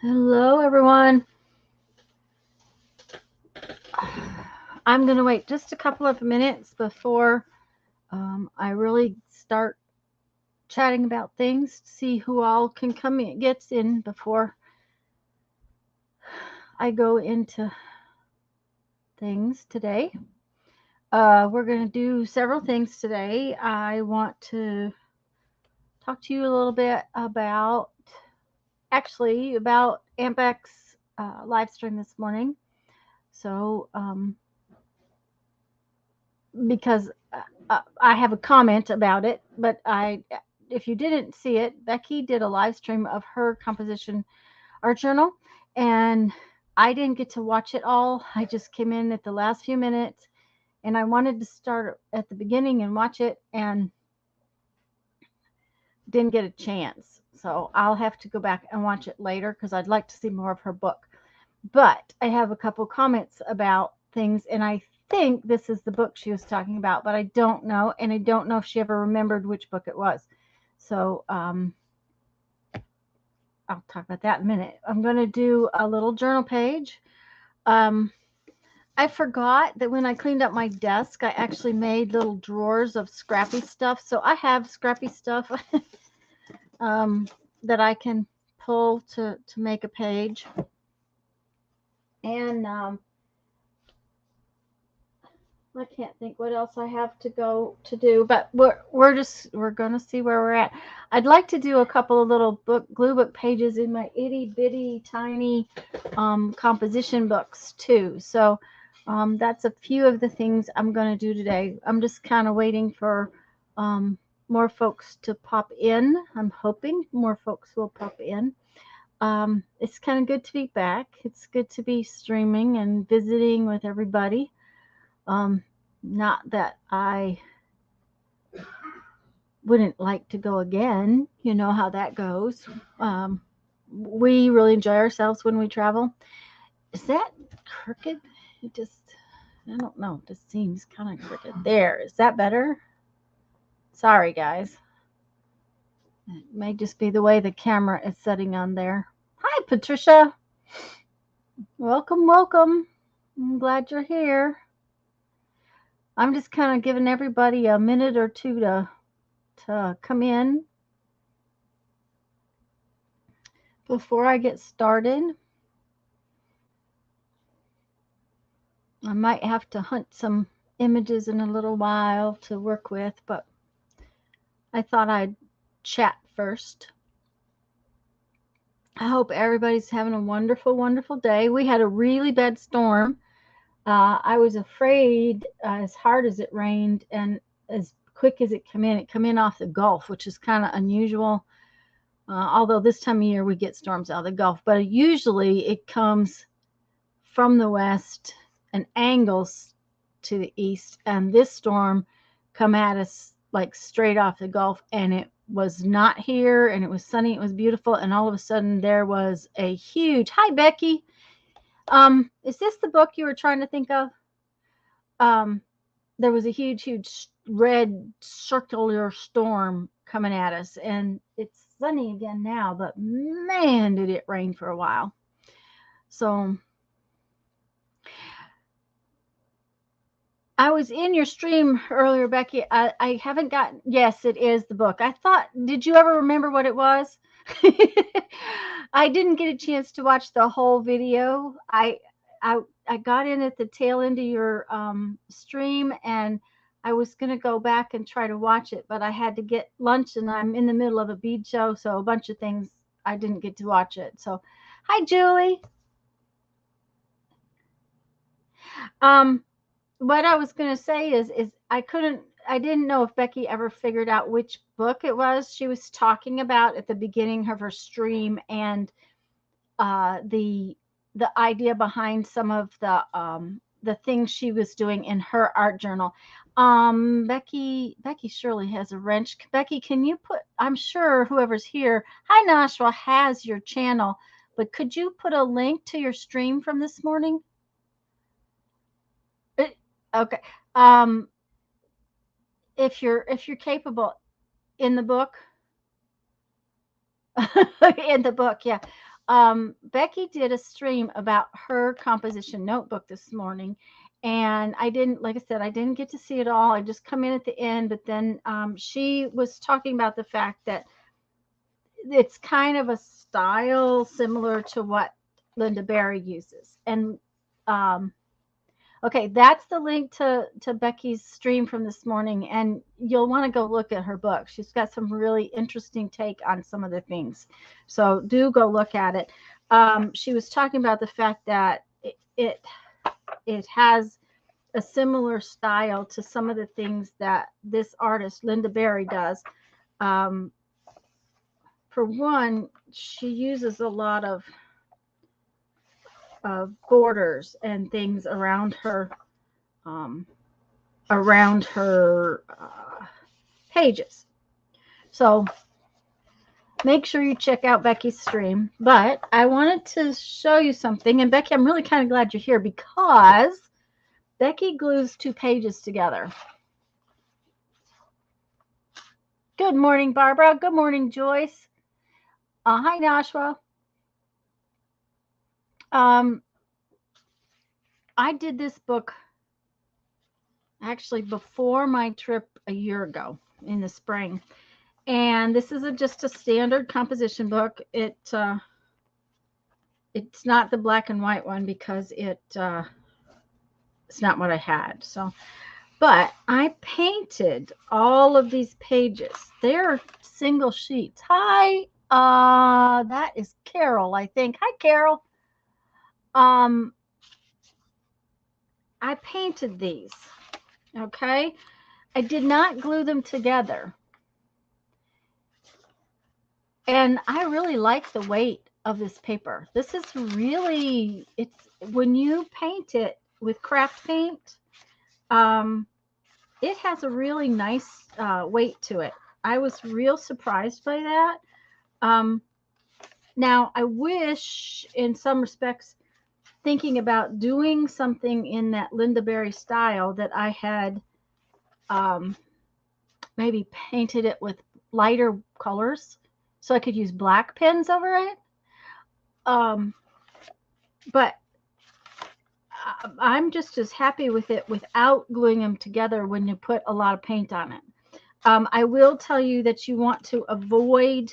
Hello, everyone. I'm going to wait just a couple of minutes before I really start chatting about things, see who all can come in, gets in before I go into things today. We're going to do several things today. I want to talk to you a little bit about Ampex live stream this morning. So, because I have a comment about it, but if you didn't see it, Becky did a live stream of her composition art journal, and I didn't get to watch it all. I just came in at the last few minutes, and I wanted to start at the beginning and watch it, and didn't get a chance. So I'll have to go back and watch it later because I'd like to see more of her book. But I have a couple comments about things, and I think this is the book she was talking about, but I don't know, and I don't know if she ever remembered which book it was. So I'll talk about that in a minute. I'm going to do a little journal page. Um, I forgot that when I cleaned up my desk, I actually made little drawers of scrappy stuff. So I have scrappy stuff um, that I can pull to make a page. And I can't think what else I have to go to do, but we're gonna see where we're at. I'd like to do a couple of little glue book pages in my itty bitty tiny composition books too. So that's a few of the things I'm gonna do today. I'm just kind of waiting for more folks to pop in. I'm hoping more folks will pop in. It's kind of good to be back. It's good to be streaming and visiting with everybody. Um, Not that I wouldn't like to go again. You know how that goes. Um, we really enjoy ourselves when we travel. Is that crooked? It just, I don't know. It just seems kind of crooked. There. Is that better? Sorry, guys. It may just be the way the camera is setting on there. Hi, Patricia. Welcome, welcome. I'm glad you're here. I'm just kind of giving everybody a minute or two to come in before I get started. I might have to hunt some images in a little while to work with, but I thought I'd chat first. I hope everybody's having a wonderful, wonderful day. We had a really bad storm. I was afraid, as hard as it rained and as quick as it come in off the Gulf, which is kind of unusual. Although this time of year we get storms out of the Gulf, but usually it comes from the west and angles to the east. And this storm come at us like straight off the Gulf, and it was not here, and it was sunny, it was beautiful, and all of a sudden there was a huge, hi Becky. Is this the book you were trying to think of? Um, there was a huge red circular storm coming at us, and it's sunny again now, but man, did it rain for a while. So I was in your stream earlier, Becky. I haven't gotten. Yes, it is the book. I thought. Did you ever remember what it was? I didn't get a chance to watch the whole video. I got in at the tail end of your stream, and I was gonna go back and try to watch it, but I had to get lunch, and I'm in the middle of a bead show, so a bunch of things I didn't get to watch it. So, hi, Julie. Um, what I was going to say is I didn't know if Becky ever figured out which book it was she was talking about at the beginning of her stream, and the idea behind some of the things she was doing in her art journal. Becky surely has a wrench. Becky, can you put? I'm sure whoever's here, hi Nashua, has your channel, but could you put a link to your stream from this morning? Okay. Um, if you're capable in the book, in the book, yeah. Becky did a stream about her composition notebook this morning. And I didn't, like I said, I didn't get to see it all. I just come in at the end. But then she was talking about the fact that it's kind of a style similar to what Linda Berry uses. And okay, that's the link to Becky's stream from this morning, and you'll want to go look at her book. She's got some really interesting take on some of the things, so do go look at it. She was talking about the fact that it has a similar style to some of the things that this artist Linda Berry does. For one, she uses a lot of borders and things around her pages. So make sure you check out Becky's stream. But I wanted to show you something. And Becky, I'm really kind of glad you're here because Becky glues 2 pages together. Good morning, Barbara. Good morning, Joyce. Hi, Nashua. I did this book actually before my trip a year ago in the spring. And this is just a standard composition book. It's not the black and white one because it's not what I had. So, but I painted all of these pages. They're single sheets. Hi, that is Carol, I think. Hi, Carol. I painted these. Okay, I did not glue them together. And I really like the weight of this paper. This is really, it's when you paint it with craft paint, it has a really nice weight to it. I was real surprised by that. Now, I wish in some respects, thinking about doing something in that Linda Berry style, that I had maybe painted it with lighter colors so I could use black pens over it. But I'm just as happy with it without gluing them together when you put a lot of paint on it. I will tell you that you want to avoid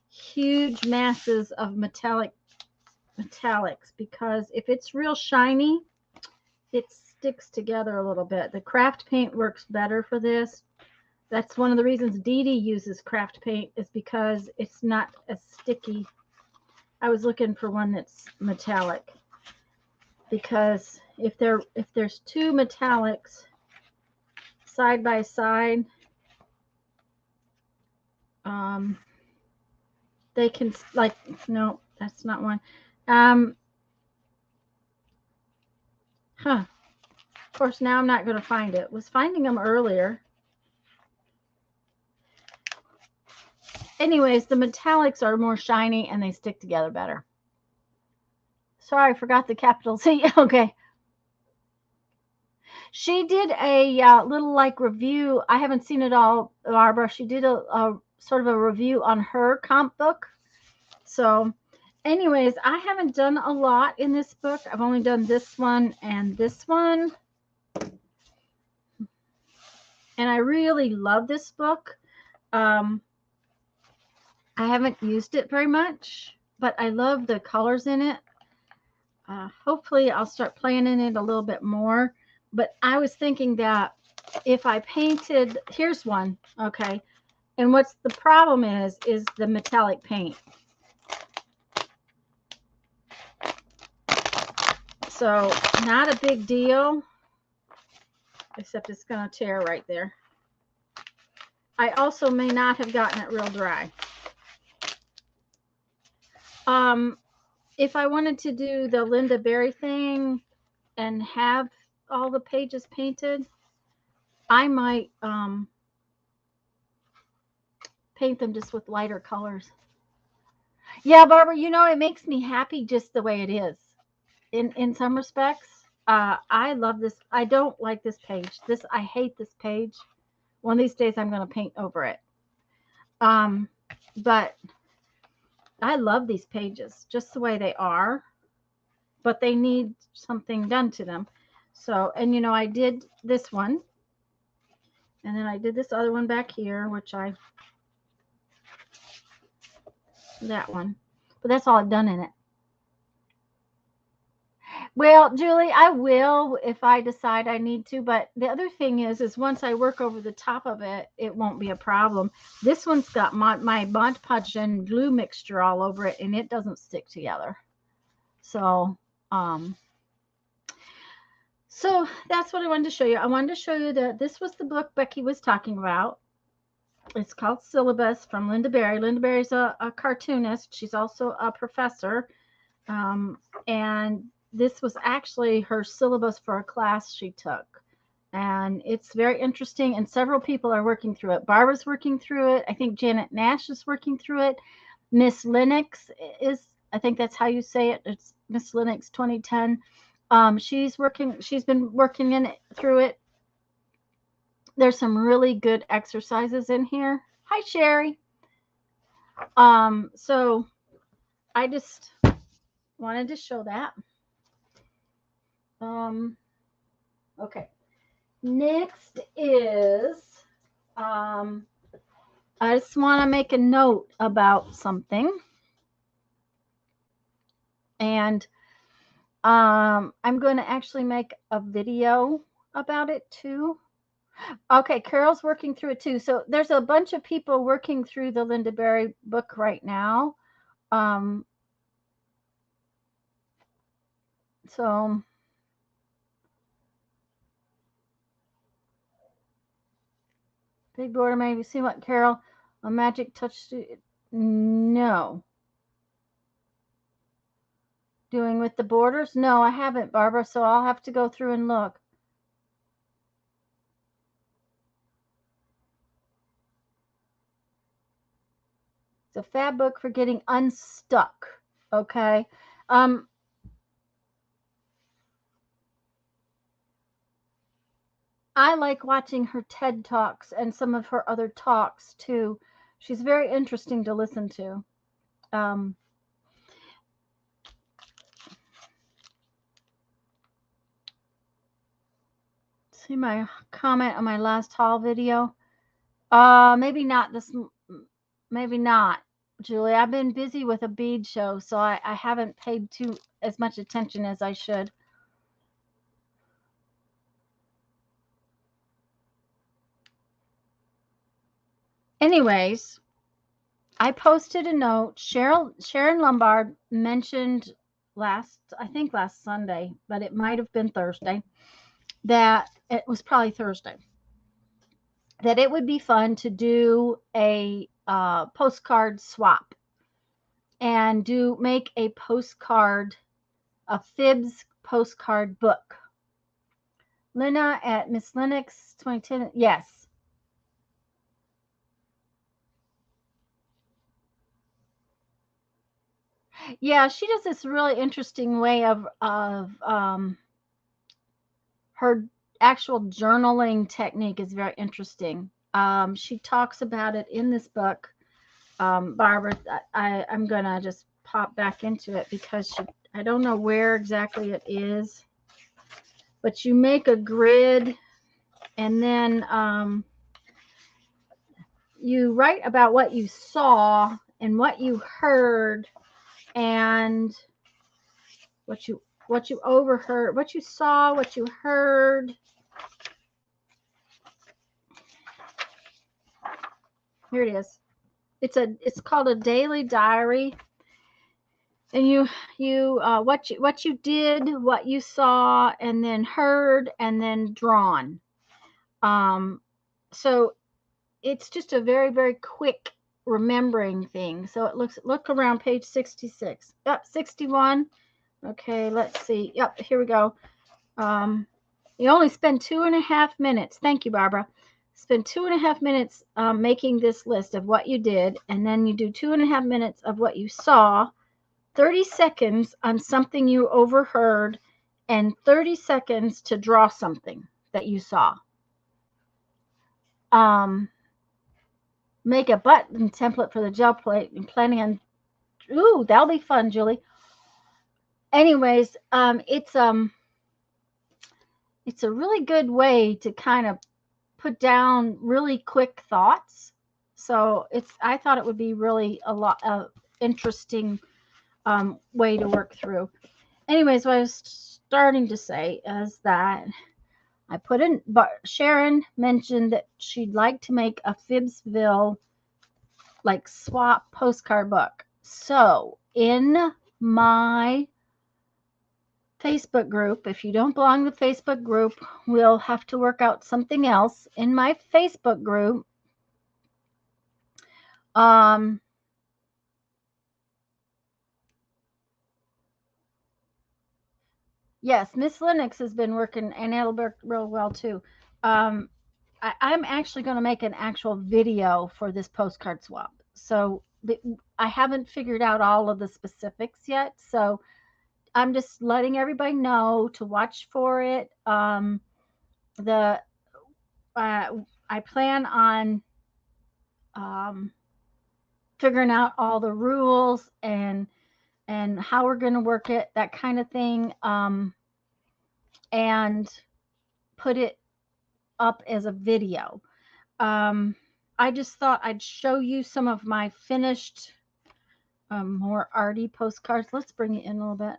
huge masses of metallics, because if it's real shiny, it sticks together a little bit. The craft paint works better for this. That's one of the reasons Dee Dee uses craft paint, is because it's not as sticky. I was looking for one that's metallic, because if there's 2 metallics side by side, they can, like, no, that's not one. Of course, now I'm not going to find it. Was finding them earlier. Anyways, the metallics are more shiny and they stick together better. Sorry, I forgot the capital C. Okay. She did a little like review. I haven't seen it all, Barbara. She did a sort of a review on her comp book. So anyways, I haven't done a lot in this book. I've only done this one and this one. And I really love this book. I haven't used it very much, but I love the colors in it. Hopefully I'll start playing in it a little bit more. But I was thinking that if I painted, here's one, okay. And what's the problem is the metallic paint. So not a big deal, except it's going to tear right there. I also may not have gotten it real dry. If I wanted to do the Linda Berry thing and have all the pages painted, I might paint them just with lighter colors. Yeah, Barbara, you know, it makes me happy just the way it is. In some respects, I love this. I don't like this page. I hate this page. One of these days I'm going to paint over it. But I love these pages just the way they are, but they need something done to them. So, and you know, I did this one, and then I did this other one back here, that one, but that's all I've done in it. Well, Julie, I will if I decide I need to, but the other thing is once I work over the top of it, it won't be a problem. This one's got my Mod Podge and glue mixture all over it, and it doesn't stick together. So, so that's what I wanted to show you. I wanted to show you that this was the book Becky was talking about. It's called Syllabus from Linda Berry. Linda Berry's a cartoonist. She's also a professor. And this was actually her syllabus for a class she took. And it's very interesting, and several people are working through it. Barbara's working through it. I think Janet Nash is working through it. Miss Lennox is, I think that's how you say it. It's Miss Lennox 2010. She's been working through it. There's some really good exercises in here. Hi, Sherry. So I just wanted to show that. Okay. Next is, I just want to make a note about something. And I'm going to actually make a video about it too. Okay, Carol's working through it too. So there's a bunch of people working through the Linda Berry book right now. So big border, maybe see what Carol, a magic touch. No. Doing with the borders? No, I haven't, Barbara, so I'll have to go through and look. It's a fab book for getting unstuck. Okay. I like watching her TED Talks and some of her other talks too. She's very interesting to listen to. See my comment on my last haul video? Maybe not this. Maybe not, Julie. I've been busy with a bead show, so I haven't paid as much attention as I should. Anyways, I posted a note. Sharon Lombard mentioned last Sunday, but it might have been Thursday, that it was probably Thursday, that it would be fun to do a postcard swap and make a Fibs postcard book. Lena at Miss Lennox 2010. Yes. Yeah, she does this really interesting way of her actual journaling technique is very interesting. She talks about it in this book. Barbara, I'm gonna just pop back into it because I don't know where exactly it is, but you make a grid and then you write about what you saw and what you heard and what you overheard, what you saw, what you heard. Here it is. It's called a daily diary. And you what you did, what you saw, and then heard, and then drawn. So it's just a very, very quick remembering thing. So look around page 66. Yep, 61. Okay, let's see. Yep, here we go. You only spend 2.5 minutes. Thank you, Barbara. Spend 2.5 minutes making this list of what you did, and then you do 2.5 minutes of what you saw, 30 seconds on something you overheard, and 30 seconds to draw something that you saw. Make a button template for the gel plate and planning on Ooh, that'll be fun, Julie. Anyways, it's a really good way to kind of put down really quick thoughts. So I thought it would be really a lot of interesting way to work through. Anyways, what I was starting to say is that I put in, but Sharon mentioned that she'd like to make a Fibsville like swap postcard book. So in my Facebook group, if you don't belong to the Facebook group, we'll have to work out something else. In my Facebook group, yes, Miss Lennox has been working, and it'll work real well too. I'm actually going to make an actual video for this postcard swap. So I haven't figured out all of the specifics yet. So I'm just letting everybody know to watch for it. I plan on figuring out all the rules and how we're going to work it, that kind of thing, and put it up as a video. I just thought I'd show you some of my finished, more arty postcards. Let's bring it in a little bit.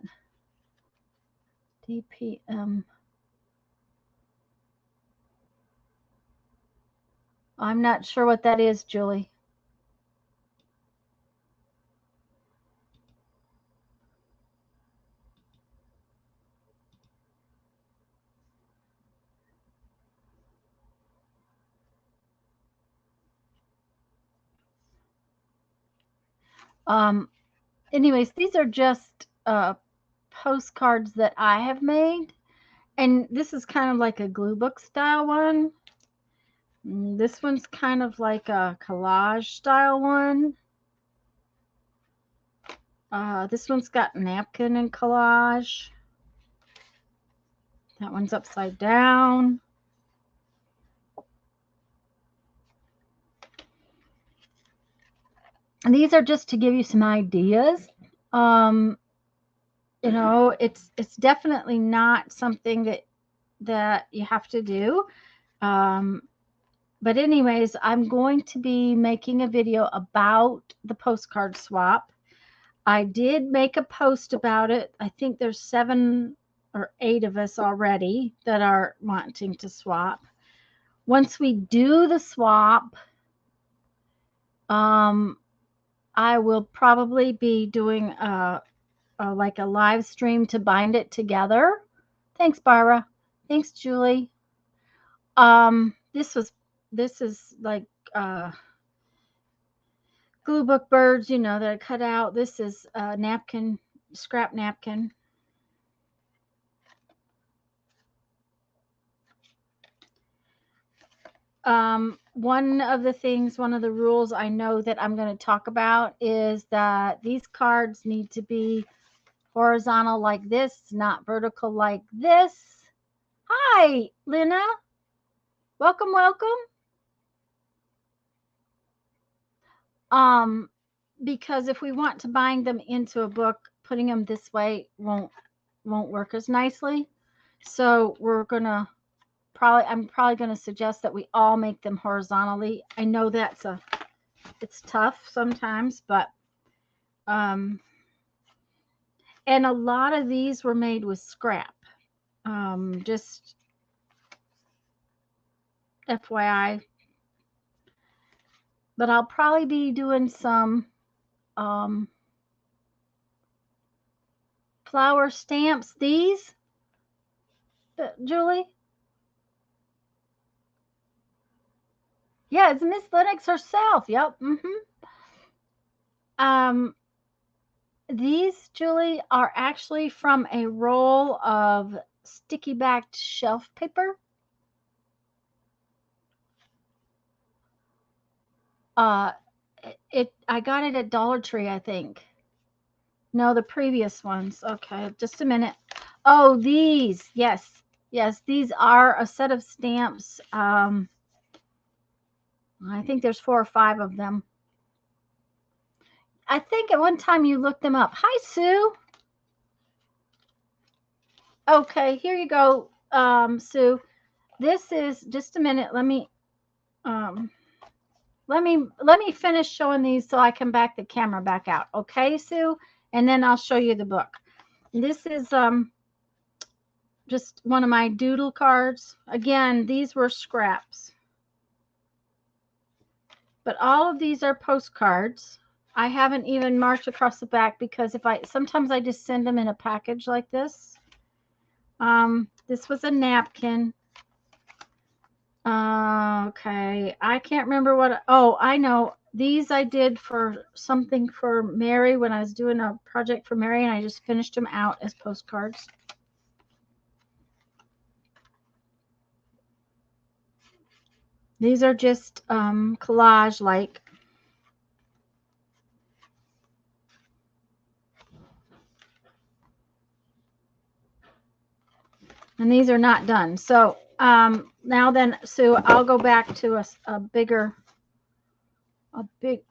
DPM. I'm not sure what that is, Julie. Anyways, these are just postcards that I have made, and this is kind of like a glue book style one. This one's kind of like a collage style one. This one's got napkin and collage. That one's upside down. And these are just to give you some ideas. You know, it's definitely not something that you have to do. But anyways, I'm going to be making a video about the postcard swap. I did make a post about it. I think there's 7 or 8 of us already that are wanting to swap. Once we do the swap, I will probably be doing like a live stream to bind it together. Thanks, Barbara. Thanks, Julie. This is like glue book birds, you know, that I cut out. This is a napkin, scrap napkin. One of the rules I know that I'm going to talk about is that these cards need to be horizontal like this, not vertical like this. Hi, Lena. Welcome, welcome. Because if we want to bind them into a book, putting them this way won't work as nicely. So I'm probably gonna suggest that we all make them horizontally. I know it's tough sometimes, but and a lot of these were made with scrap. Just FYI. But I'll probably be doing some flower stamps. These, Julie? Yeah, it's Miss Lennox herself. Yep. These, Julie, are actually from a roll of sticky backed shelf paper. I got it at Dollar Tree, I think. No, the previous ones. Okay, just a minute. Oh, these. Yes, these are a set of stamps. I think there's 4 or 5 of them. I think at one time you looked them up. Hi, Sue. Okay, here you go, Sue. This is just a minute. Let me finish showing these so I can back the camera back out. Okay, Sue, and then I'll show you the book. This is just one of my doodle cards. Again, these were scraps, but all of these are postcards. I haven't even marked across the back because sometimes I just send them in a package like this. This was a napkin. Okay, I can't remember what. Oh, I know. These I did for something for Mary when I was doing a project for Mary, and I just finished them out as postcards. These are just collage like. And these are not done. So now then, Sue, I'll go back to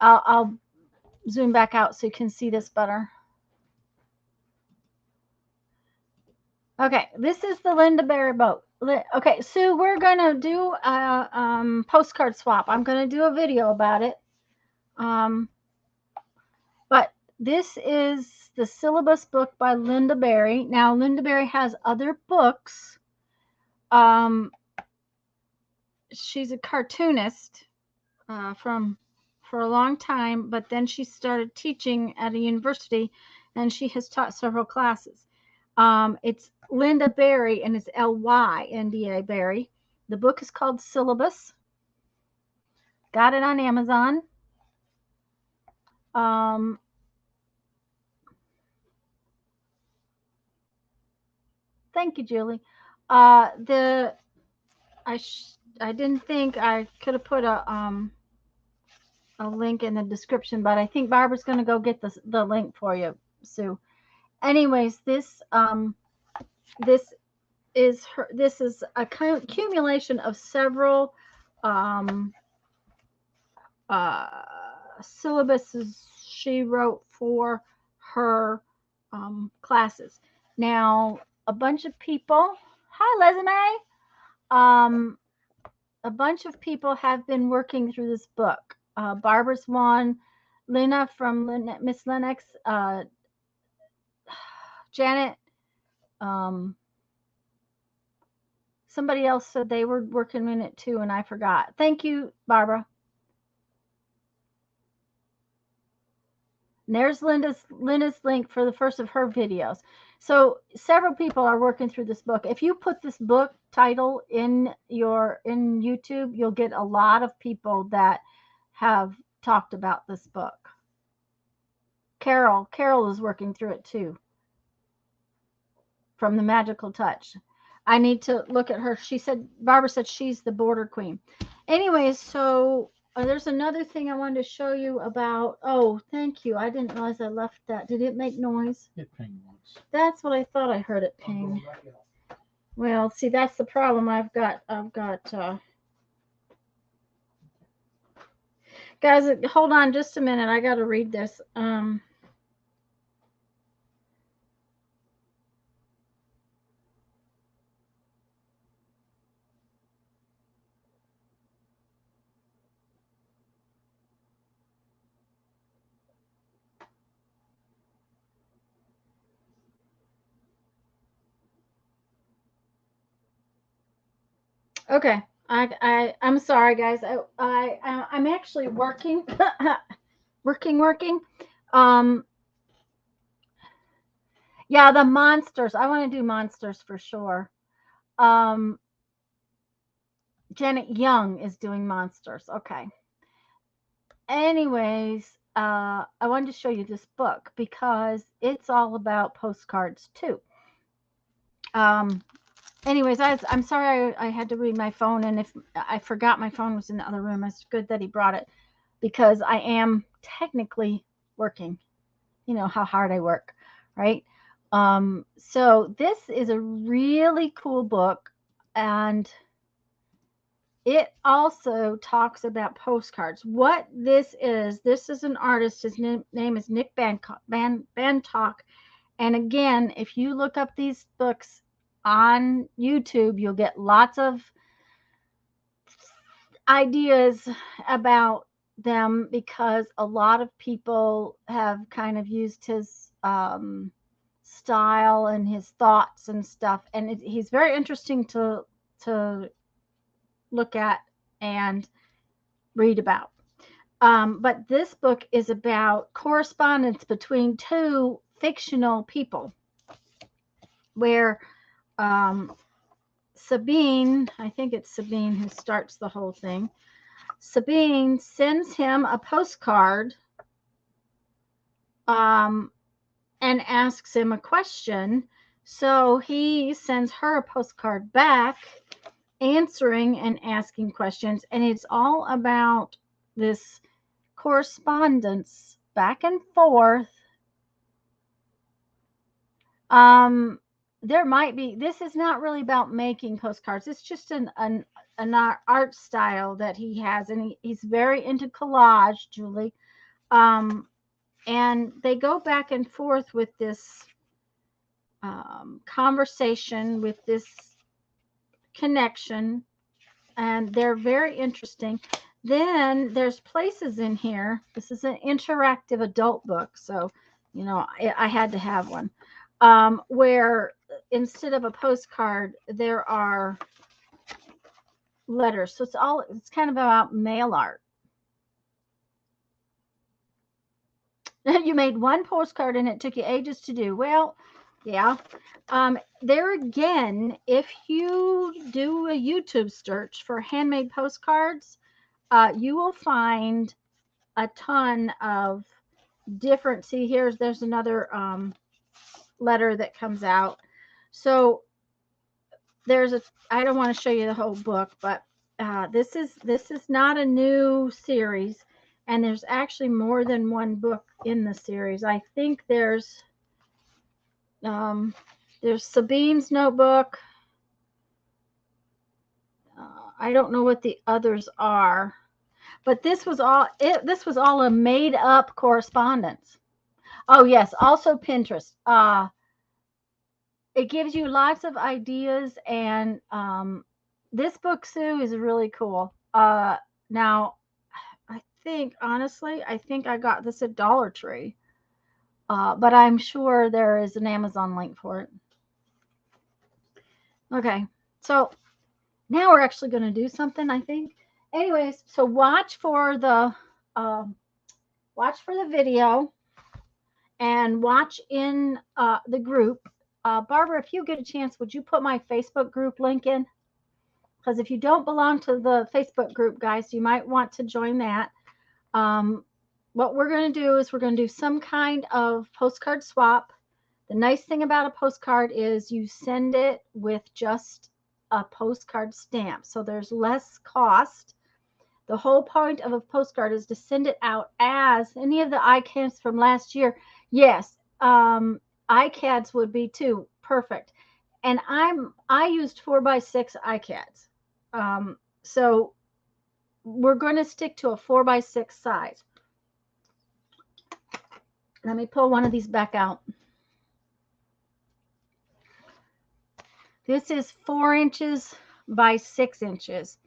I'll zoom back out so you can see this better. Okay, this is the Linda Berry boat. Okay, Sue, we're going to do a postcard swap. I'm going to do a video about it. But this is the Syllabus book by Linda Berry. Now, Linda Berry has other books. She's a cartoonist for a long time, but then she started teaching at a university, and she has taught several classes. It's Linda Berry, and it's Lynda Berry. The book is called Syllabus. Got it on Amazon. Thank you, Julie. I didn't think I could have put a link in the description, but I think Barbara's going to go get the link for you, Sue. Anyways, this is a accumulation of several syllabuses she wrote for her classes. Now, a bunch of people, hi Leslie, a bunch of people have been working through this book. Barbara's one, Lena from Miss Lennox, Janet, somebody else said they were working in it too, and I forgot. Thank you, Barbara. And there's Linda's link for the first of her videos. So several people are working through this book. If you put this book title in YouTube, you'll get a lot of people that have talked about this book. Carol is working through it too. From the Magical Touch. I need to look at her. Barbara said she's the border queen. Anyways, so there's another thing I wanted to show you about. Oh, thank you. I didn't realize I left that. Did it make noise? It pinged once. That's what I thought I heard it ping. Well, see, that's the problem. I've got guys, hold on just a minute. I got to read this. Okay. I'm sorry, guys. I'm actually working, working. Yeah, the monsters. I want to do monsters for sure. Janet Young is doing monsters. Okay. Anyways, I wanted to show you this book because it's all about postcards too. Anyways, I'm sorry I had to read my phone, and if I forgot my phone was in the other room, it's good that he brought it because I am technically working. You know how hard I work, right? So this is a really cool book, and it also talks about postcards. What this is an artist. His name is Nick Bantock. And again, if you look up these books on YouTube, you'll get lots of ideas about them, because a lot of people have kind of used his style and his thoughts and stuff. And he's very interesting to look at and read about. But this book is about correspondence between two fictional people, where Sabine, I think it's Sabine who starts the whole thing. Sabine sends him a postcard and asks him a question. So he sends her a postcard back, answering and asking questions. And it's all about this correspondence back and forth. There might be, this is not really about making postcards. It's just an art style that he has, and he's very into collage, Julie. And they go back and forth with this conversation, with this connection, and they're very interesting. Then there's places in here. This is an interactive adult book, so you know I had to have one, where instead of a postcard there are letters. So it's kind of about mail art. You made one postcard and it took you ages to do. Well, yeah. There again, if you do a YouTube search for handmade postcards, you will find a ton of different. See, there's another letter that comes out. So I don't want to show you the whole book, but this is not a new series, and there's actually more than one book in the series. I think there's Sabine's notebook. I don't know what the others are, but this was all a made up correspondence. Oh yes, also Pinterest. It gives you lots of ideas, and this book, Sue, is really cool. Now, I think I got this at Dollar Tree, but I'm sure there is an Amazon link for it. Okay, so now we're actually going to do something, I think. Anyways, so watch for the video and watch in the group. Barbara, if you get a chance, would you put my Facebook group link in? Because if you don't belong to the Facebook group, guys, you might want to join that. What we're going to do is we're going to do some kind of postcard swap. The nice thing about a postcard is you send it with just a postcard stamp, so there's less cost. The whole point of a postcard is to send it out as any of the iCads from last year. Yes, iCads would be too. Perfect. And I used 4x6 iCads. So we're going to stick to a 4x6 size. Let me pull one of these back out. This is 4 inches by 6 inches.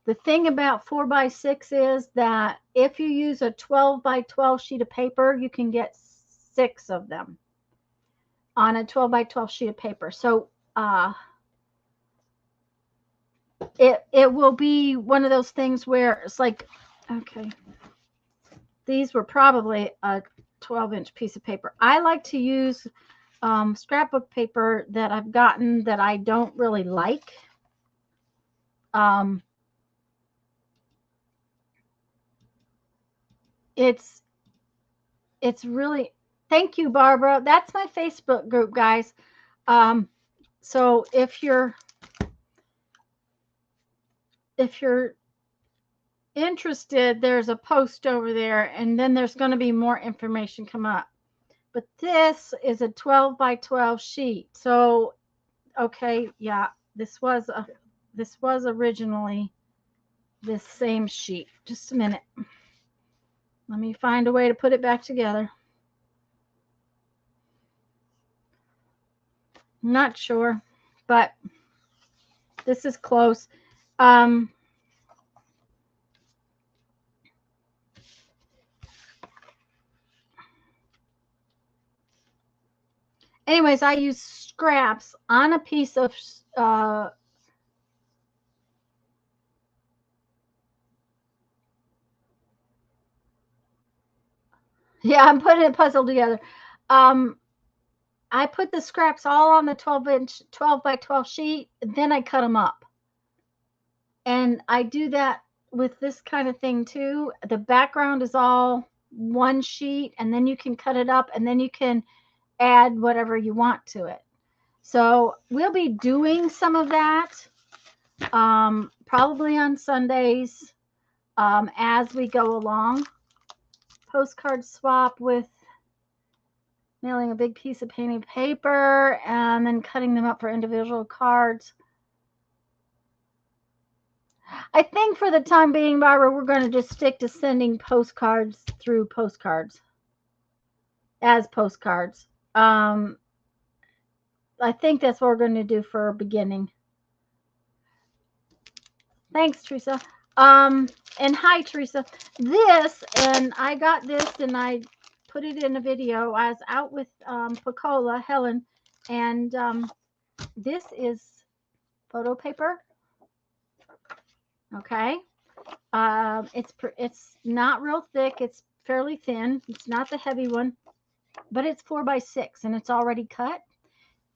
The thing about 4x6 is that if you use a 12x12 sheet of paper, you can get 6 of them on a 12x12 sheet of paper. So it will be one of those things where it's like, okay, these were probably a 12-inch piece of paper. I like to use scrapbook paper that I've gotten that I don't really like. It's really, thank you, Barbara. That's my Facebook group, guys. So if you're interested, there's a post over there, and then there's going to be more information come up. But this is a 12x12 sheet. So, okay, yeah, this was originally this same sheet. Just a minute. Let me find a way to put it back together. I'm not sure, but this is close. Anyways, I use scraps on a piece of yeah, I'm putting a puzzle together. I put the scraps all on the 12 by 12 sheet, and then I cut them up. And I do that with this kind of thing too. The background is all one sheet, and then you can cut it up, and then you can add whatever you want to it. So we'll be doing some of that probably on Sundays as we go along. Postcard swap with mailing a big piece of painted paper and then cutting them up for individual cards. I think for the time being, Barbara, we're going to just stick to sending postcards through postcards as postcards. I think that's what we're going to do for a beginning. Thanks, Teresa. And hi, Teresa. This, and I got this and I put it in a video. I was out with Pacola, Helen, and this is photo paper. Okay. It's not real thick. It's fairly thin. It's not the heavy one, but it's 4 by 6 and it's already cut.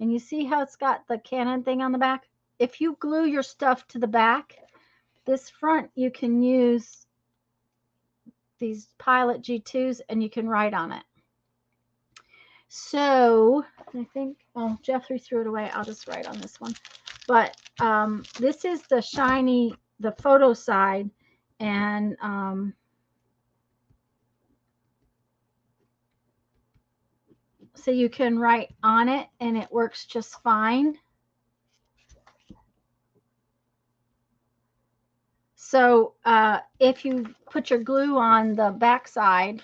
And you see how it's got the Canon thing on the back? If you glue your stuff to the back, this front, you can use these Pilot G2s and you can write on it. So I think, oh, Jeffrey threw it away. I'll just write on this one. But this is the shiny, the photo side. And so you can write on it and it works just fine. So if you put your glue on the back side,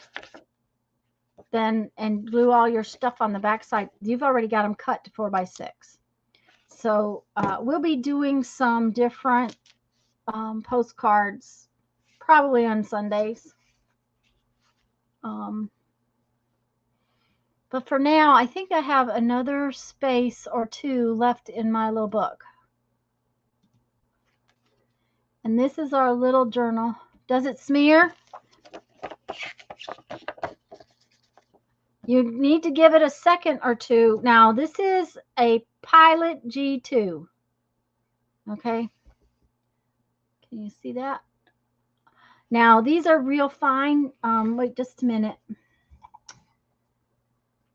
then and glue all your stuff on the back side, you've already got them cut to 4 by 6. So we'll be doing some different postcards probably on Sundays. But for now, I think I have another space or two left in my little book. And this is our little journal. Does it smear? You need to give it a second or two. Now, this is a Pilot G2. Okay. Can you see that? Now, these are real fine. Wait just a minute.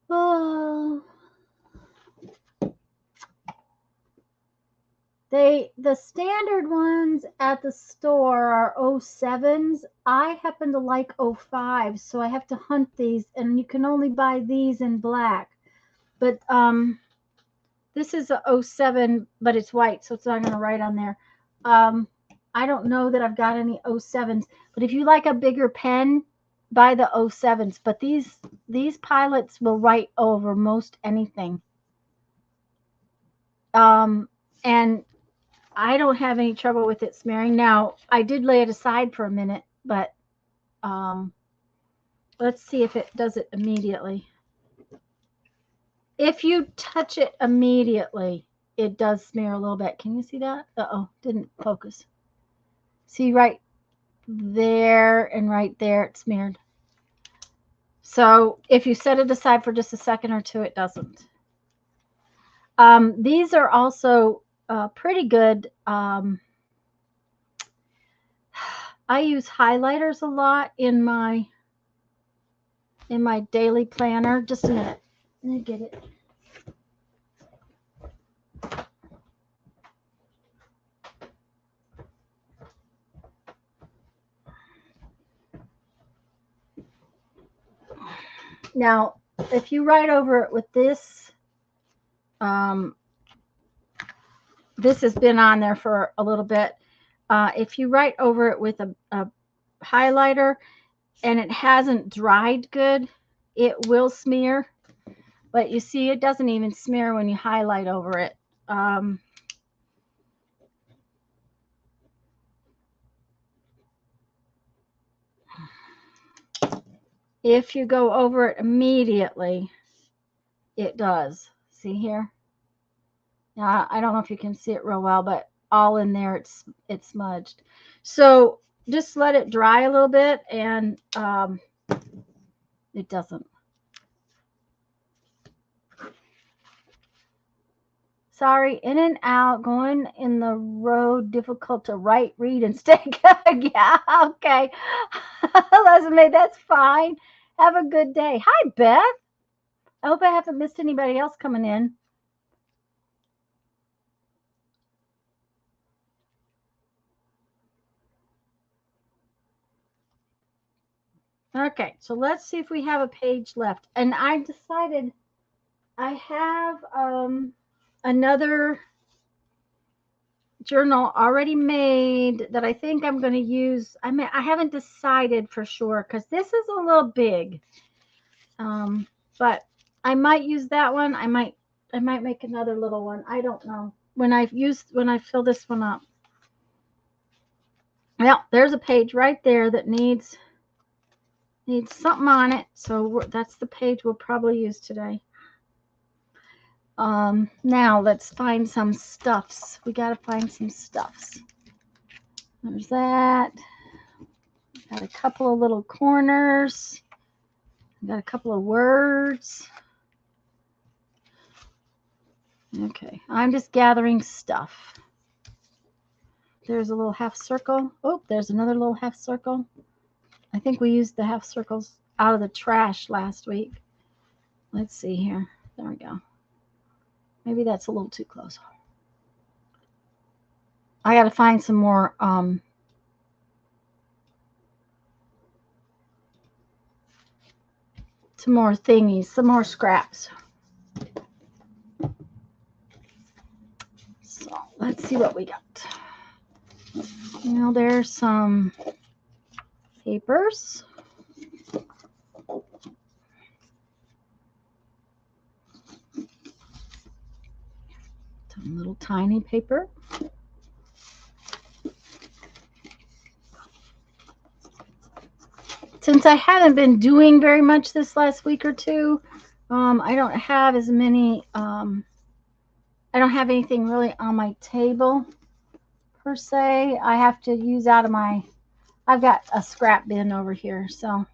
Oh. The standard ones at the store are 07s. I happen to like 05s, so I have to hunt these, and you can only buy these in black. But this is a 07, but it's white, so it's not going to write on there. I don't know that I've got any 07s, but if you like a bigger pen, buy the 07s. But these Pilots will write over most anything. And I don't have any trouble with it smearing. Now, I did lay it aside for a minute, but let's see if it does it immediately. If you touch it immediately, it does smear a little bit. Can you see that? Uh-oh, didn't focus. See right there and right there, it smeared. So if you set it aside for just a second or two, it doesn't. These are also pretty good. I use highlighters a lot in my daily planner. Just a minute. Let me get it. Now, if you write over it with this, this has been on there for a little bit. if you write over it with a highlighter and it hasn't dried good, it will smear. But you see, it doesn't even smear when you highlight over it. If you go over it immediately, it does. See here? Now, I don't know if you can see it real well, but all in there, it's smudged. So just let it dry a little bit, and it doesn't. Sorry, in and out, going in the road, difficult to write, read, and stay. Yeah, okay. Leslie, that's fine. Have a good day. Hi, Beth. I hope I haven't missed anybody else coming in. Okay, so let's see if we have a page left. And I decided I have another journal already made that I think I'm going to use. I haven't decided for sure because this is a little big. But I might use that one. I might make another little one. I don't know. When I fill this one up. Well, there's a page right there that needs something on it. So that's the page we'll probably use today. Now let's find some stuffs. We got to find some stuffs. There's that. Got a couple of little corners. Got a couple of words. Okay, I'm just gathering stuff. There's a little half circle. Oh, there's another little half circle. I think we used the half circles out of the trash last week. Let's see here. There we go. Maybe that's a little too close. I got to find some more thingies, some more scraps. So let's see what we got. Now there's some papers. Some little tiny paper. Since I haven't been doing very much this last week or two, I don't have as many, I don't have anything really on my table per se. I have to use out of I've got a scrap bin over here, so.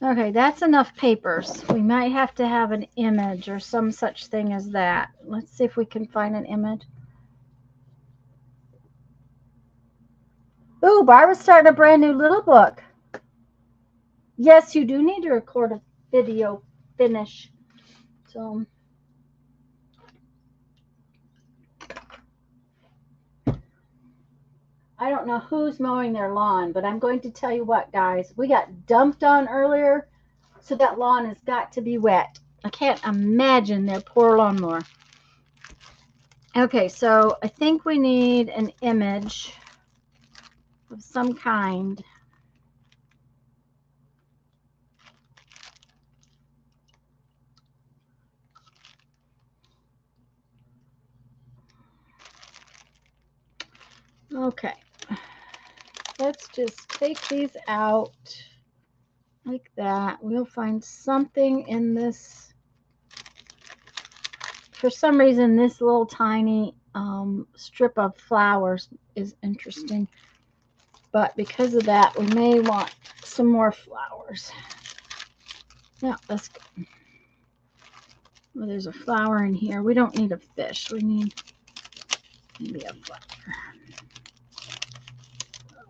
Okay, that's enough papers. We might have to have an image or some such thing as that. Let's see if we can find an image. Ooh, Barbara's starting a brand new little book. Yes, you do need to record a video finish. So I don't know who's mowing their lawn, but I'm going to tell you what, guys. We got dumped on earlier, so that lawn has got to be wet. I can't imagine their poor lawnmower. Okay, so I think we need an image of some kind. Okay, let's just take these out like that. We'll find something in this. For some reason, this little tiny strip of flowers is interesting. But because of that, we may want some more flowers. Yeah, that's good. Well, there's a flower in here. We don't need a fish. We need maybe a flower.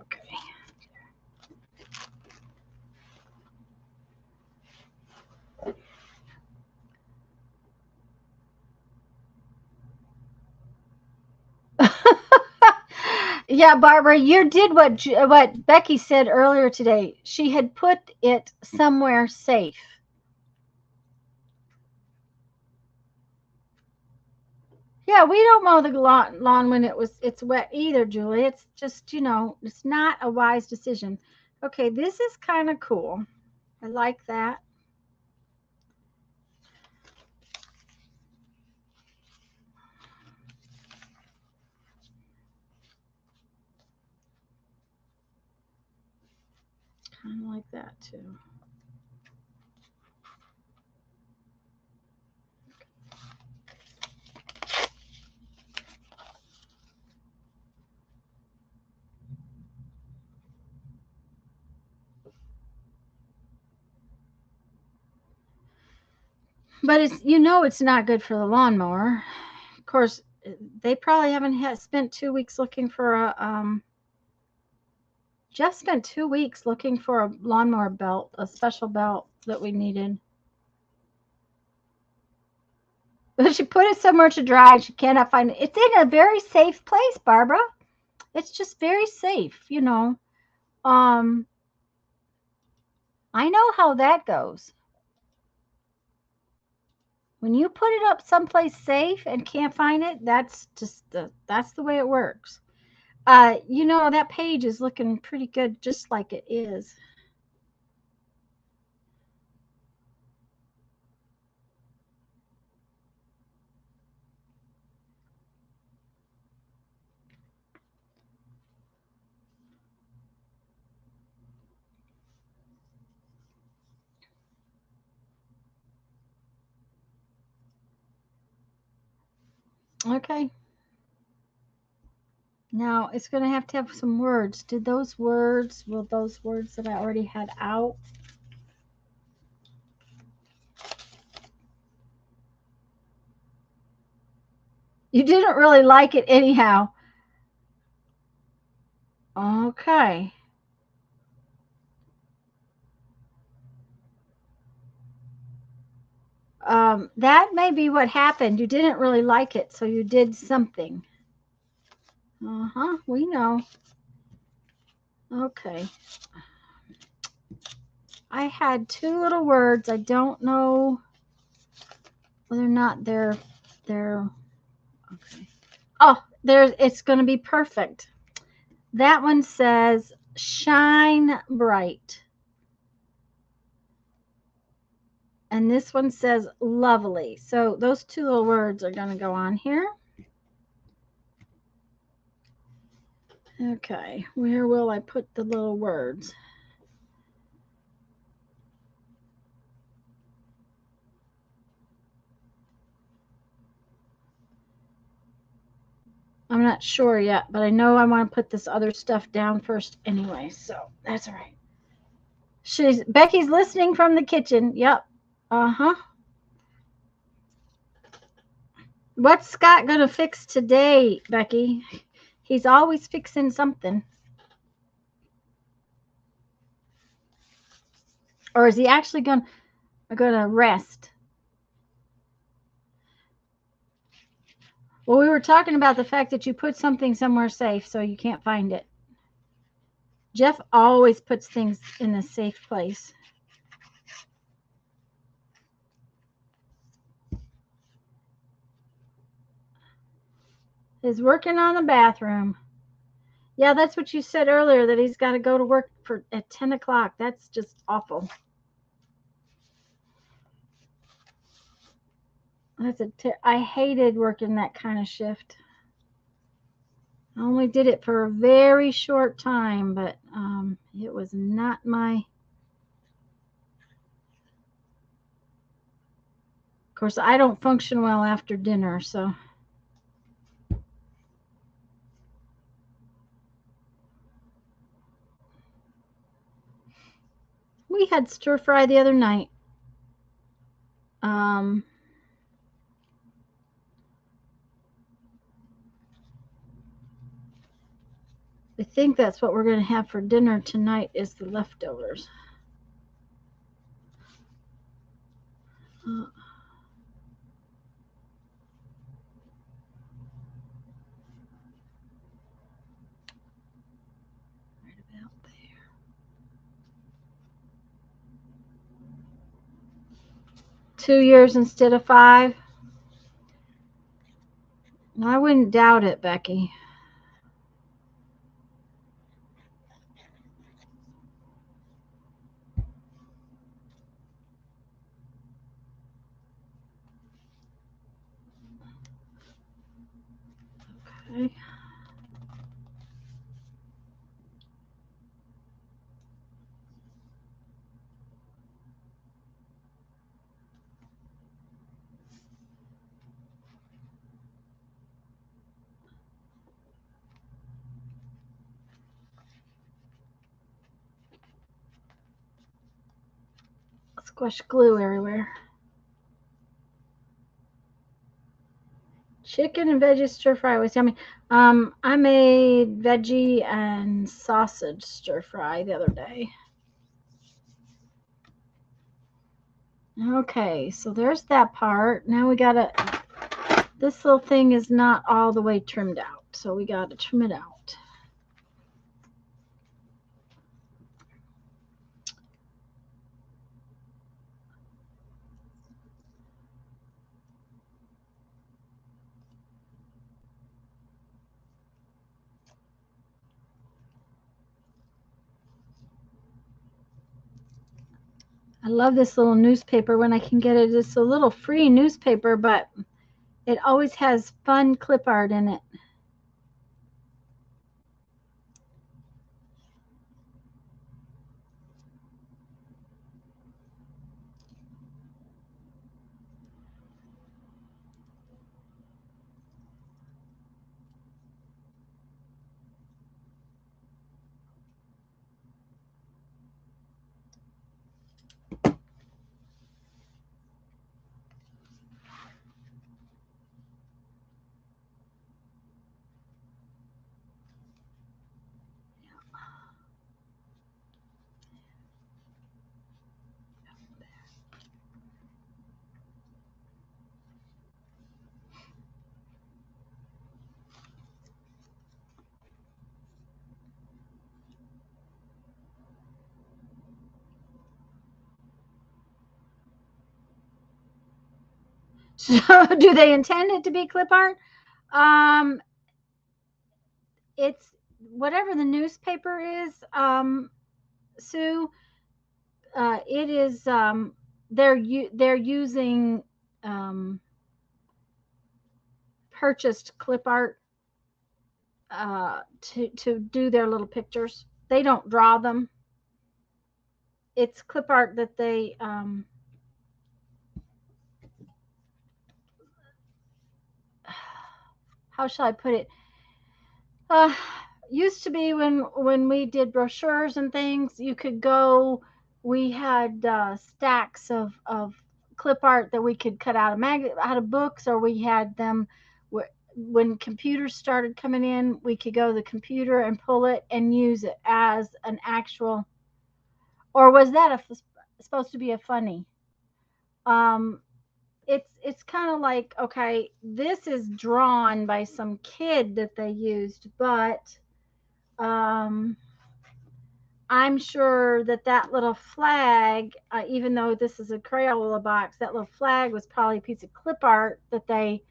Okay. Yeah, Barbara, you did what Becky said earlier today. She had put it somewhere safe. Yeah, we don't mow the lawn when it's wet either, Julie. It's just, it's not a wise decision. Okay, this is kind of cool. I like that. Kind of like that too. But it's not good for the lawnmower. Of course, they probably haven't spent 2 weeks looking for a Jeff spent 2 weeks looking for a lawnmower belt, a special belt that we needed. But she put it somewhere to dry and she cannot find it. It's in a very safe place, Barbara. It's just very safe, Um, I know how that goes. When you put it up someplace safe and can't find it, that's the way it works. That page is looking pretty good just like it is. Okay. Now it's going to have some words. Will those words that I already had out? You didn't really like it anyhow. Okay. That may be what happened. You didn't really like it, so you did something. Uh-huh, we know. Okay. I had two little words. I don't know whether or not they're okay. Oh, it's going to be perfect. That one says shine bright. And this one says lovely. So those two little words are going to go on here. Okay, where will I put the little words? I'm not sure yet, but I know I want to put this other stuff down first anyway, so that's all right. Becky's listening from the kitchen. Yep. Uh-huh. What's Scott gonna fix today, Becky? He's always fixing something. Or is he actually gonna rest? Well, we were talking about the fact that you put something somewhere safe so you can't find it. Jeff always puts things in a safe place. He's working on the bathroom. Yeah, that's what you said earlier, that he's got to go to work at 10 o'clock. That's just awful. I hated working that kind of shift. I only did it for a very short time, but it was not my. Of course, I don't function well after dinner, so. We had stir fry the other night. I think that's what we're going to have for dinner tonight is the leftovers. Right about there. 2 years instead of 5. I wouldn't doubt it, Becky. Okay. Squish glue everywhere. Chicken and veggie stir fry was yummy. I made veggie and sausage stir fry the other day. Okay, so there's that part. Now we gotta, this little thing is not all the way trimmed out, so we gotta trim it out. I love this little newspaper when I can get it. It's a little free newspaper, but it always has fun clip art in it. So do they intend it to be clip art? It's whatever the newspaper is, Sue. It is they're using purchased clip art to do their little pictures. They don't draw them. It's clip art that they how shall I put it? Used to be when we did brochures and things, you could go. We had stacks of clip art that we could cut out of out of books, or we had them. When computers started coming in, we could go to the computer and pull it and use it as an actual. Or was that supposed to be a funny? Um, it's kind of like, okay, this is drawn by some kid that they used, but I'm sure that little flag, even though this is a Crayola box, that little flag was probably a piece of clip art that they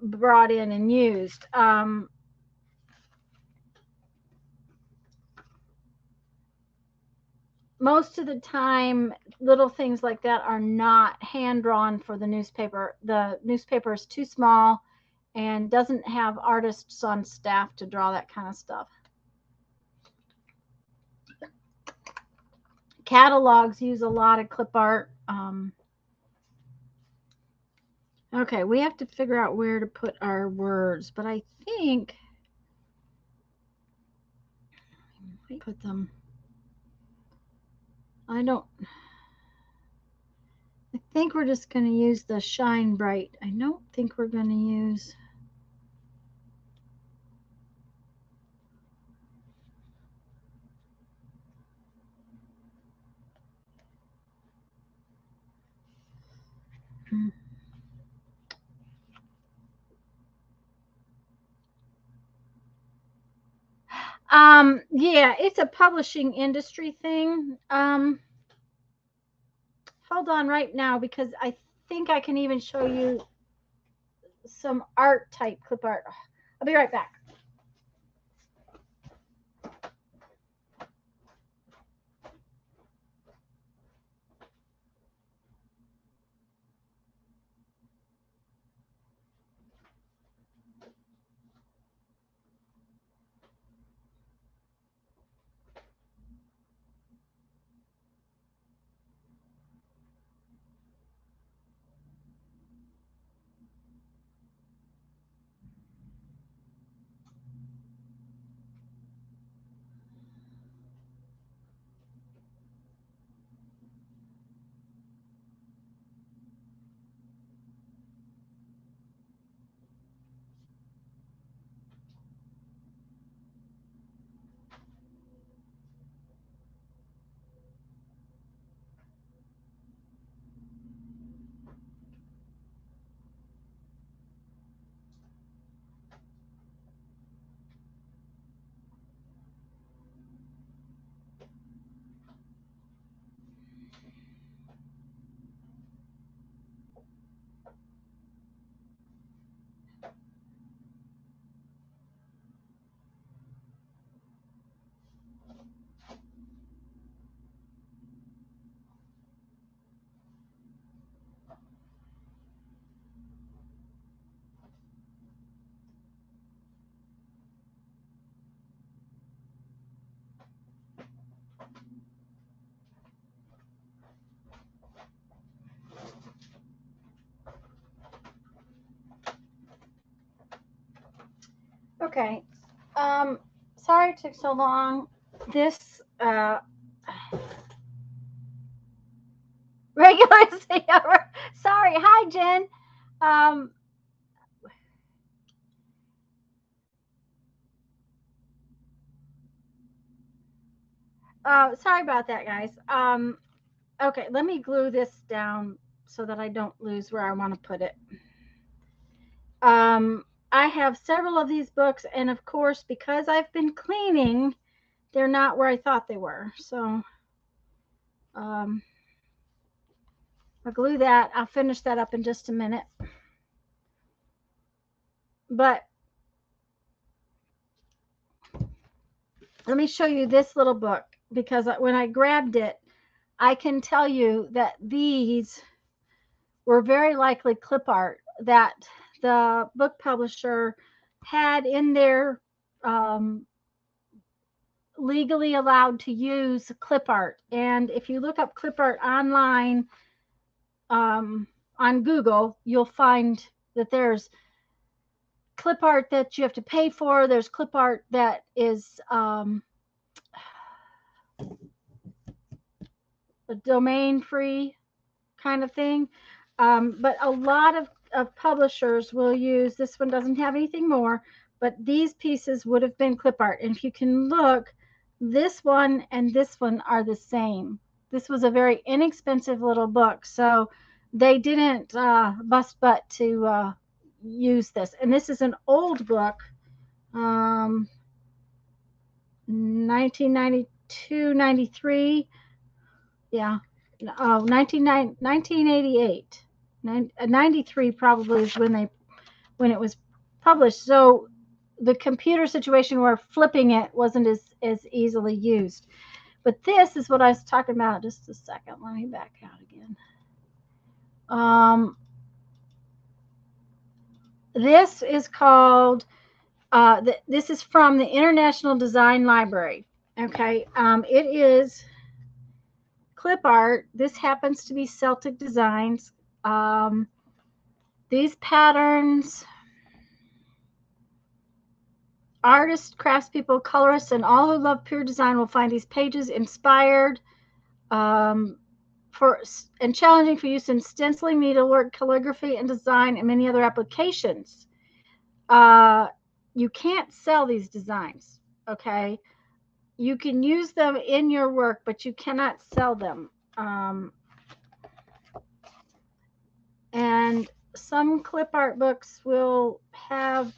brought in and used. Most of the time, little things like that are not hand drawn for the newspaper. The newspaper is too small and doesn't have artists on staff to draw that kind of stuff. Catalogs use a lot of clip art. Okay, we have to figure out where to put our words, but I think we put them. I think we're just going to use the Shine Bright. I don't think we're going to use. Yeah, it's a publishing industry thing. Hold on right now because I think I can even show you some art type clip art. I'll be right back. Okay. Sorry it took so long. This regular. Sorry. Hi, Jen. Um, Sorry about that, guys. Okay, let me glue this down so that I don't lose where I want to put it. I have several of these books, and of course, because I've been cleaning, they're not where I thought they were. So I'll glue that. I'll finish that up in just a minute. But let me show you this little book, because when I grabbed it, I can tell you that these were very likely clip art that the book publisher had in their legally allowed to use clip art. And if you look up clip art online on Google, you'll find that there's clip art that you have to pay for. There's clip art that is a domain free kind of thing. But a lot of publishers will use, this one doesn't have anything more, but these pieces would have been clip art. And if you can look, this one and this one are the same. This was a very inexpensive little book, so they didn't bust butt to use this. And this is an old book, 1992, 93. Yeah. 1988. 93 probably is when it was published. So the computer situation where flipping it wasn't as easily used. But this is what I was talking about. Just a second. Let me back out again. This is called, this is from the International Design Library. Okay. It is clip art. This happens to be Celtic Designs. These patterns, artists, craftspeople, colorists, and all who love pure design will find these pages inspired for and challenging for use in stenciling, needlework, calligraphy, and design, and many other applications. You can't sell these designs, okay? You can use them in your work, but you cannot sell them. And some clip art books will have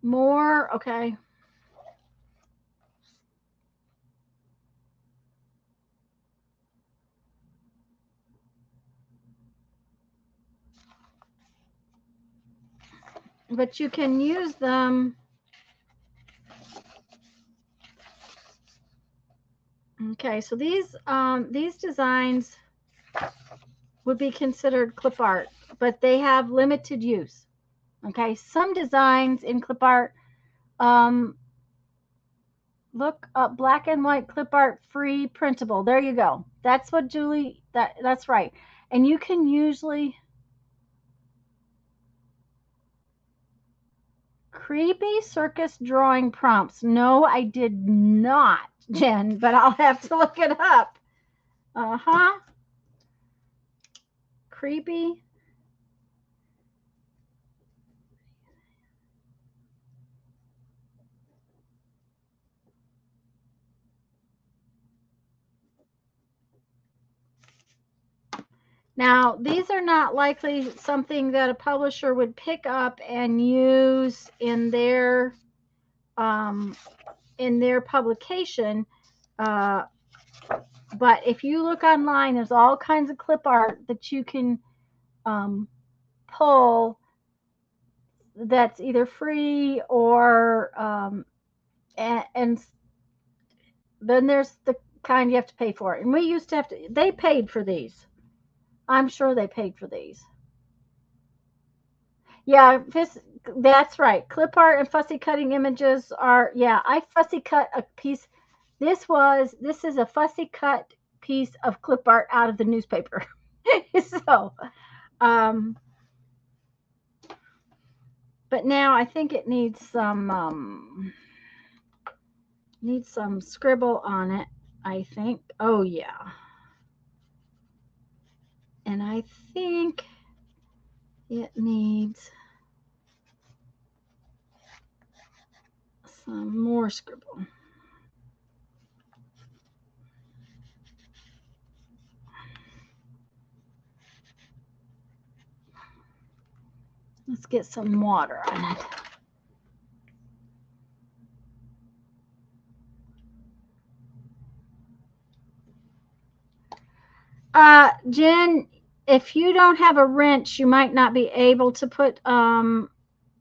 more. Okay. but you can use them. Okay, so these designs would be considered clip art, but they have limited use. Okay, some designs in clip art, look up black and white clip art free printable. There you go. That's what Julie, that's right. And you can usually, creepy circus drawing prompts. No, I did not, Jen, but I'll have to look it up. Uh-huh. Creepy. Now, these are not likely something that a publisher would pick up and use in their publication. But if you look online, there's all kinds of clip art that you can pull that's either free or and then there's the kind you have to pay for it. And we used to have to, they paid for these. I'm sure they paid for these. Yeah, that's right. Clip art and fussy cutting images are, yeah, I fussy cut a piece. This is a fussy cut piece of clip art out of the newspaper. So, but now I think it needs some scribble on it, I think. Oh yeah. And I think it needs some more scribble. Let's get some water on it. Jen, if you don't have a wrench, you might not be able to put a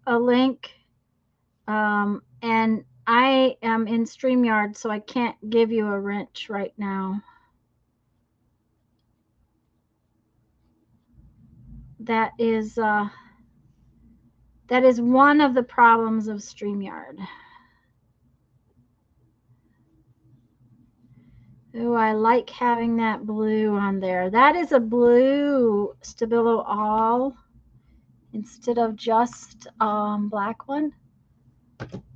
link. And I am in StreamYard, so I can't give you a wrench right now. That is one of the problems of StreamYard. Oh, I like having that blue on there. That is a blue Stabilo All instead of just black one.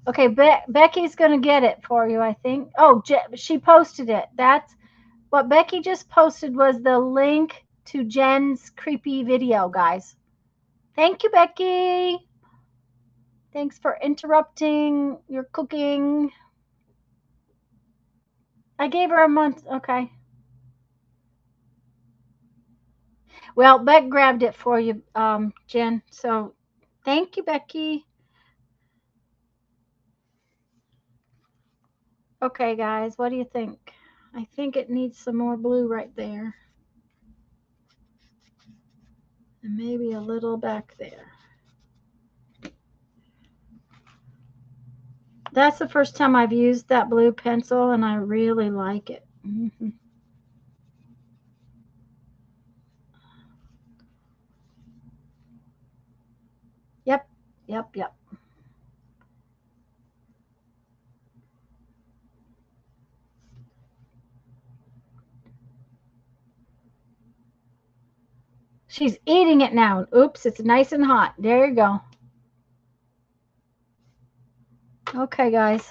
Okay, Becky's going to get it for you, I think. Oh, she posted it. That's what Becky just posted, was the link to Jen's creepy video, guys. Thank you, Becky. Thanks for interrupting your cooking. I gave her a month. Okay. Well, Beck grabbed it for you, Jen. So thank you, Becky. Okay, guys, what do you think? I think it needs some more blue right there. And maybe a little back there. That's the first time I've used that blue pencil, and I really like it. Mm-hmm. Yep, yep, yep. She's eating it now. Oops, it's nice and hot. There you go. Okay, guys.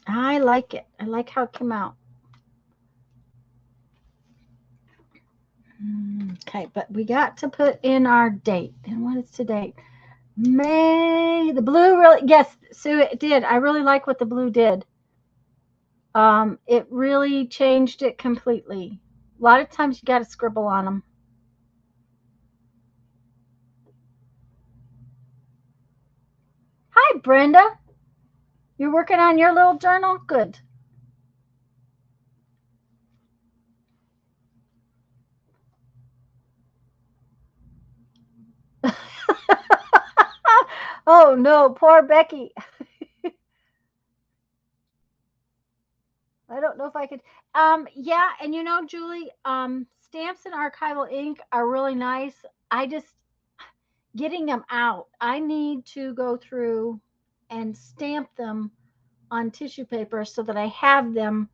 I like it. I like how it came out. Okay, but we got to put in our date. And what is today? May. The blue really, yes, Sue, it did. I really like what the blue did. It really changed it completely. A lot of times you got to scribble on them. Hi, Brenda. You're working on your little journal? Good. Oh no, poor Becky. I don't know if I could. Yeah, and you know, Julie, stamps and archival ink are really nice. I just getting them out. I need to go through and stamp them on tissue paper so that I have them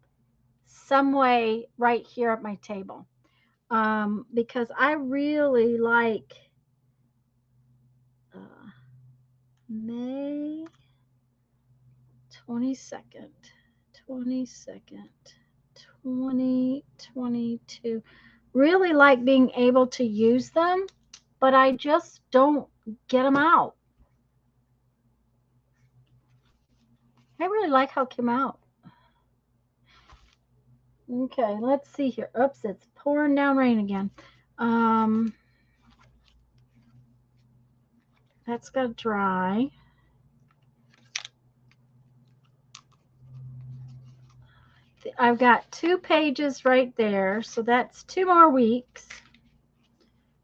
some way right here at my table. Because I really like May 22nd, 2022. Really like being able to use them, but I just don't get them out. I really like how it came out. Okay, let's see here. Oops, it's pouring down rain again. That's got to dry. I've got 2 pages right there, so that's 2 more weeks.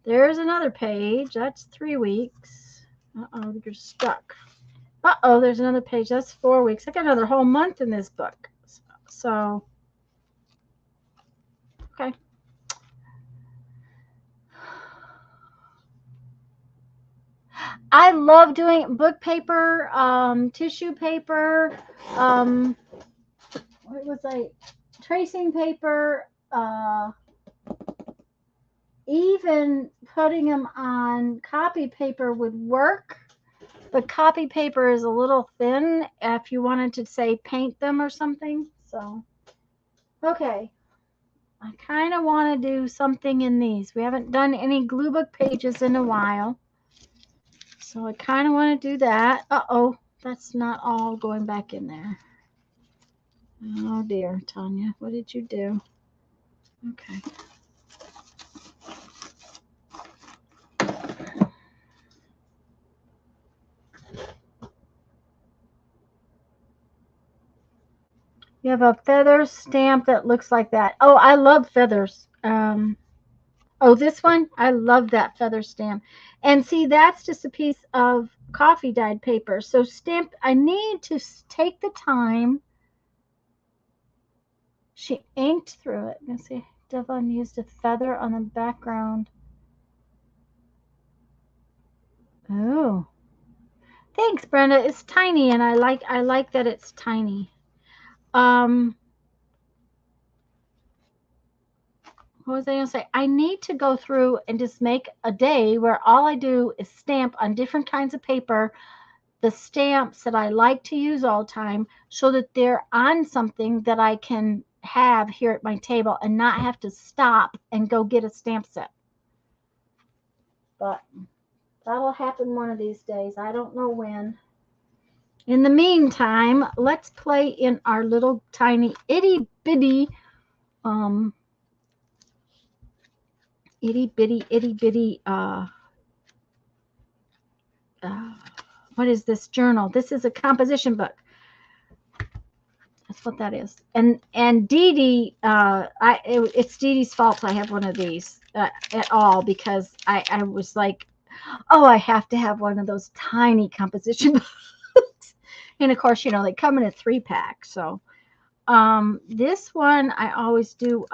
There's another page. That's 3 weeks. Uh-oh, you're stuck. Uh-oh, there's another page. That's 4 weeks. I got another whole month in this book. So, okay. I love doing book paper, tissue paper, what was I? Tracing paper, even putting them on copy paper would work, but copy paper is a little thin if you wanted to, say, paint them or something. So, okay. I kind of want to do something in these. We haven't done any glue book pages in a while. So I kind of want to do that. Uh-oh, that's not all going back in there. Oh dear, Tanya, what did you do? Okay. You have a feather stamp that looks like that. Oh, I love feathers. Oh, this one, I love that feather stamp. And see, that's just a piece of coffee dyed paper. So stamp, I need to take the time. She inked through it. Let's see, Devon used a feather on the background. Oh, thanks, Brenda. It's tiny, and I like that it's tiny. What was I going to say? I need to go through and just make a day where all I do is stamp on different kinds of paper, the stamps that I like to use all the time, so that they're on something that I can have here at my table and not have to stop and go get a stamp set. But that'll happen one of these days. I don't know when. In the meantime, let's play in our little tiny itty bitty itty bitty what is this journal? This is a composition book. That's what that is. And Dee Dee, it's Dee Dee's fault I have one of these at all, because I was like, oh, I have to have one of those tiny composition books. And of course, you know, they come in a 3-pack. So this one I always do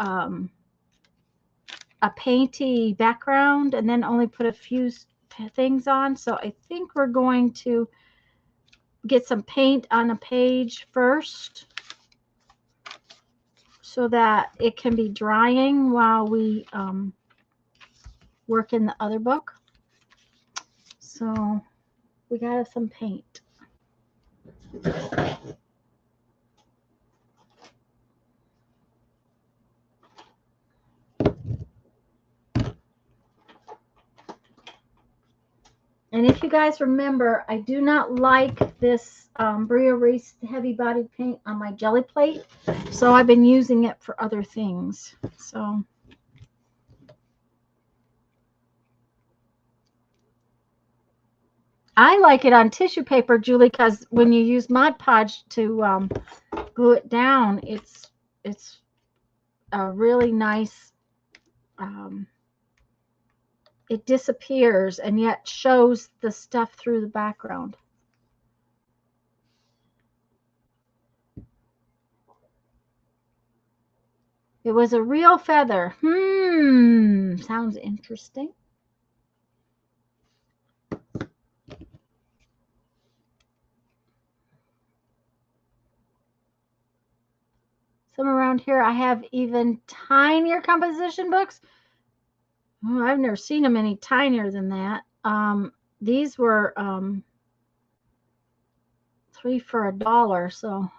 a painty background and then only put a few things on. So I think we're going to get some paint on a page first so that it can be drying while we work in the other book. So we got some paint. And if you guys remember, I do not like this Bria Reese heavy bodied paint on my jelly plate. So I've been using it for other things. So I like it on tissue paper, Julie, because when you use Mod Podge to glue it down, it's a really nice, it disappears and yet shows the stuff through the background. It was a real feather. Sounds interesting. Some around here, I have even tinier composition books. Oh, I've never seen them any tinier than that. These were 3 for $1, so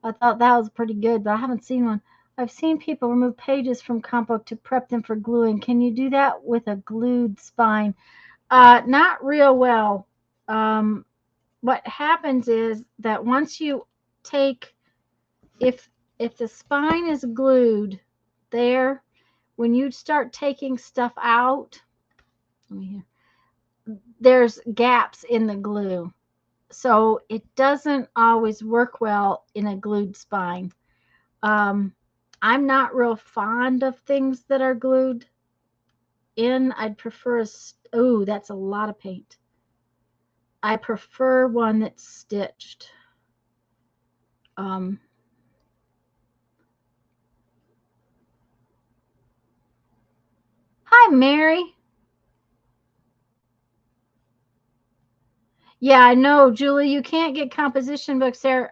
I thought that was pretty good, but I haven't seen one. I've seen people remove pages from comp book to prep them for gluing. Can you do that with a glued spine? Not real well. What happens is that once you take, if the spine is glued there, when you start taking stuff out, there's gaps in the glue. So it doesn't always work well in a glued spine. I'm not real fond of things that are glued in. I'd prefer oh, that's a lot of paint. I prefer one that's stitched. Hi, Mary. Yeah, I know, Julie, you can't get composition books there.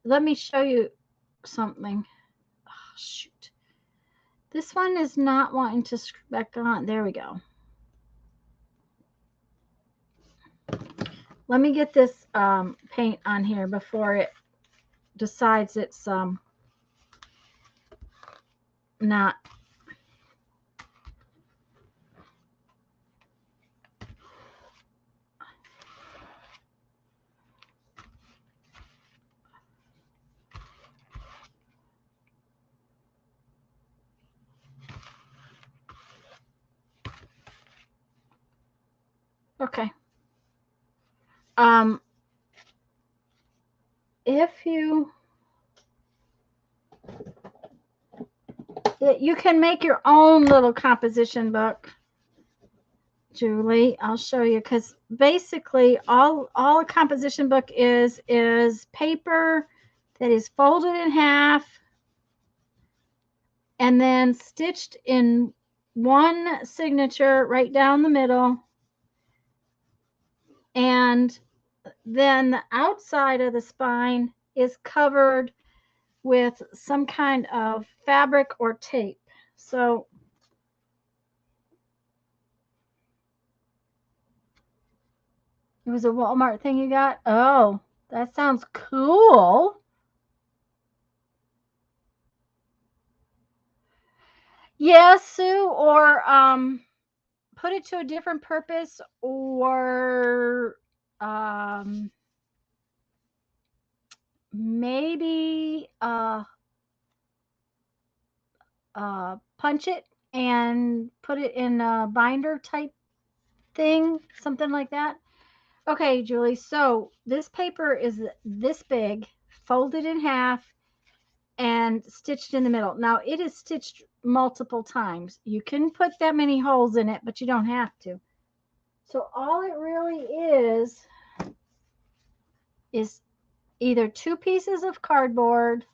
Let me show you something. Oh, shoot. This one is not wanting to screw back on. There we go. Let me get this paint on here before it decides it's not. Okay. If you can make your own little composition book, Julie. I'll show you, because basically all a composition book is paper that is folded in half and then stitched in one signature right down the middle, and then the outside of the spine is covered with some kind of fabric or tape. So it was a Walmart thing you got? Oh, that sounds cool. Yes, Sue, or put it to a different purpose, or maybe punch it and put it in a binder type thing, something like that. Okay, Julie, so this paper is this big, folded in half, and stitched in the middle. Now, it is stitched multiple times. You can put that many holes in it, but you don't have to. So all it really is either 2 pieces of cardboard,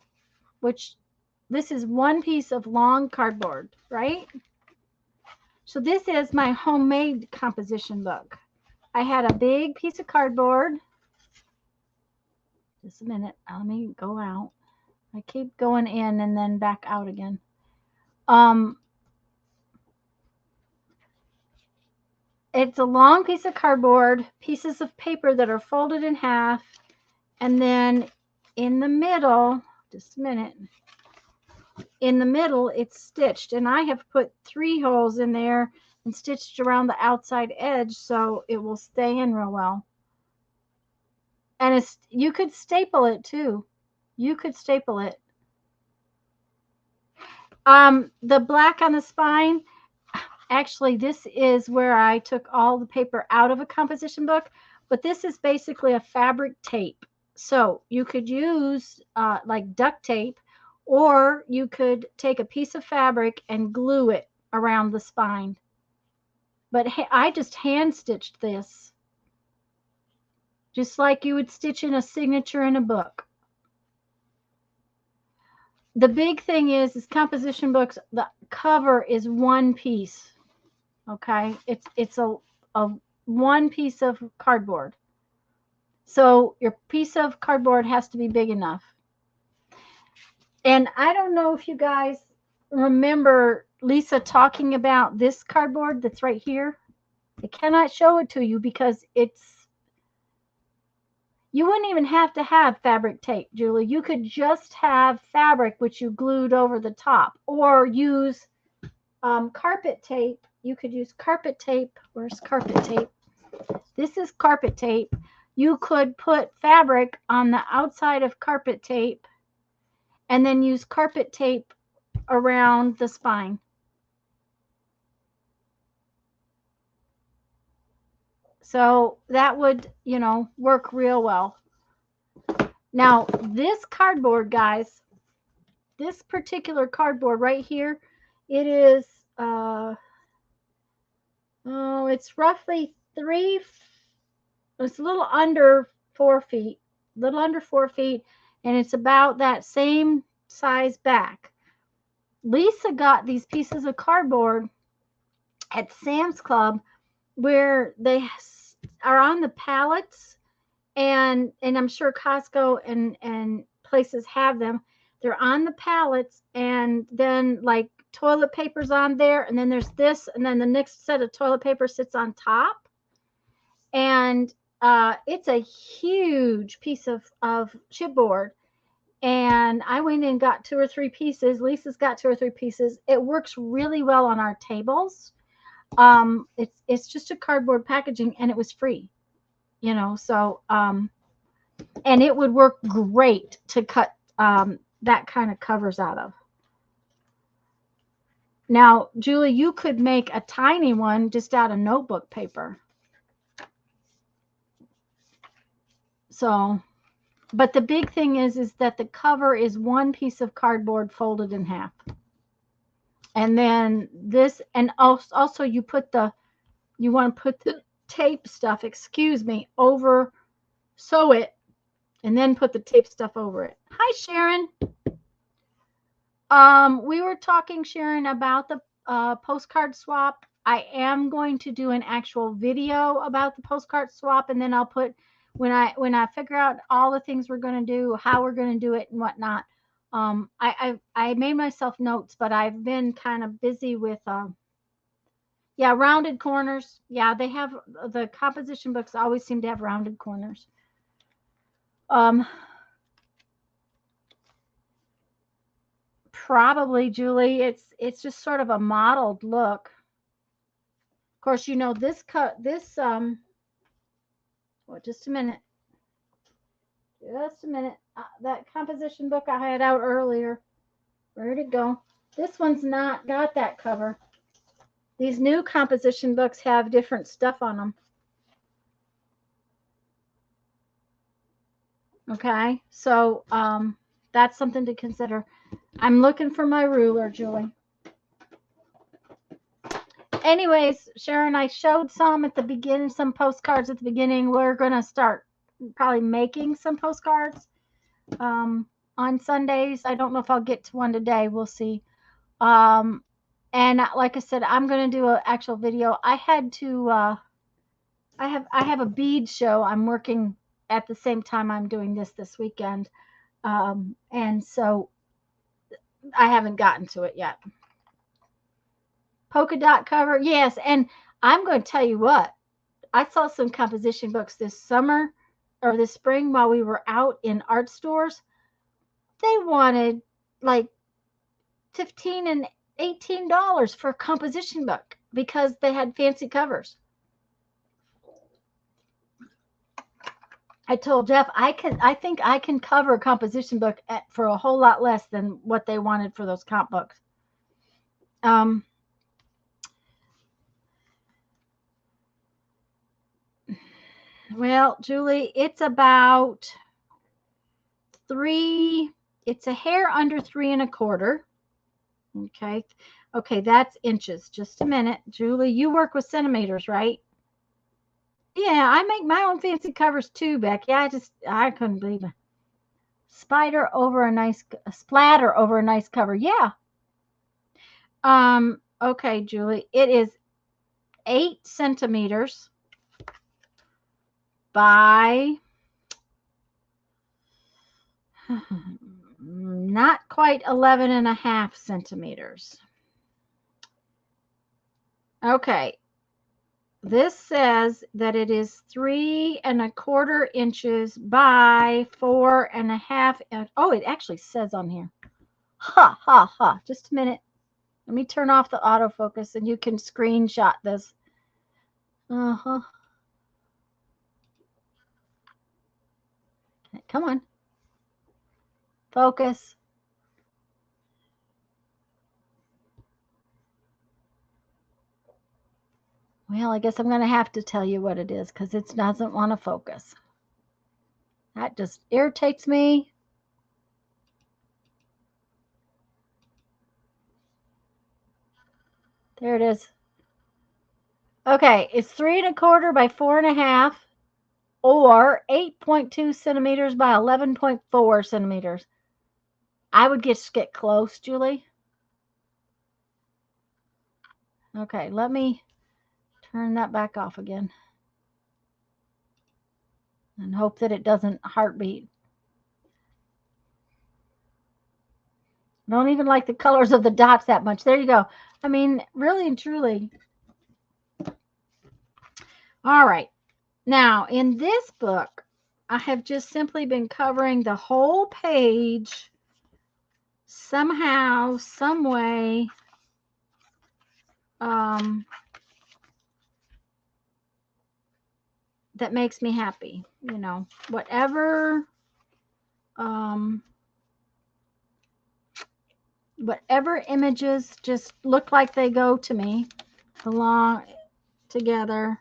which this is 1 piece of long cardboard, right? So this is my homemade composition book. I had a big piece of cardboard. Just a minute. Let me go out. I keep going in and then back out again. It's a long piece of cardboard, pieces of paper that are folded in half, and then in the middle, just a minute, in the middle it's stitched, and I have put 3 holes in there and stitched around the outside edge so it will stay in real well. And you could staple it too. You could staple it. The black on the spine, actually this is where I took all the paper out of a composition book, but this is basically a fabric tape. So you could use like duct tape, or you could take a piece of fabric and glue it around the spine. But I just hand stitched this, just like you would stitch in a signature in a book. The big thing is composition books, the cover is one piece. Okay. It's a one piece of cardboard. So your piece of cardboard has to be big enough. And I don't know if you guys remember Lisa talking about this cardboard that's right here. I cannot show it to you because you wouldn't even have to have fabric tape, Julie. You could just have fabric which you glued over the top, or use carpet tape. You could use carpet tape. Where's carpet tape? This is carpet tape. You could put fabric on the outside of carpet tape and then use carpet tape around the spine. So that would, work real well. Now, this cardboard, guys, this particular cardboard right here, it is, it's roughly it's a little under 4 feet, and it's about that same size back. Lisa got these pieces of cardboard at Sam's Club where they are on the pallets, and I'm sure Costco and places have them. They're on the pallets, and then like toilet paper's on there, and then there's this, and then the next set of toilet paper sits on top. And it's a huge piece of chipboard. And I went in and got 2 or 3 pieces. Lisa's got 2 or 3 pieces. It works really well on our tables. It's just a cardboard packaging, and it was free, so and it would work great to cut that kind of covers out of. Now, Julie, you could make a tiny one just out of notebook paper. So, but the big thing is that the cover is one piece of cardboard folded in half. And then this, and also you want to put the tape stuff, over, sew it, and then put the tape stuff over it. Hi, Sharon. We were talking, Sharon, about the postcard swap. I am going to do an actual video about the postcard swap, and then I'll put, when I figure out all the things we're going to do, how we're going to do it and whatnot. I made myself notes, but I've been kind of busy with, rounded corners. Yeah, they have, the composition books always seem to have rounded corners. Probably, Julie, it's just sort of a modeled look. Of course, just a minute. That composition book I had out earlier, where'd it go? This one's not got that cover. These new composition books have different stuff on them. Okay, so that's something to consider. I'm looking for my ruler, Julie. Anyways, Sharon, I showed some at the beginning, some postcards at the beginning. We're going to start probably making some postcards on Sundays. I don't know if I'll get to one today. We'll see. And like I said, I'm going to do an actual video. I had to, I have a bead show I'm working at the same time I'm doing this weekend. And so I haven't gotten to it yet. Polka dot cover, yes. And I'm going to tell you what, I saw some composition books this summer or this spring while we were out in art stores. They wanted like $15 and $18 for a composition book because they had fancy covers. I told Jeff I think I can cover a composition book for a whole lot less than what they wanted for those comp books. Well, Julie, it's about it's a hair under 3 1/4. Okay, that's inches. Just a minute. Julie, you work with centimeters, right? Yeah, I make my own fancy covers too, Becky. I couldn't believe it. Spider over a nice splatter over a nice cover. Yeah. Okay, Julie. It is 8 centimeters by not quite 11.5 centimeters. Okay. This says that it is 3¼ inches by 4.5. Oh, it actually says on here. Ha, ha, ha. Just a minute. Let me turn off the autofocus and you can screenshot this. Uh-huh. Come on. Focus. Well, I guess I'm going to have to tell you what it is because it doesn't want to focus. That just irritates me. There it is. Okay, it's 3¼ by 4.5 or 8.2 centimeters by 11.4 centimeters. I would just get close, Julie. Okay, let me turn that back off again. And hope that it doesn't heartbeat. I don't even like the colors of the dots that much. There you go. I mean, really and truly. All right. Now, in this book, I have just simply been covering the whole page somehow, some way. That makes me happy. You know, whatever images just look like they go to me along together.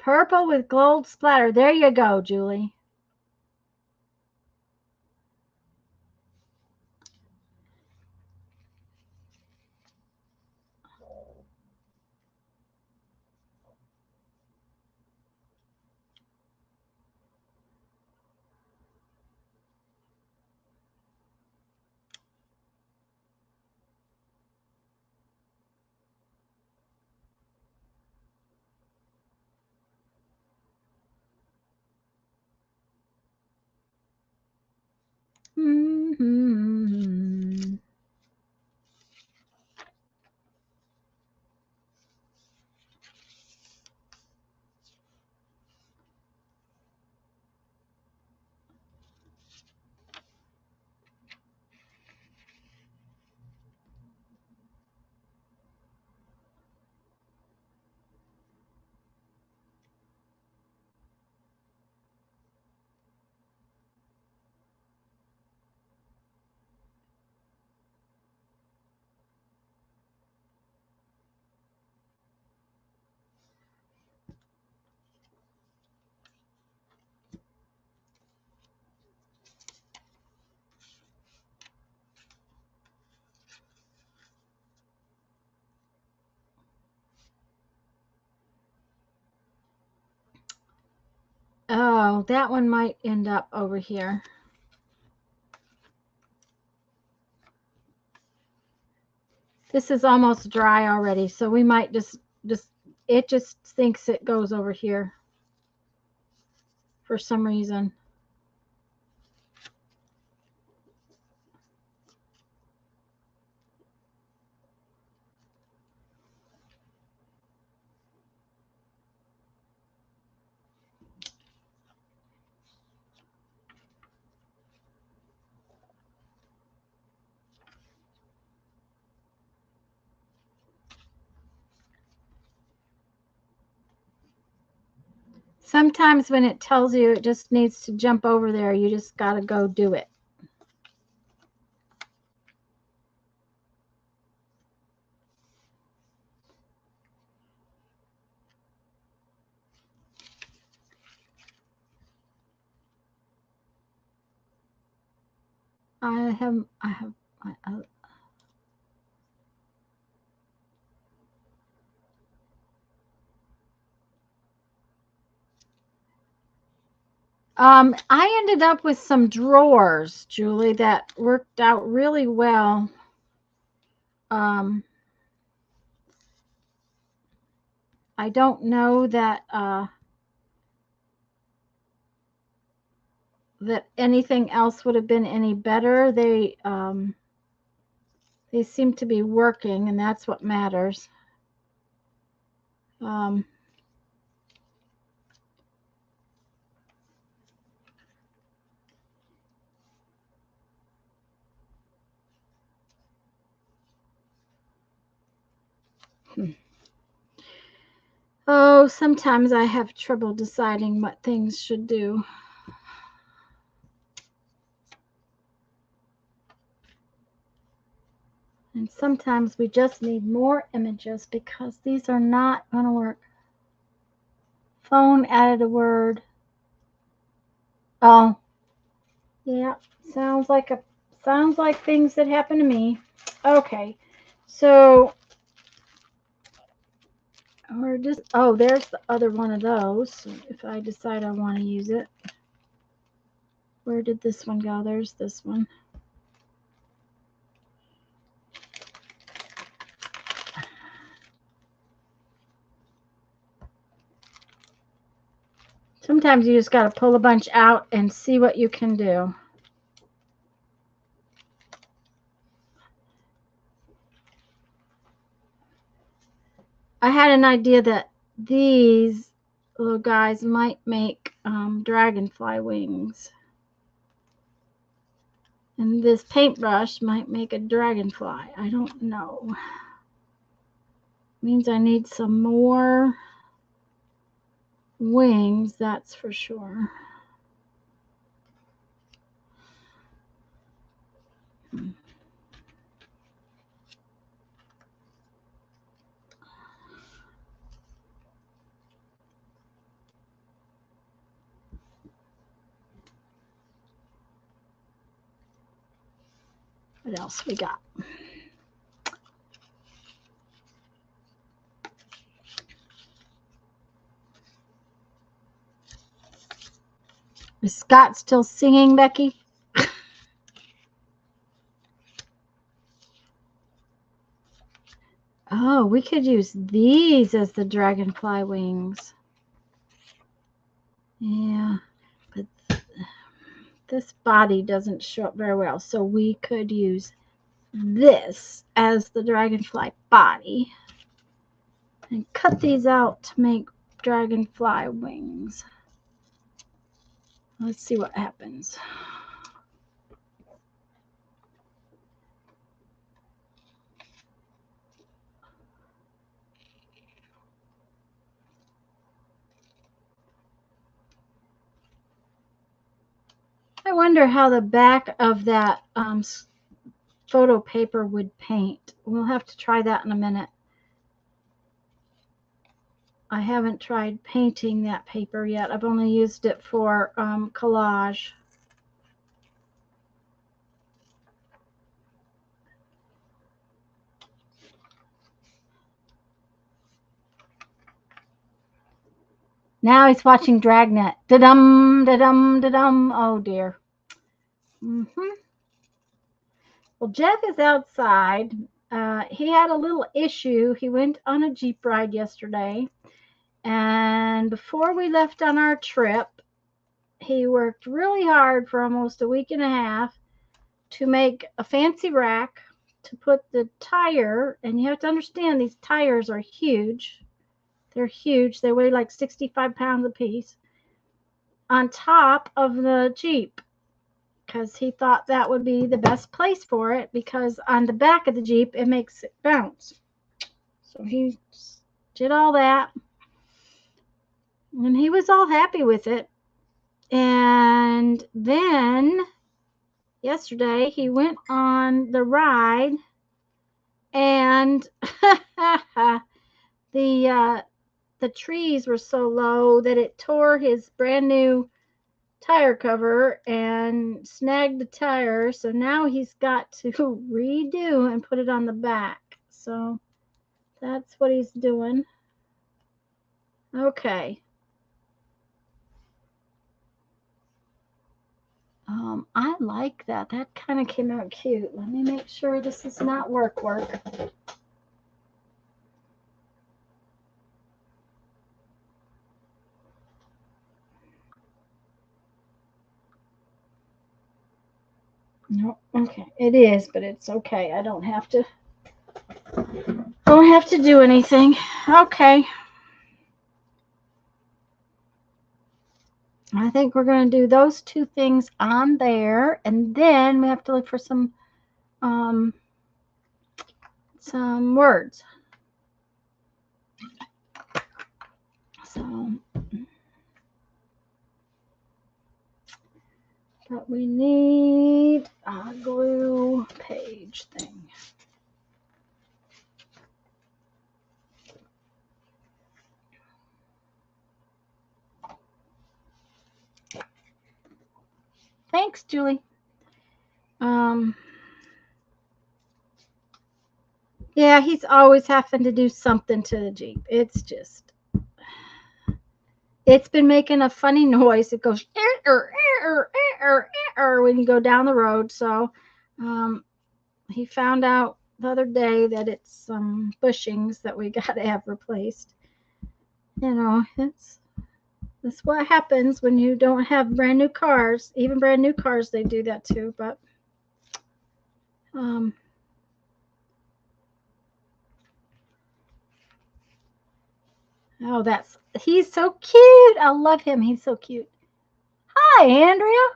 Purple with gold splatter. There you go, Julie. Mm-hmm. Oh, that one might end up over here. This is almost dry already, so we might just it just thinks it goes over here for some reason. Sometimes when it tells you it just needs to jump over there, you just got to go do it. I am I ended up with some drawers, Julie, that worked out really well. I don't know that that anything else would have been any better. They seem to be working, and that's what matters. Oh, sometimes I have trouble deciding what things should do. And sometimes we just need more images because these are not going to work. Phone added a word. Oh, yeah, sounds like things that happen to me. Okay, so we're just, oh, there's the other one of those. If I decide I want to use it. Where did this one go? There's this one. Sometimes you just got to pull a bunch out and see what you can do. I had an idea that these little guys might make dragonfly wings. And this paintbrush might make a dragonfly. I don't know. Means I need some more wings, that's for sure. What else we got? Is Scott still singing, Becky? Oh, we could use these as the dragonfly wings. Yeah, but this body doesn't show up very well, so we could use this as the dragonfly body and cut these out to make dragonfly wings. Let's see what happens. I wonder how the back of that photo paper would paint. We'll have to try that in a minute. I haven't tried painting that paper yet. I've only used it for collage. Now he's watching Dragnet. Da-dum, da-dum, da-dum. Oh, dear. Well, Jeff is outside. He had a little issue. He went on a Jeep ride yesterday. And before we left on our trip, he worked really hard for almost a week and a half to make a fancy rack to put the tire. And you have to understand, these tires are huge. They're huge. They weigh like 65 pounds a piece on top of the Jeep, because he thought that would be the best place for it, because on the back of the Jeep it makes it bounce. So he did all that. And he was all happy with it. And then yesterday he went on the ride, and the trees were so low that it tore his brand new tire cover and snagged the tire. So now he's got to redo and put it on the back. So that's what he's doing. Okay. I like that. That kind of came out cute. Let me make sure this is not work. No, okay. It is, but it's okay. I don't have to do anything. Okay. I think we're going to do those two things on there, and then we have to look for some words. So, but we need a glue page thing. Thanks, Julie. Yeah, he's always having to do something to the Jeep. It's been making a funny noise. It goes when you go down the road. So he found out the other day that it's some bushings that we got to have replaced. You know, that's what happens when you don't have brand new cars. Even brand new cars, they do that too. But oh, he's so cute. I love him. He's so cute. Hi, Andrea.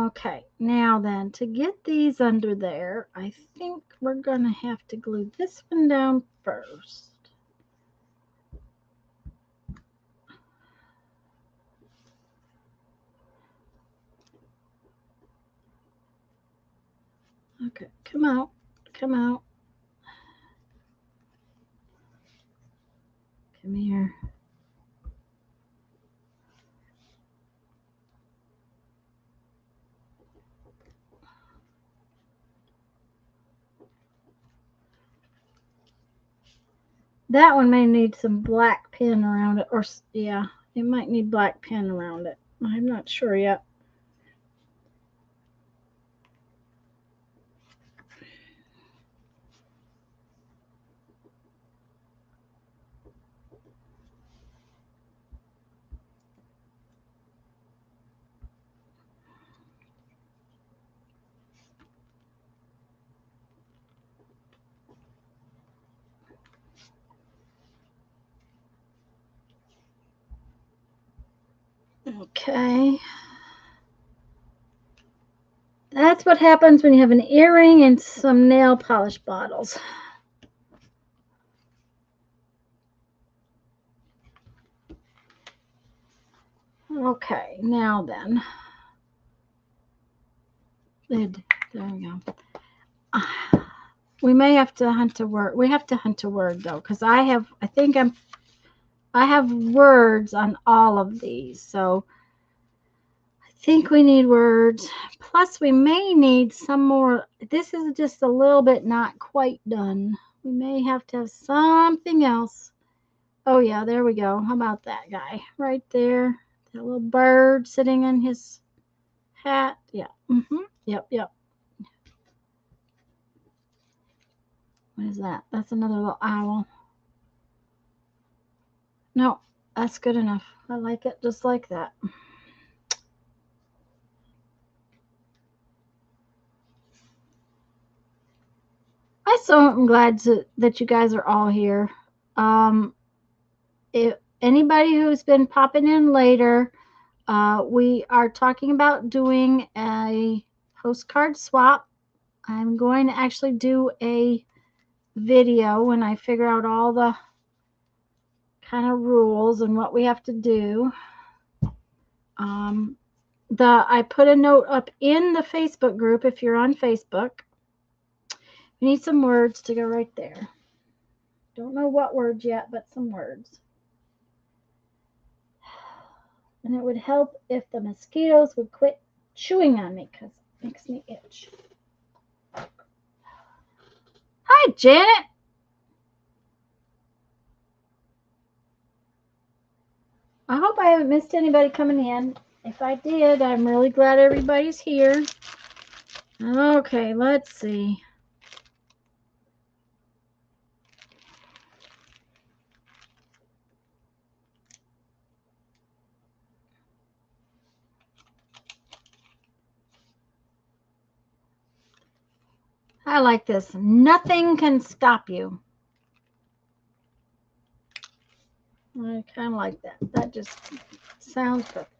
Okay, now then, to get these under there, I think we're going to have to glue this one down first. Okay, come out. Come out. Come here. That one may need some black pin around it, or yeah, it might need black pin around it. I'm not sure yet. Okay. That's what happens when you have an earring and some nail polish bottles. Okay, now then. There we go. We may have to hunt a word. We have to hunt a word though, because I have words on all of these. So I think we need words. Plus we may need some more. This is just a little bit not quite done. We may have to have something else. Oh yeah, there we go. How about that guy right there? That little bird sitting in his hat. Yeah. Yep. What is that? That's another little owl. No, that's good enough. I like it just like that. I so am glad that you guys are all here. If anybody who's been popping in later, we are talking about doing a postcard swap. I'm going to actually do a video when I figure out all the kind of rules and what we have to do. I put a note up in the Facebook group if you're on Facebook. We need some words to go right there. Don't know what words yet, but some words. And it would help if the mosquitoes would quit chewing on me because it makes me itch. Hi, Janet. I hope I haven't missed anybody coming in. If I did, I'm really glad everybody's here. Okay, let's see. I like this. Nothing can stop you. I kind of like that. That just sounds perfect.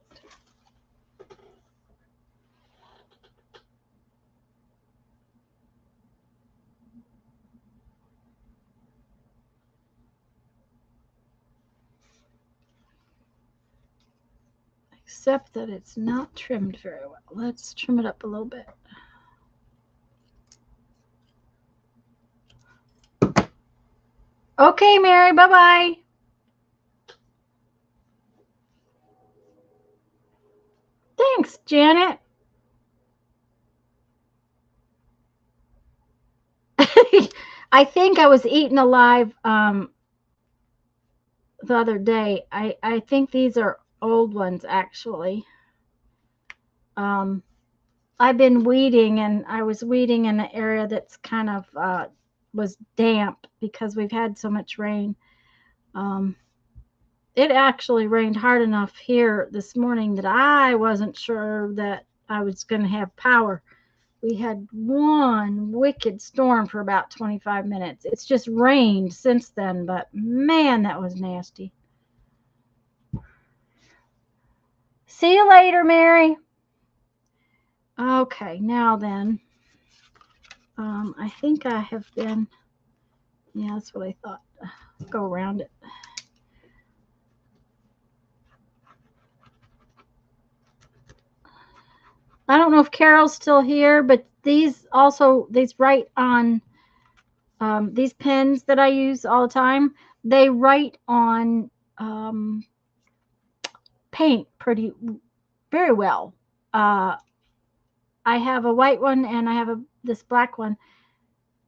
Except that it's not trimmed very well. Let's trim it up a little bit. Okay, Mary, bye-bye. Thanks, Janet. I think I was eaten alive the other day. I think these are old ones, actually. I've been weeding, and I was weeding in an area that's kind of was damp because we've had so much rain. It actually rained hard enough here this morning that I wasn't sure that I was going to have power. We had one wicked storm for about 25 minutes. It's just rained since then, but man, that was nasty. See you later, Mary. Okay, now then, I think I have been, yeah, that's what I thought. Go around it. I don't know if Carol's still here, but these write on these pens that I use all the time. They write on paint very well. I have a white one and I have this black one,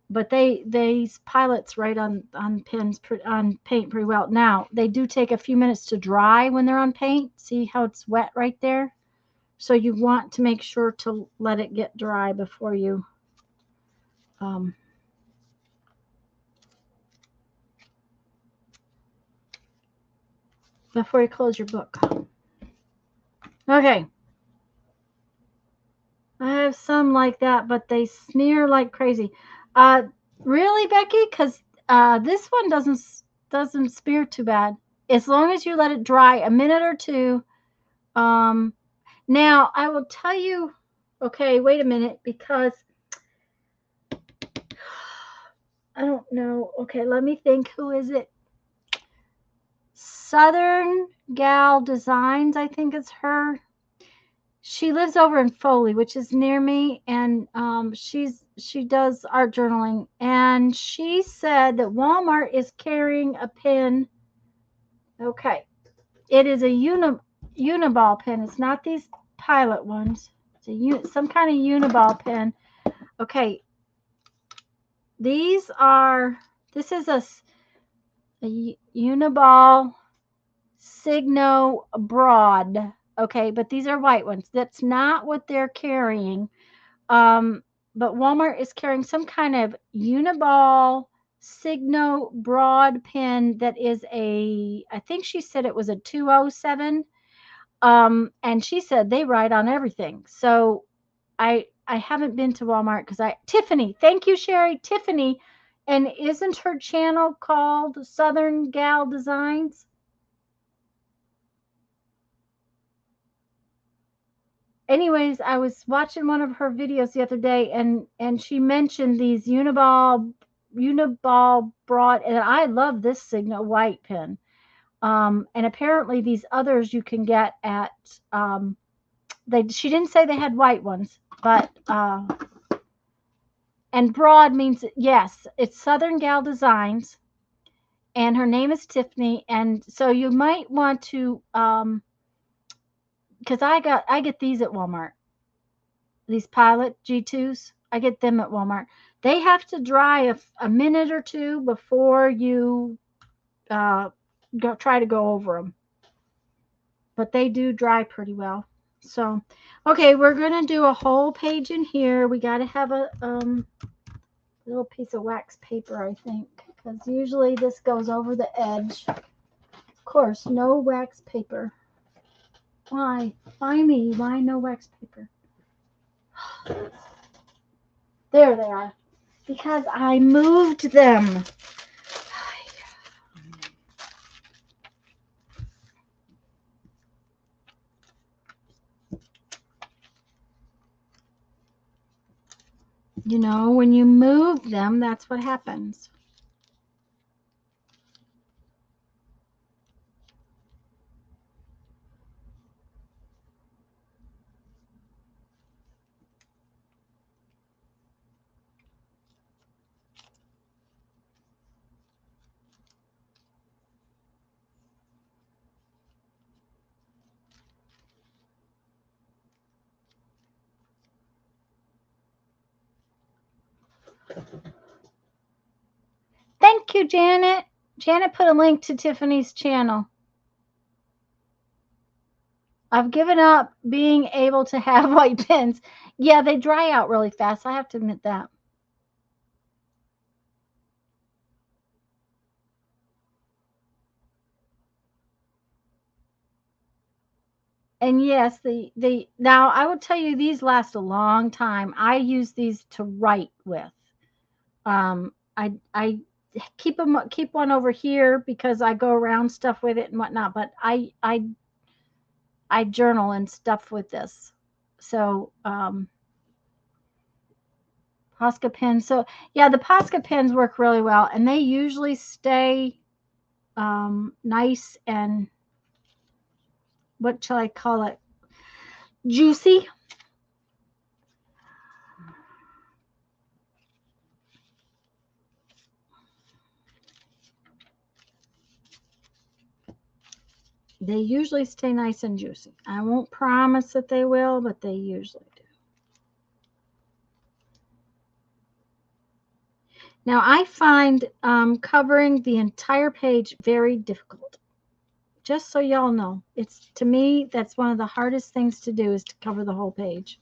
but these pilots write on pens on paint pretty well. Now they do take a few minutes to dry when they're on paint. See how it's wet right there? So you want to make sure to let it get dry before you close your book. Okay. I have some like that, but they smear like crazy. Really, Becky? Because this one doesn't smear too bad. As long as you let it dry a minute or two. Now, I will tell you, okay, wait a minute, because I don't know. Okay, let me think. Who is it? Southern Gal Designs, I think it's her. She lives over in Foley, which is near me, and she does art journaling, and she said that Walmart is carrying a pen. Okay, it is a uniball pen. It's not these pilot ones. It's some kind of uniball pen. Okay, this is a uniball Signo Broad. Okay, but these are white ones. That's not what they're carrying. But Walmart is carrying some kind of uniball Signo Broad pen that is I think she said it was a 207. And she said they write on everything. So I haven't been to Walmart because Tiffany, thank you, Sherry. Tiffany, and isn't her channel called Southern Gal Designs? Anyways, I was watching one of her videos the other day, and she mentioned these uniball broad, and I love this Signo white pen. And apparently these others you can get at, she didn't say they had white ones, but, and broad means, yes, it's Southern Gal Designs, and her name is Tiffany. And so you might want to, because I get these at Walmart, these Pilot G2s. I get them at Walmart. They have to dry a minute or two before you try to go over them, but they do dry pretty well. So, okay, we're gonna do a whole page in here. We got to have a little piece of wax paper, I think, because usually this goes over the edge. Of course, no wax paper. Why? Why me? Why no wax paper? There they are. Because I moved them. You know, when you move them, that's what happens. Thank you, Janet. Janet put a link to Tiffany's channel. I've given up being able to have white pens. Yeah, they dry out really fast. I have to admit that. And yes, the now I will tell you these last a long time. I use these to write with. I keep one over here because I go around stuff with it and whatnot. But I journal and stuff with this. So Posca pens. So yeah, the Posca pens work really well, and they usually stay nice and, what shall I call it? Juicy. They usually stay nice and juicy. I won't promise that they will, but they usually do. Now, I find covering the entire page very difficult. Just so y'all know, it's, to me, that's one of the hardest things to do, is to cover the whole page.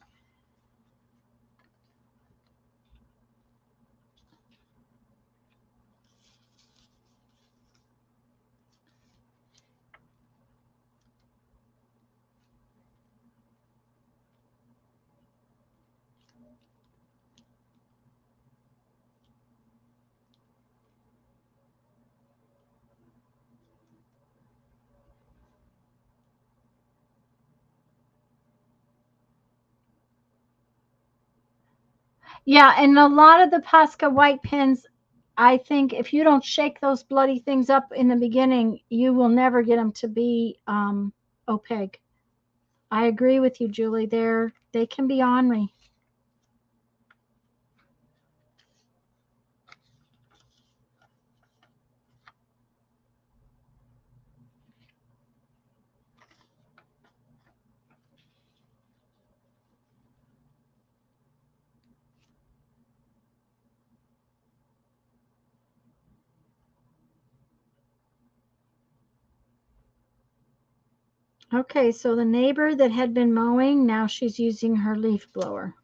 Yeah, and a lot of the Posca white pens, I think if you don't shake those bloody things up in the beginning, you will never get them to be opaque. I agree with you, Julie. They can be ornery. Okay, so the neighbor that had been mowing, now she's using her leaf blower.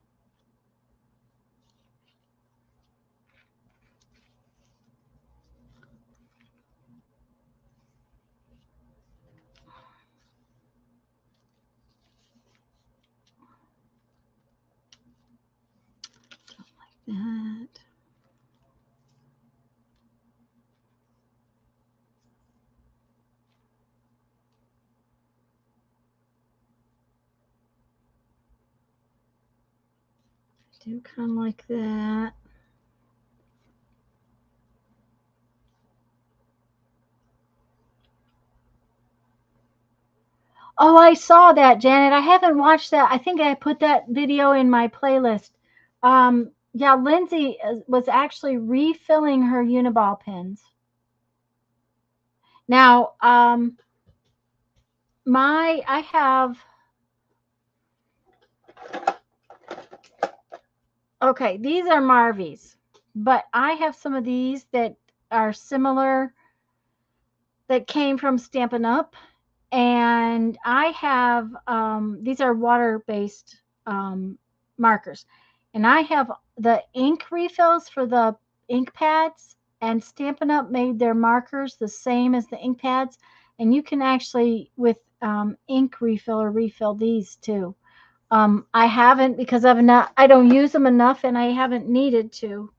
That. Do kind of like that. Oh, I saw that, Janet. I haven't watched that. I think I put that video in my playlist. Yeah, Lindsay was actually refilling her Uniball pins. Now, I have, okay, these are Marvies, but I have some of these that are similar that came from Stampin' Up. And I have, these are water-based markers. And I have the ink refills for the ink pads, and Stampin' Up made their markers the same as the ink pads. And you can actually, with ink refill these too. I haven't, because I don't use them enough, and I haven't needed to.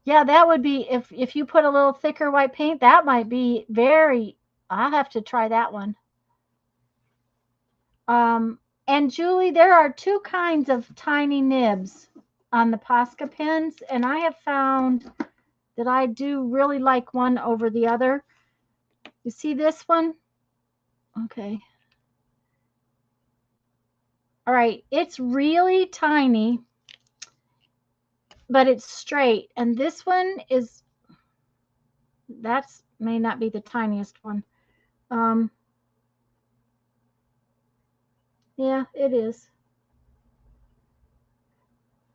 Yeah, that would be, if you put a little thicker white paint, that might be very, I'll have to try that one. And Julie, there are two kinds of tiny nibs on the Posca pens, and I have found that I do really like one over the other. You see this one? Okay. All right, it's really tiny, but it's straight. And this one is, that's may not be the tiniest one. Yeah, it is.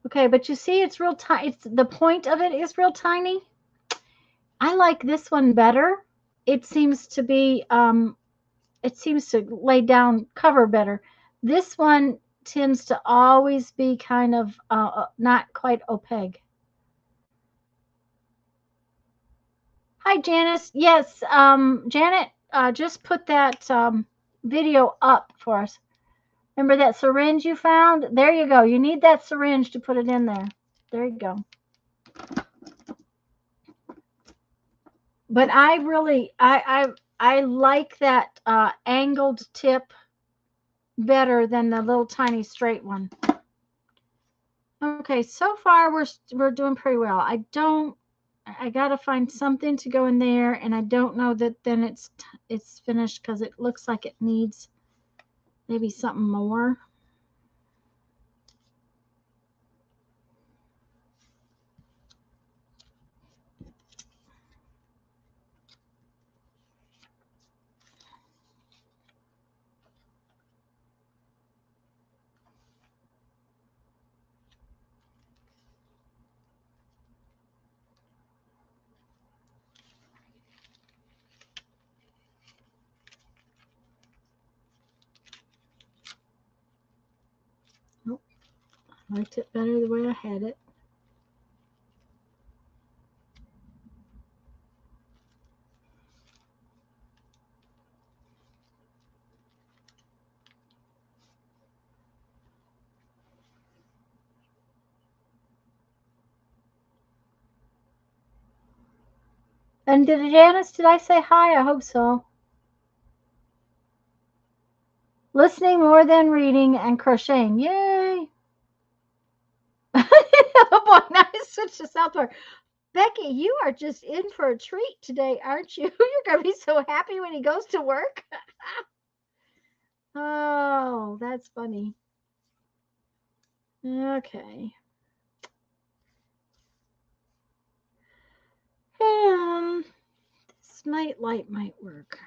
Okay, but you see it's real tiny. It's, the point of it is real tiny. I like this one better. It seems to be, it seems to lay down cover better. This one tends to always be kind of not quite opaque. Hi, Janice. Yes, Janet just put that video up for us. Remember that syringe you found? There you go. You need that syringe to put it in there. There you go. But I really, I like that angled tip better than the little tiny straight one. Okay, so far we're doing pretty well. I gotta find something to go in there, and I don't know that then it's finished, because it looks like it needs maybe something more. Nope, I liked it better the way I had it. And Janice, did I say hi? I hope so. Listening more than reading and crocheting. Yay! Oh boy, now I switched to South Park. Becky, you are just in for a treat today, aren't you? You're going to be so happy when he goes to work. Oh, that's funny. Okay. This night light might work.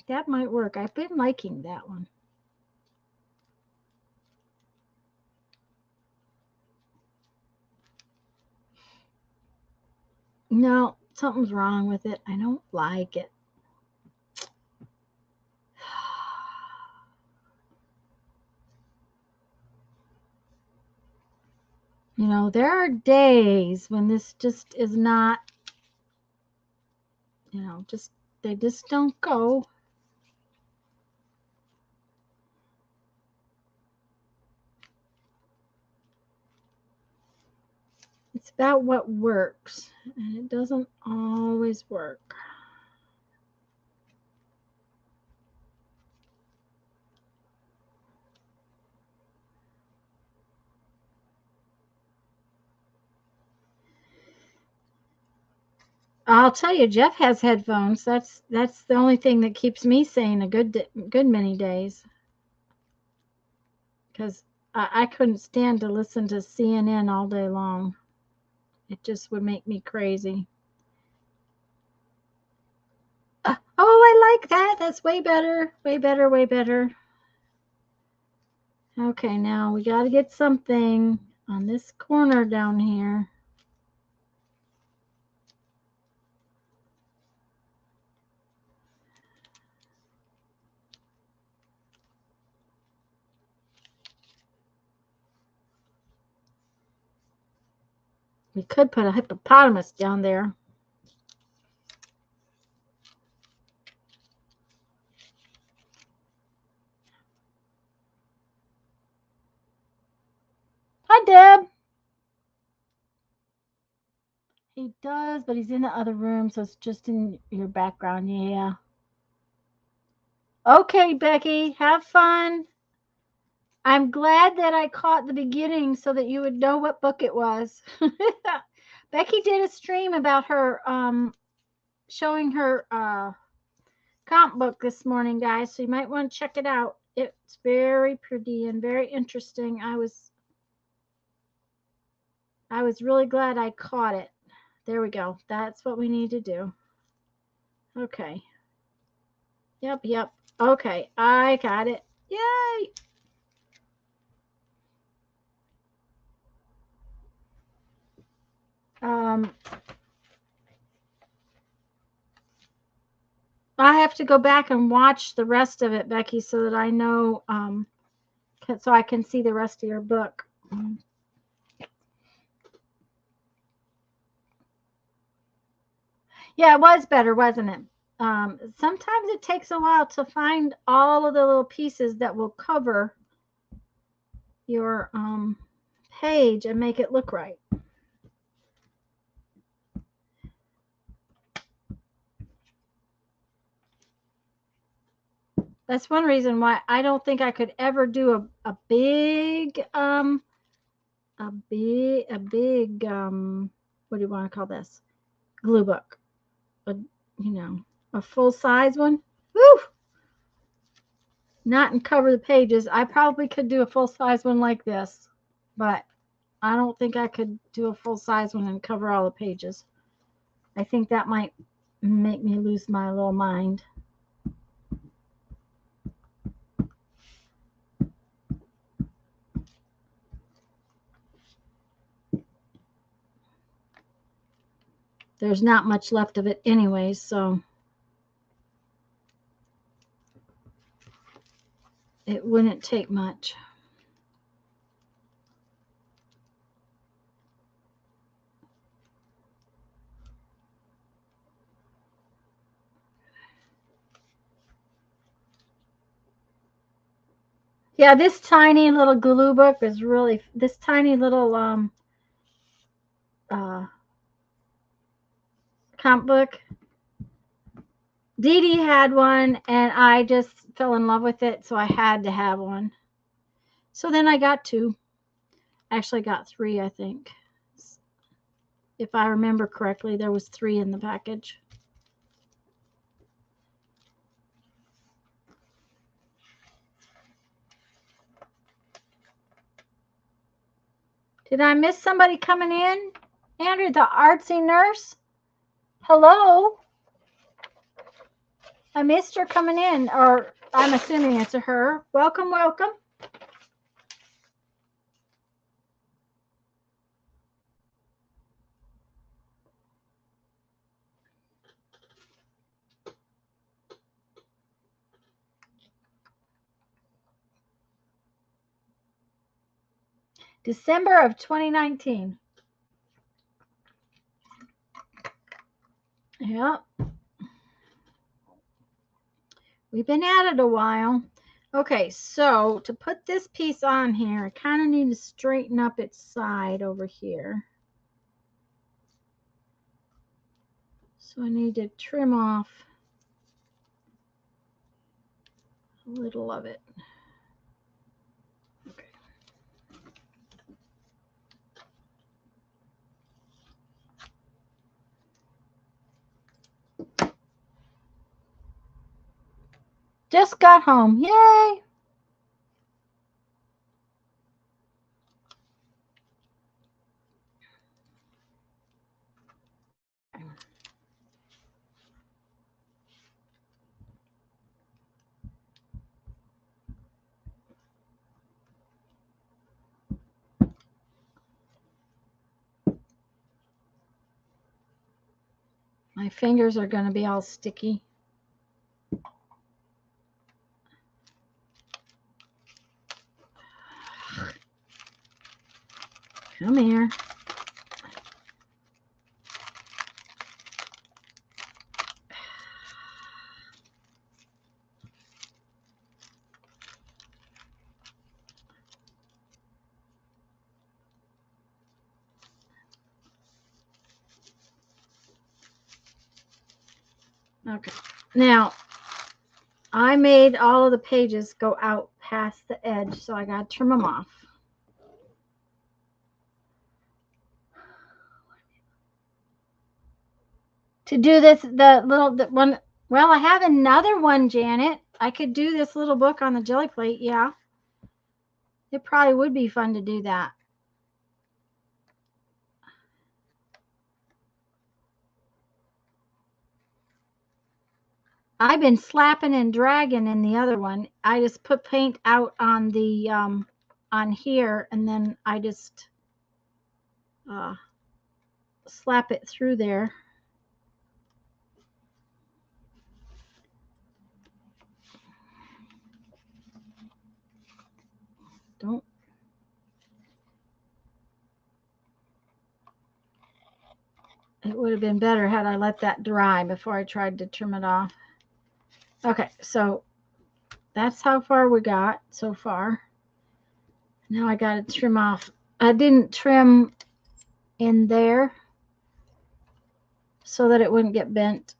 That might work. I've been liking that one. No, something's wrong with it. I don't like it. You know, there are days when this just is not, you know, they just don't go. It's about what works, and it doesn't always work. I'll tell you, Jeff has headphones. That's the only thing that keeps me sane a good many days. Because I couldn't stand to listen to CNN all day long. It just would make me crazy. Oh, I like that. That's way better. Way better, way better. Okay, now we got to get something on this corner down here. We could put a hippopotamus down there. Hi, Deb. He does, but he's in the other room, so it's just in your background. Yeah. Okay, Becky, have fun. I'm glad that I caught the beginning so that you would know what book it was. Becky did a stream about her showing her comp book this morning, guys, so you might want to check it out. It's very pretty and very interesting. I was really glad I caught it. There we go. That's what we need to do. Okay. Yep. Okay, I got it. Yay! I have to go back and watch the rest of it, Becky, so that I know, so I can see the rest of your book. Yeah, it was better, wasn't it? Sometimes it takes a while to find all of the little pieces that will cover your page and make it look right. That's one reason why I don't think I could ever do a big what do you want to call this? Glue book. A full size one. Woo! Not and cover the pages. I probably could do a full size one like this, but I don't think I could do a full size one and cover all the pages. I think that might make me lose my little mind. There's not much left of it anyway, so it wouldn't take much. Yeah, this tiny little glue book is really, this tiny little comp book. Dee Dee had one, and I just fell in love with it, so I had to have one. So then I got two. Actually, I got three, I think. If I remember correctly, there was 3 in the package. Did I miss somebody coming in? Andrew, the artsy nurse? Hello? I missed her coming in, or I'm assuming it's a her. Welcome, welcome. December of 2019. Yeah. We've been at it a while. Okay, so to put this piece on here, I kind of need to straighten up its side over here. So I need to trim off a little of it. Okay. Just got home. Yay! My fingers are going to be all sticky. Come here. Okay. Now, I made all of the pages go out past the edge, so I got to trim them off. To do this, the one, well, I have another one, Janet. I could do this little book on the jelly plate, yeah. It probably would be fun to do that. I've been slapping and dragging in the other one. I just put paint out on the on here, and then I just slap it through there. Don't. It would have been better had I let that dry before I tried to trim it off. Okay, so that's how far we got so far. Now I got to trim off. I didn't trim in there so that it wouldn't get bent.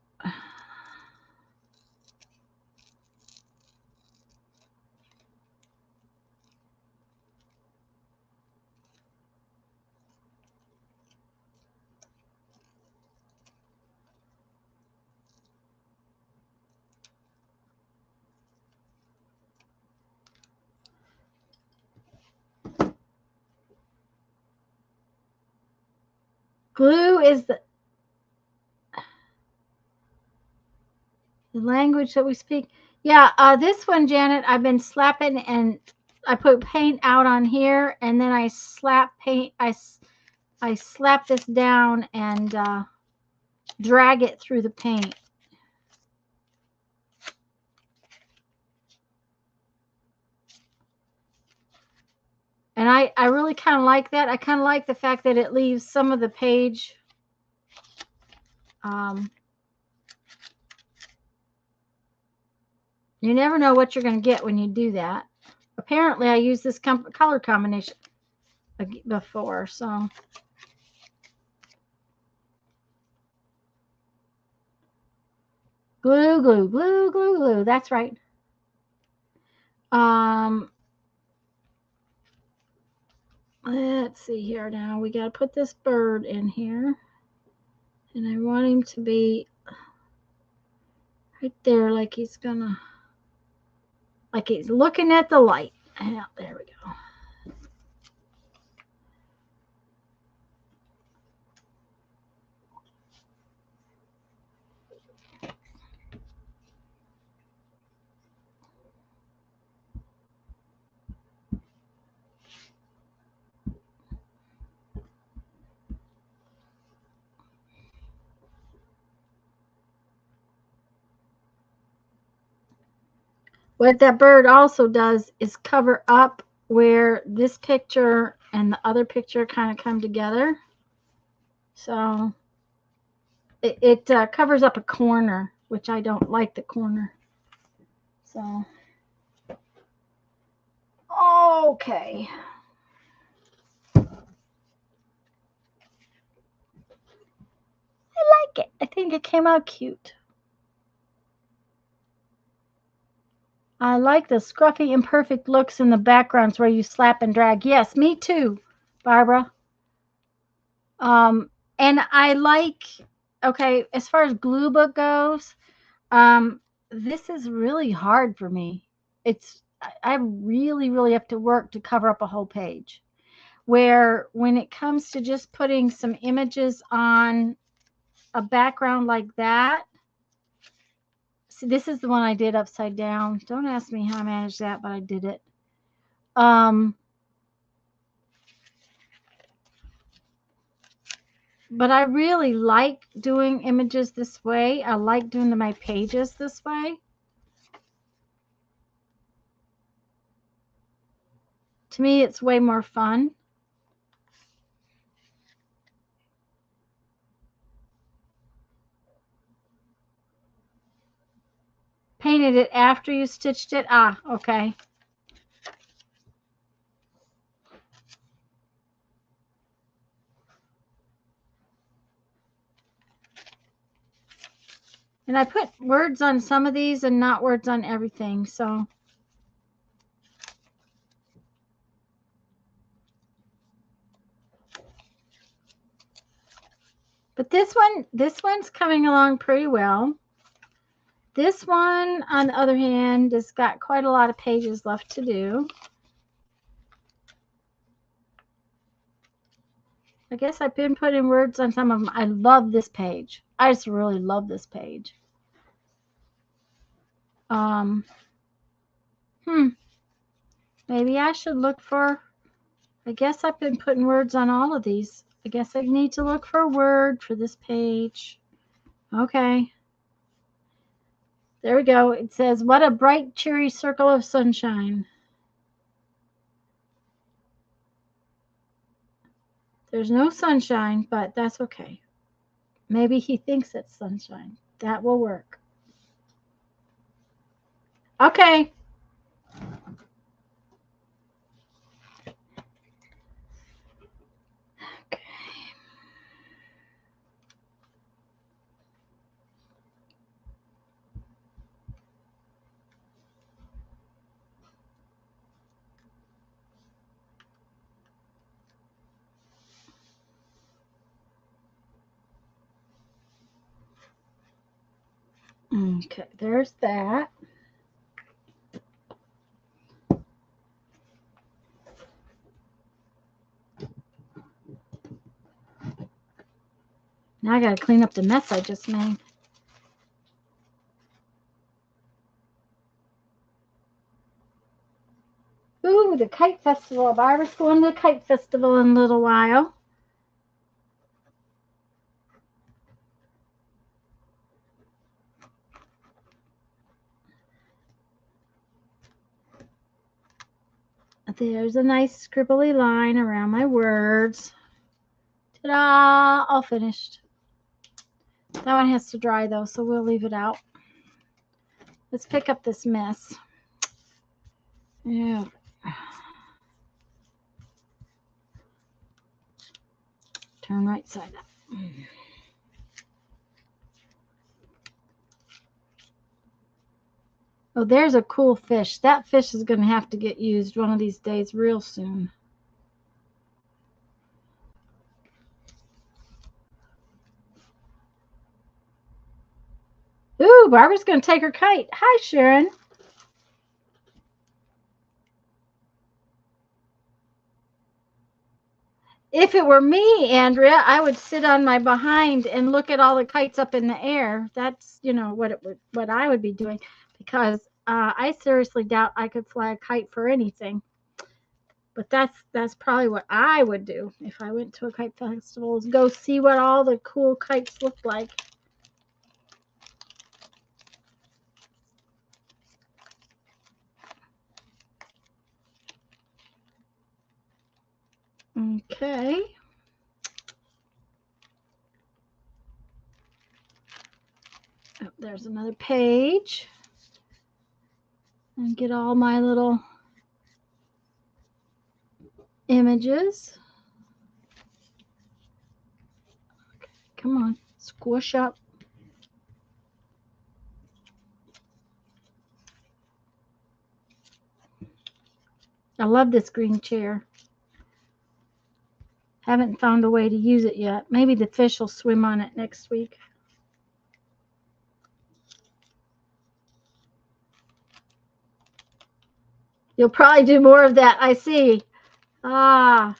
Glue is the language that we speak. Yeah, this one, Janet, I've been slapping, and I put paint out on here, and then I slap paint. I slap this down and drag it through the paint. And I really kind of like that. I kind of like the fact that it leaves some of the page you never know what you're going to get when you do that. Apparently, I used this color combination before, so. Glue, glue, glue, glue, glue. That's right. Let's see here now. We got to put this bird in here. And I want him to be right there, like he's gonna, like he's looking at the light. Yeah, there we go. What that bird also does is cover up where this picture and the other picture kind of come together. So it covers up a corner, which I don't like the corner. So, okay. I like it. I think it came out cute. I like the scruffy imperfect looks in the backgrounds where you slap and drag. Yes, me too, Barbara. And I like, okay, as far as glue book goes, this is really hard for me. I really, really have to work to cover up a whole page. Where when it comes to just putting some images on a background like that, see, this is the one I did upside down. Don't ask me how I managed that, but I did it. But I really like doing images this way. I like doing my pages this way. To me, it's way more fun. Painted it after you stitched it. Ah, okay. And I put words on some of these and not words on everything, so. But this one's coming along pretty well. This one, on the other hand, has got quite a lot of pages left to do. I guess I've been putting words on some of them. I love this page. I just really love this page. Maybe I should look for, I guess I've been putting words on all of these. I guess I need to look for a word for this page. Okay. There we go. It says, what a bright, cheery circle of sunshine. There's no sunshine, but that's okay. Maybe he thinks it's sunshine. That will work. Okay. Okay, there's that. Now I got to clean up the mess I just made. Ooh, the kite festival. Barbara's going to the kite festival in a little while. There's a nice scribbly line around my words. Ta-da! All finished. That one has to dry though, so we'll leave it out. Let's pick up this mess. Yeah. Turn right side up. Oh, there's a cool fish. That fish is going to have to get used one of these days real soon. Ooh, Barbara's going to take her kite. Hi, Sharon. If it were me, Andrea, I would sit on my behind and look at all the kites up in the air. That's, you know, what I would be doing, because I seriously doubt I could fly a kite for anything. But that's probably what I would do if I went to a kite festival, is go see what all the cool kites look like. Okay. Oh, there's another page. And get all my little images. Okay, come on, squish up. I love this green chair. Haven't found a way to use it yet. Maybe the fish will swim on it next week. You'll probably do more of that. I see. Ah.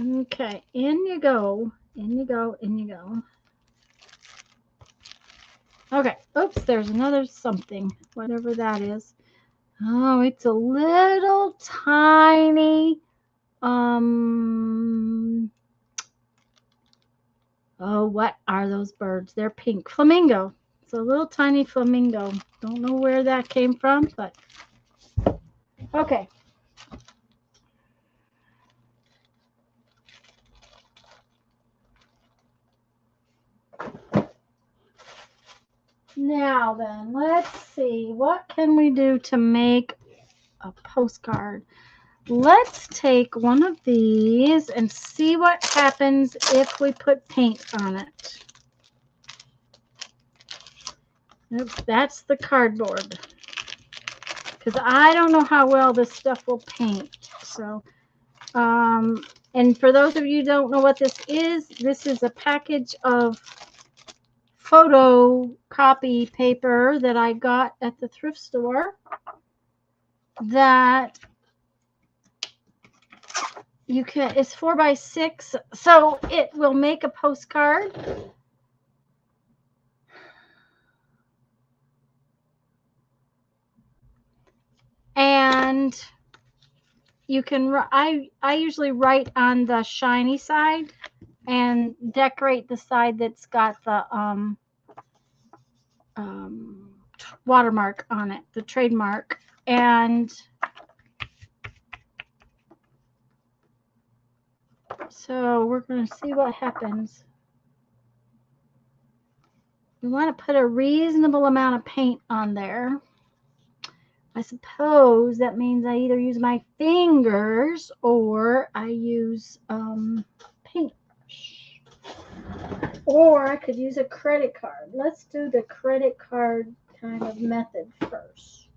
Okay, in you go. In you go. In you go. Okay. Oops, there's another something. Whatever that is. Oh, it's a little tiny. Oh, what are those birds? They're pink. Flamingo. It's a little tiny flamingo. Don't know where that came from, but okay. Now then, let's see. What can we do to make a postcard? Let's take one of these and see what happens if we put paint on it. Oops, that's the cardboard. Because I don't know how well this stuff will paint. So, and for those of you who don't know what this is a package of photocopy paper that I got at the thrift store that you can, it's 4x6, so it will make a postcard. And you can, I usually write on the shiny side and decorate the side that's got the watermark on it, the trademark. And so we're going to see what happens. We want to put a reasonable amount of paint on there. I suppose that means I either use my fingers or I use paintbrush. Or I could use a credit card. Let's do the credit card kind of method first.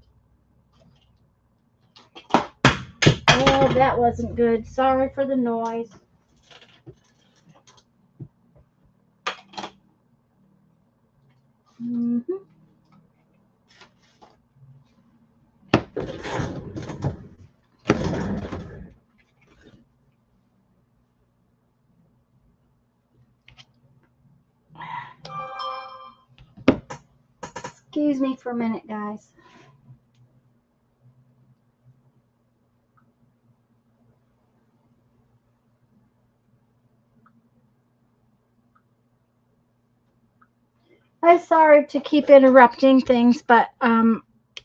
Oh, that wasn't good. Sorry for the noise. Excuse me for a minute, guys. I'm sorry to keep interrupting things, but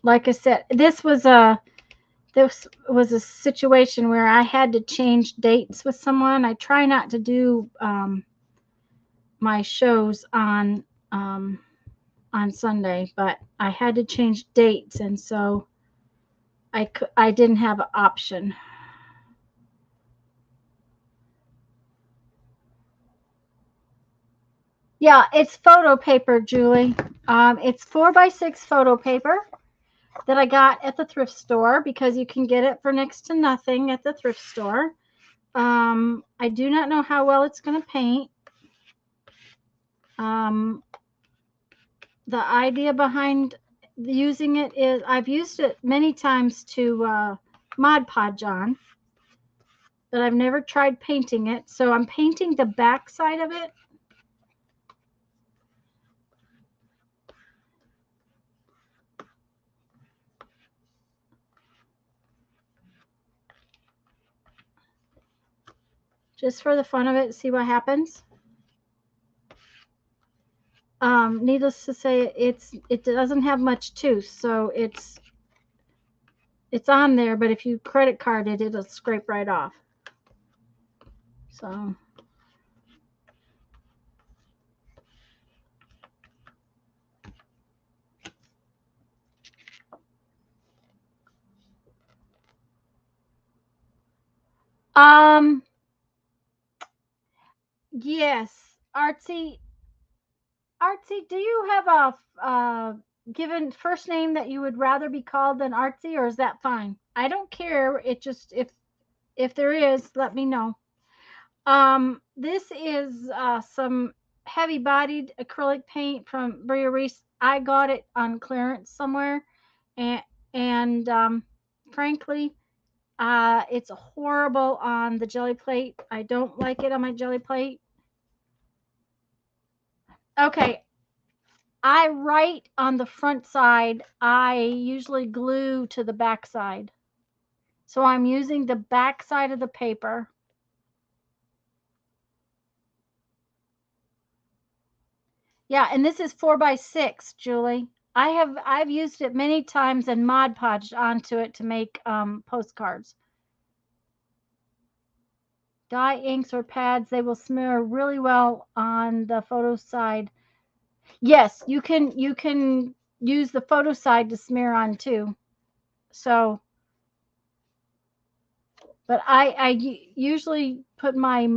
like I said, this was a situation where I had to change dates with someone. I try not to do my shows on Sunday, but I had to change dates, and so I didn't have an option. Yeah, it's photo paper, Julie. It's 4x6 photo paper that I got at the thrift store because you can get it for next to nothing at the thrift store. I do not know how well it's going to paint. The idea behind using it is I've used it many times to Mod Podge on, but I've never tried painting it. So I'm painting the back side of it. Just for the fun of it, see what happens. Needless to say, it doesn't have much tooth, so it's on there, but if you credit card it, it'll scrape right off. So yes, Artsy, do you have a given first name that you would rather be called than Artsy, or is that fine? I don't care. It just, if there is, let me know. This is some heavy-bodied acrylic paint from Brea Reese. I got it on clearance somewhere, and frankly, it's horrible on the jelly plate. I don't like it on my jelly plate. Okay, I write on the front side. I usually glue to the back side. So I'm using the back side of the paper. Yeah, and this is 4x6, Julie. I've used it many times and Mod Podged onto it to make postcards. Dye inks or pads, they will smear really well on the photo side. Yes, you can use the photo side to smear on too. So, but I usually put my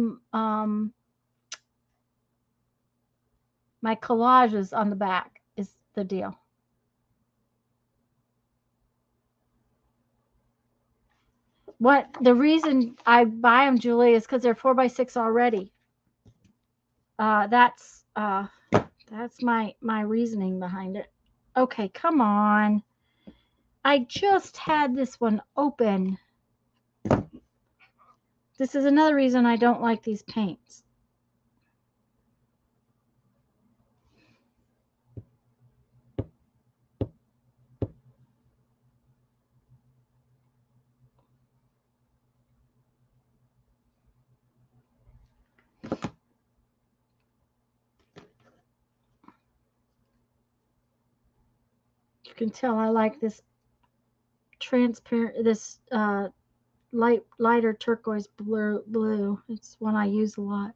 my collages on the back is the deal. What the reason I buy them, Julie, is because they're 4x6 already. That's my reasoning behind it. Okay, come on. I just had this one open. This is another reason I don't like these paints. You can tell I like this transparent, this lighter turquoise blue. It's one I use a lot.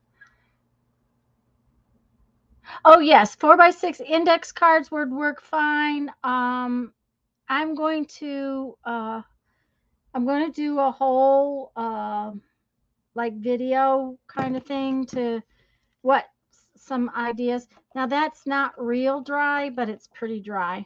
Oh yes, 4x6 index cards would work fine. I'm going to do a whole like video kind of thing to some ideas. Now that's not real dry, but it's pretty dry.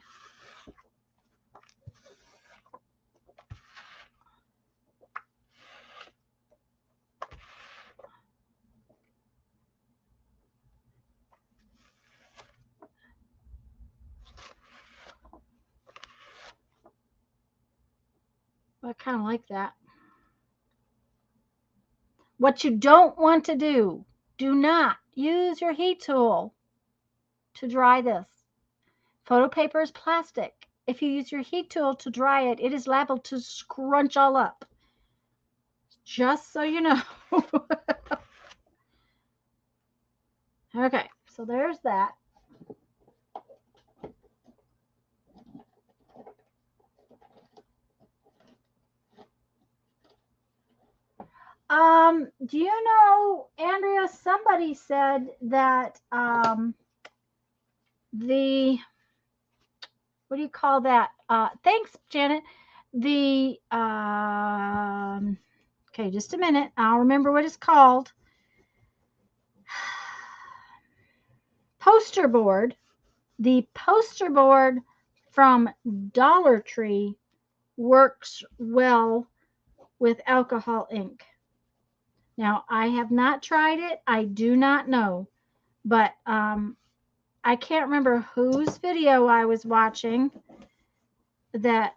I kind of like that. What you don't want to do not use your heat tool to dry this. Photo paper is plastic. If you use your heat tool to dry it, it is liable to scrunch all up. Just so you know. Okay, so there's that. Do you know, Andrea, somebody said that the, what do you call that? Thanks, Janet. The, okay, just a minute. I'll remember what it's called. Poster board. The poster board from Dollar Tree works well with alcohol ink. Now, I have not tried it. I do not know. But I can't remember whose video I was watching that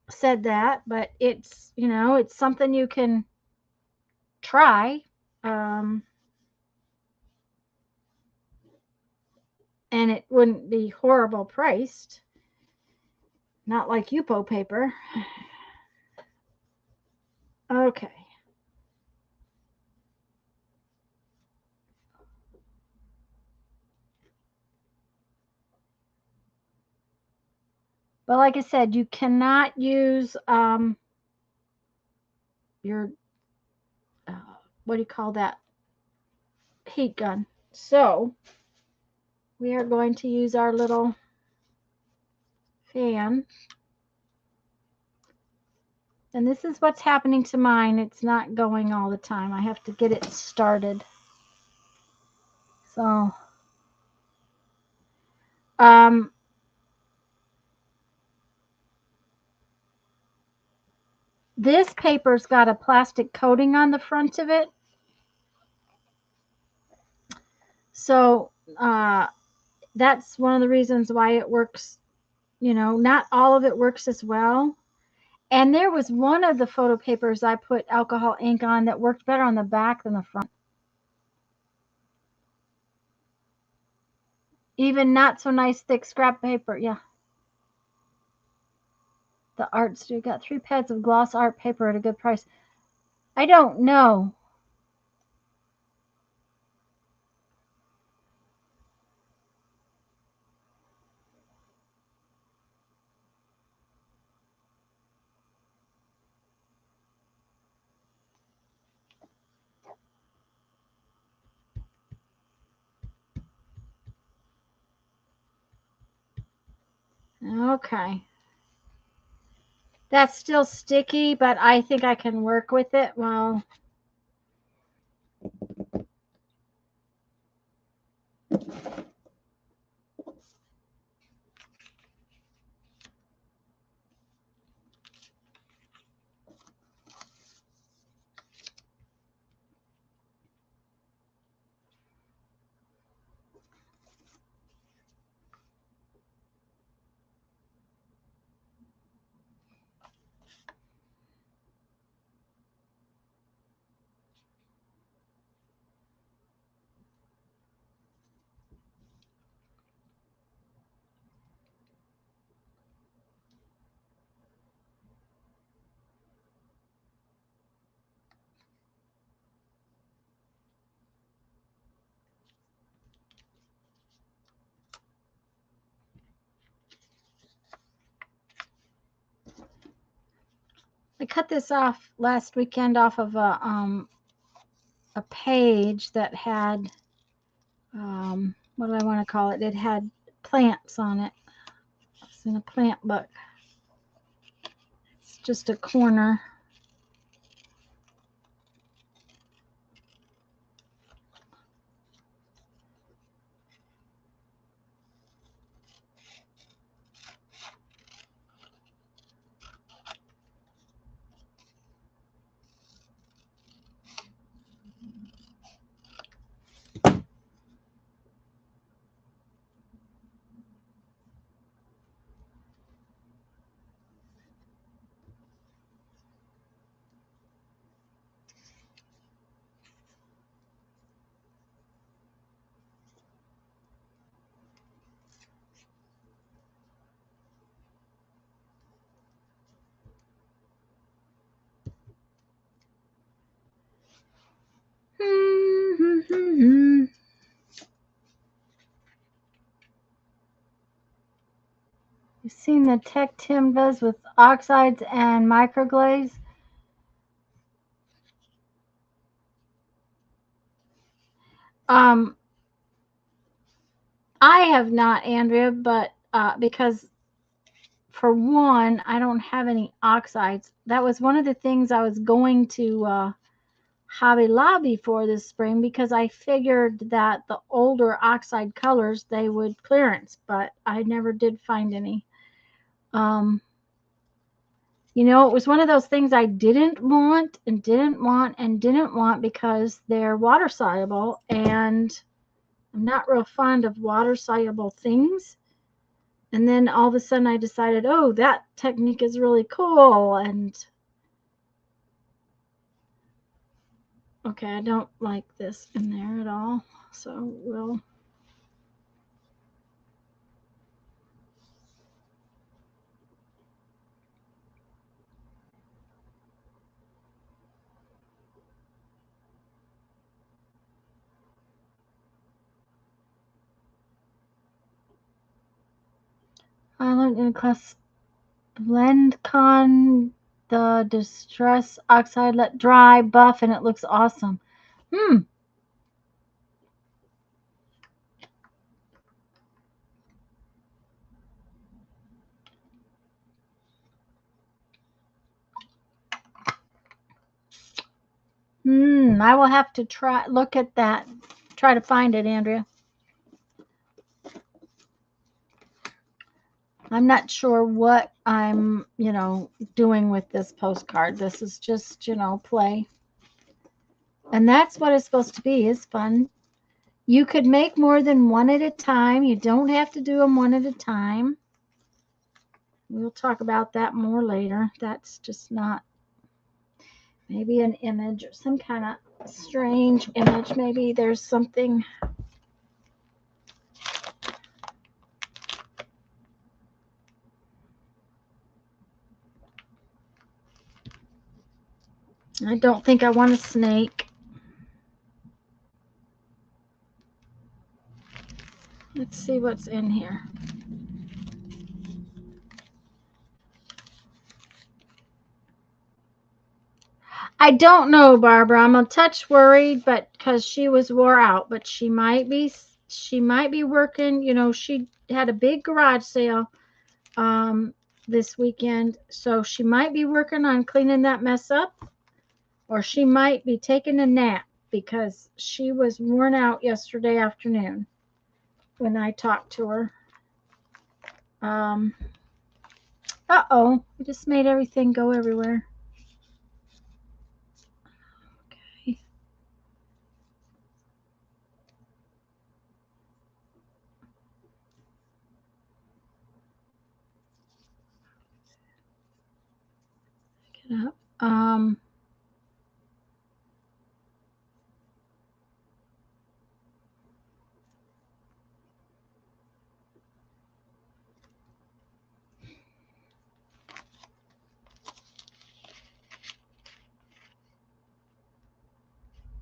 said that, but it's, you know, it's something you can try. And it wouldn't be horrible priced. Not like Yupo paper. Okay. But like I said, you cannot use your, what do you call that? Heat gun. So we are going to use our little fan. And this is what's happening to mine. It's not going all the time. I have to get it started. So, this paper's got a plastic coating on the front of it. So that's one of the reasons why it works. Not all of it works as well. And there was one of the photo papers I put alcohol ink on that worked better on the back than the front. Even not so nice thick scrap paper. Yeah. The art studio got 3 pads of gloss art paper at a good price. I don't know. Okay. That's still sticky, but I think I can work with it. Well, I cut this off last weekend off of a page that had what do I want to call it? It had plants on it. It's in a plant book. It's just a corner. You've seen the Tech Tim does with oxides and microglaze? I have not, Andrea, but because for one, I don't have any oxides. That was one of the things I was going to Hobby Lobby for this spring because I figured that the older oxide colors they would clearance, but I never did find any. It was one of those things I didn't want and didn't want and didn't want because they're water soluble, and I'm not real fond of water soluble things. And then all of a sudden I decided, oh, that technique is really cool. And okay, I don't like this in there at all. So we'll I learned in class blend con the distress oxide, let dry, buff, and it looks awesome. I will have to look at that, try to find it, Andrea. I'm not sure what I'm, doing with this postcard. This is just, play. And that's what it's supposed to be, is fun. You could make more than one at a time. You don't have to do them one at a time. We'll talk about that more later. That's just not maybe an image or some kind of strange image. Maybe there's something. I don't think I want a snake. Let's see what's in here. I don't know, Barbara. I'm a touch worried, but because she was wore out, but she might be working. You know, she had a big garage sale this weekend, so she might be working on cleaning that mess up, or she might be taking a nap because she was worn out yesterday afternoon when I talked to her. Uh-oh, we just made everything go everywhere. Okay. Get up.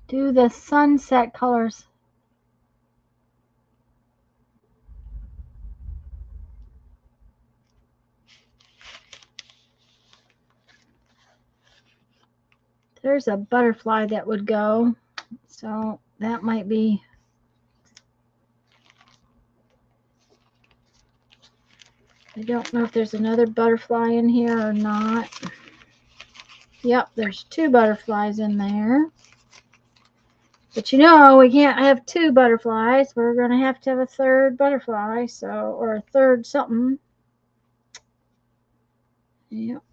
Do the sunset colors. There's a butterfly that would go, so that might be. I don't know if there's another butterfly in here or not. Yep, there's two butterflies in there. But you know, we can't have two butterflies. We're going to have a third butterfly, so, or a third something. Yep.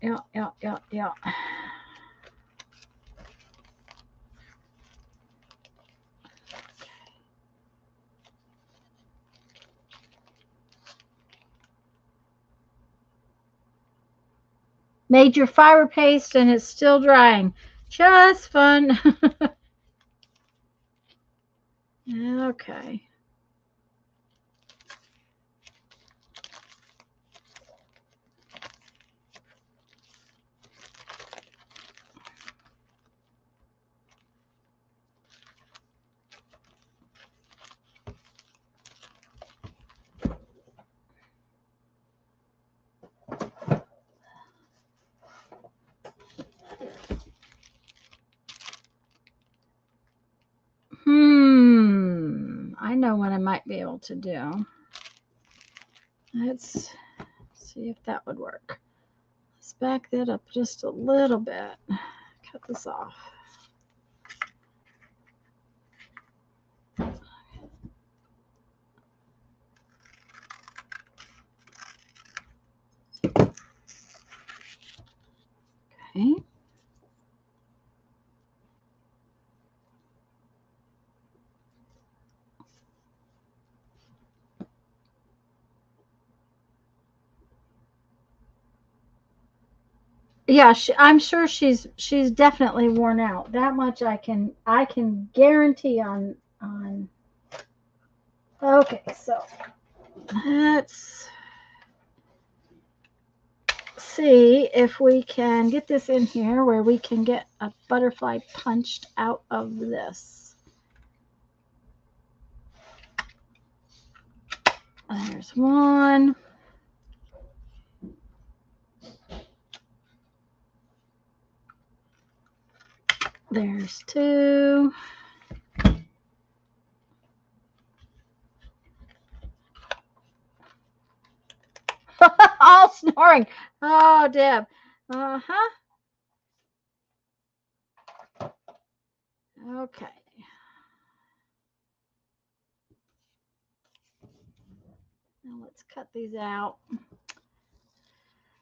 Made your fiber paste and it's still drying. Just fun. Okay. I know what I might be able to do. Let's see if that would work. Let's back that up just a little bit. Cut this off. Okay. Yeah, I'm sure she's definitely worn out. That much I can guarantee on. Okay, so let's see if we can get this in here where we can get a butterfly punched out of this. There's one. There's two. All snoring. Oh, Deb. Uh-huh. Okay. Now let's cut these out.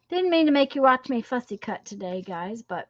Didn't mean to make you watch me fussy cut today, guys, but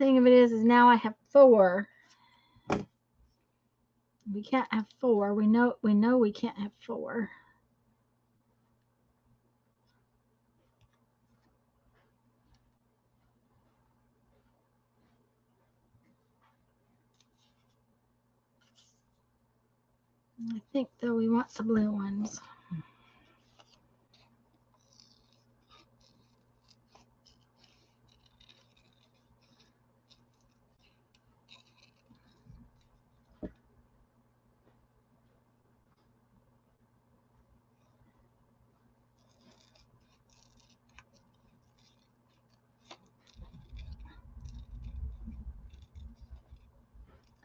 thing of it is now I have 4. We can't have 4. We know we can't have 4. I think though we want the blue ones.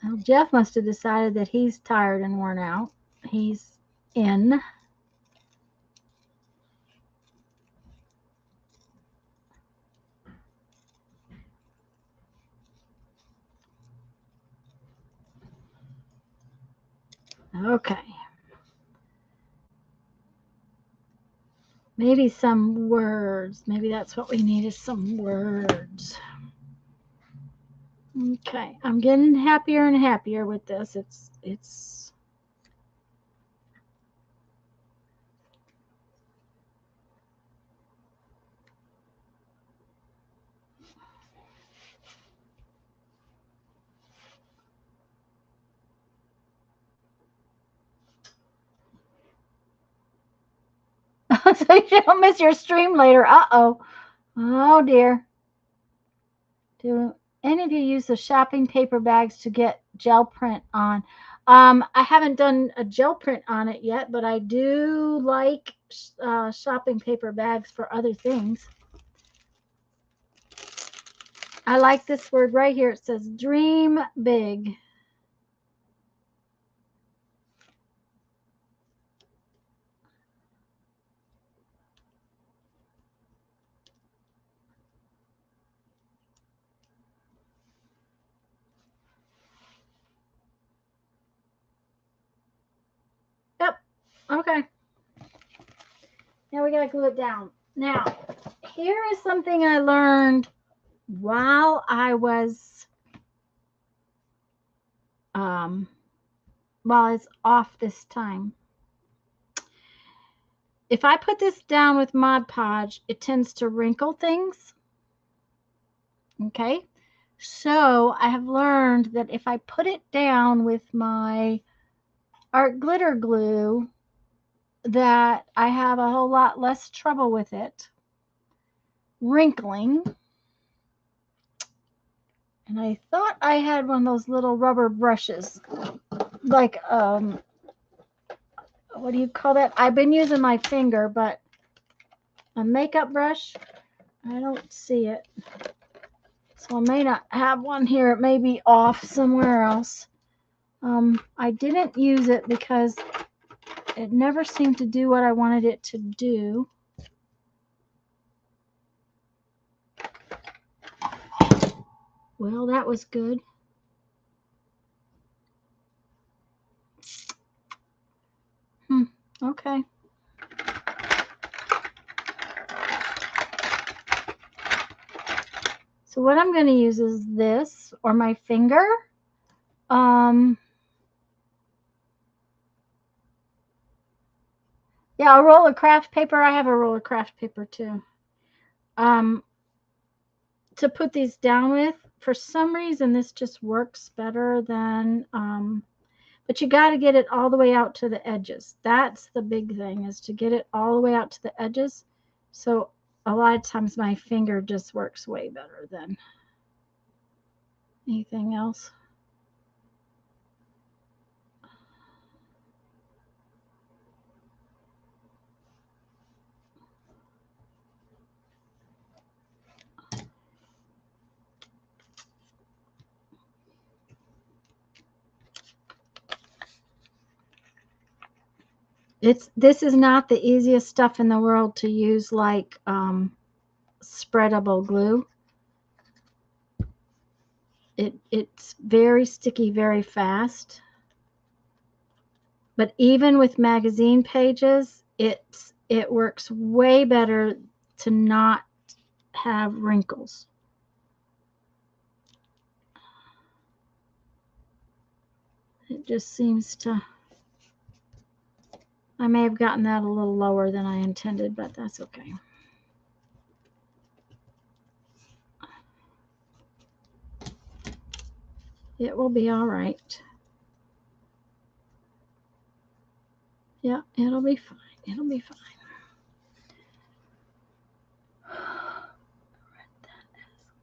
Well, Jeff must have decided that he's tired and worn out. He's in. Okay. Maybe some words. Maybe that's what we need, is some words. Okay. I'm getting happier and happier with this. It's so you don't miss your stream later. Uh-oh. Oh dear. Do any of you use the shopping paper bags to get gel print on? I haven't done a gel print on it yet, but I do like shopping paper bags for other things. I like this word right here. It says dream big. Yep. Okay. Now we got to glue it down. Now, here is something I learned while I was, while it's off this time. If I put this down with Mod Podge, it tends to wrinkle things. Okay. So I have learned that if I put it down with my art glitter glue, that I have a whole lot less trouble with it wrinkling. And I thought I had one of those little rubber brushes, like what do you call that? I've been using my finger, but a makeup brush, I don't see it. So I may not have one here. It may be off somewhere else. I didn't use it because it never seemed to do what I wanted it to do. Well, that was good. Okay. So what I'm going to use is this, or my finger. Yeah, a roll of craft paper. I have a roll of craft paper too. To put these down with. For some reason, this just works better than, but you got to get it all the way out to the edges. That's the big thing, is to get it all the way out to the edges. So a lot of times my finger just works way better than anything else. This is not the easiest stuff in the world to use, like spreadable glue. It's very sticky very fast. But even with magazine pages, it works way better to not have wrinkles. It just seems to, I may have gotten that a little lower than I intended, but that's okay. It will be all right. Yeah, it'll be fine. It'll be fine.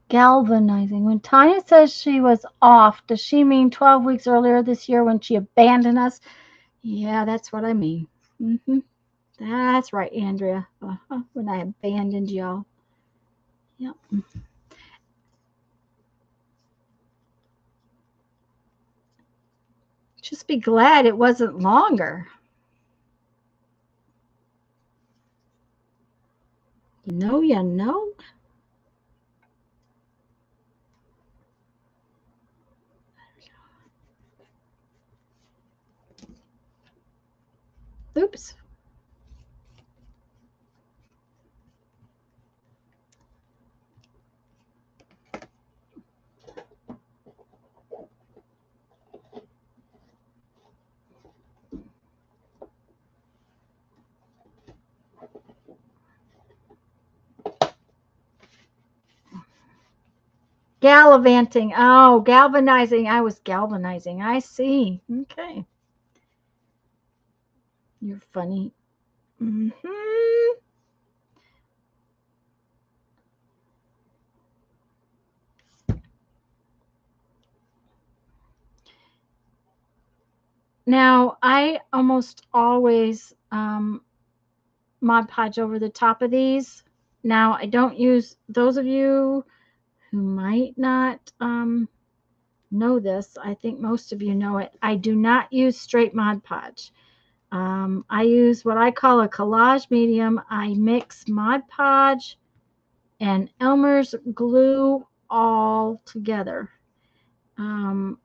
Galvanizing. When Tanya says she was off, does she mean 12 weeks earlier this year when she abandoned us? Yeah, that's what I mean. That's right, Andrea. When I abandoned y'all. Yep. Just be glad it wasn't longer. You know, you know. Oops. Gallivanting. Oh, galvanizing. I was galvanizing. I see. Okay. You're funny. Now, I almost always Mod Podge over the top of these. Now, I don't use, those of you who might not know this, I think most of you know it, I do not use straight Mod Podge. I use what I call a collage medium. I mix Mod Podge and Elmer's glue all together. I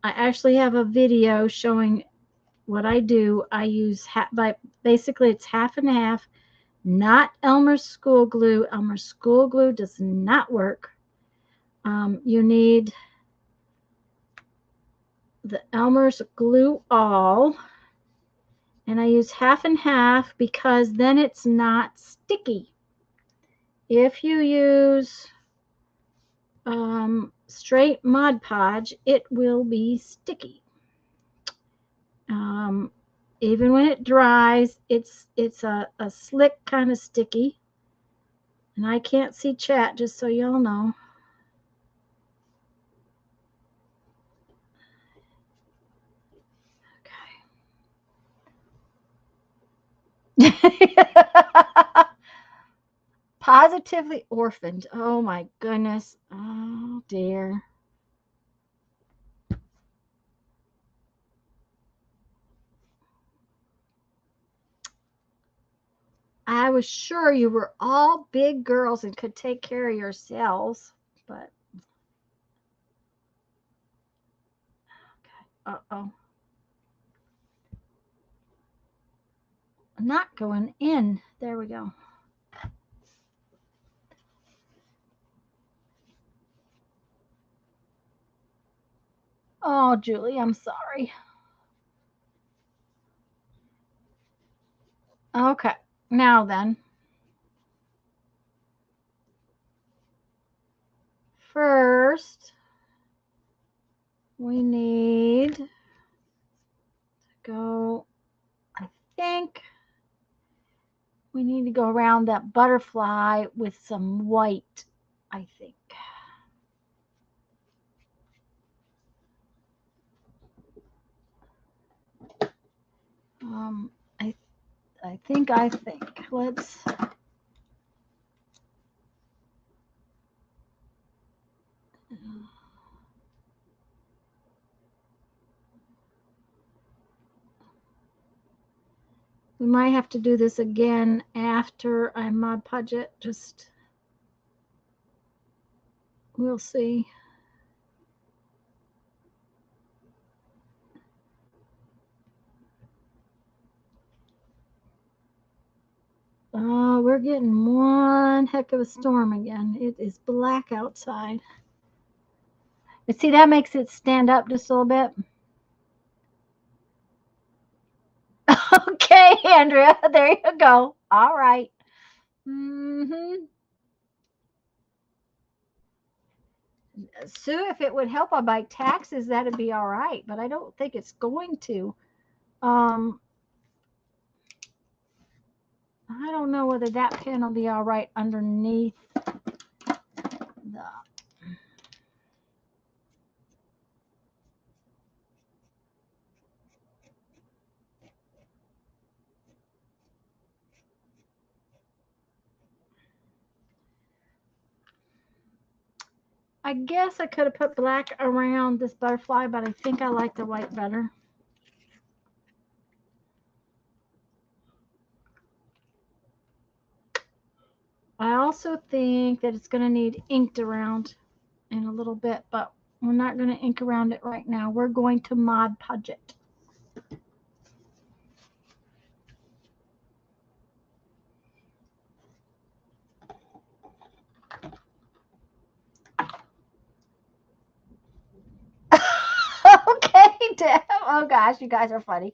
actually have a video showing what I do. I use basically it's half and half, not Elmer's school glue. Elmer's school glue does not work. You need the Elmer's glue all, and I use half and half because then it's not sticky. If you use straight Mod Podge, it will be sticky. Even when it dries, it's a slick kind of sticky. And I can't see chat, just so y'all know. Okay. Positively orphaned. Oh my goodness. Oh dear. I was sure you were all big girls and could take care of yourselves, but okay. Uh-oh. Not going in. There we go. Oh, Julie, I'm sorry. Okay. Now then. First, we need to go, I think we need to go around that butterfly with some white, I think. I think. Let's. We might have to do this again after I Mod Podge it. Just, we'll see. Oh, we're getting one heck of a storm again. It is black outside. See, that makes it stand up just a little bit. Okay, Andrea, there you go. All right. Mm-hmm. Sue, if it would help about taxes, that'd be all right, but I don't think it's going to. I don't know whether that pin will be all right underneath the. I guess I could have put black around this butterfly, but I think I like the white better. I also think that it's going to need inked around in a little bit, but we're not going to ink around it right now. We're going to Mod Podge it. Okay, Deb. Oh gosh, you guys are funny.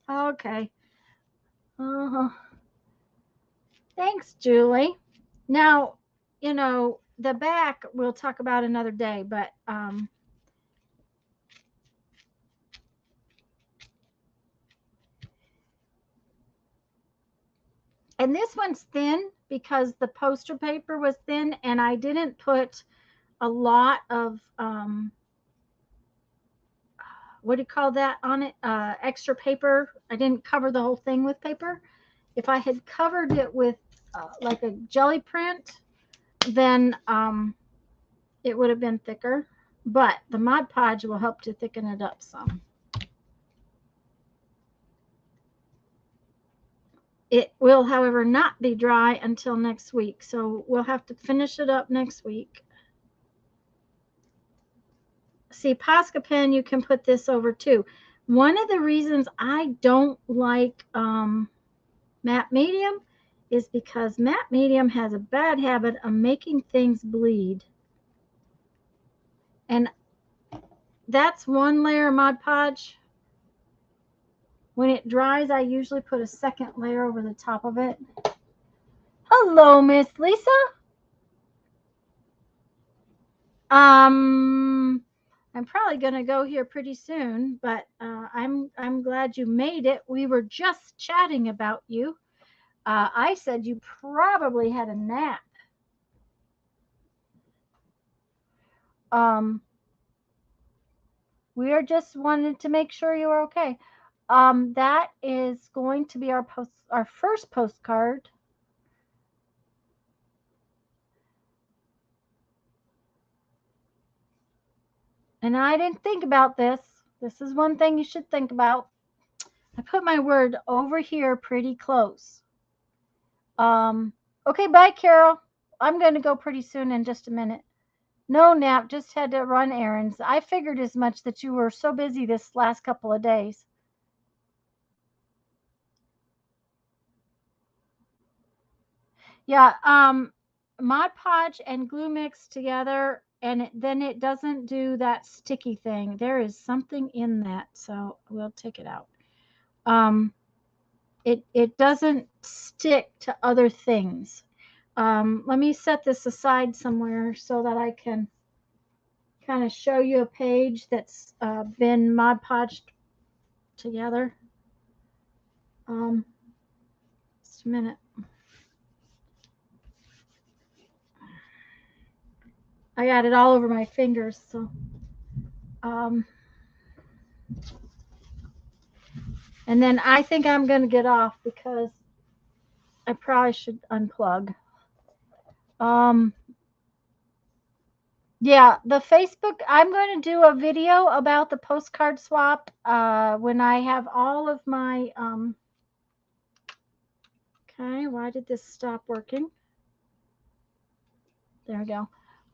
Okay. Thanks, Julie. Now, you know, the back we'll talk about another day, but and this one's thin because the poster paper was thin, and I didn't put a lot of what do you call that on it? Extra paper. I didn't cover the whole thing with paper. If I had covered it with like a jelly print, then it would have been thicker. But the Mod Podge will help to thicken it up some. It will, however, not be dry until next week. So we'll have to finish it up next week. See, Posca pen, you can put this over too. One of the reasons I don't like matte medium is because matte medium has a bad habit of making things bleed. And that's one layer of Mod Podge. When it dries, I usually put a second layer over the top of it. Hello, Miss Lisa. I'm probably going to go here pretty soon, but I'm glad you made it. We were just chatting about you. I said you probably had a nap. We are just wanted to make sure you were okay. That is going to be our first postcard. And I didn't think about this. This is one thing you should think about. I put my word over here pretty close. Okay, bye, Carol. I'm going to go pretty soon in just a minute. No nap, just had to run errands. I figured as much that you were so busy this last couple of days. Yeah, Mod Podge and glue mix together, and then it doesn't do that sticky thing. There is something in that, so we'll take it out. It doesn't stick to other things. Let me set this aside somewhere so that I can kind of show you a page that's been Mod Podged together. Just a minute. I got it all over my fingers, so and then I think I'm going to get off because I probably should unplug. Yeah, the Facebook, I'm going to do a video about the postcard swap when I have all of my, okay, why did this stop working? There we go.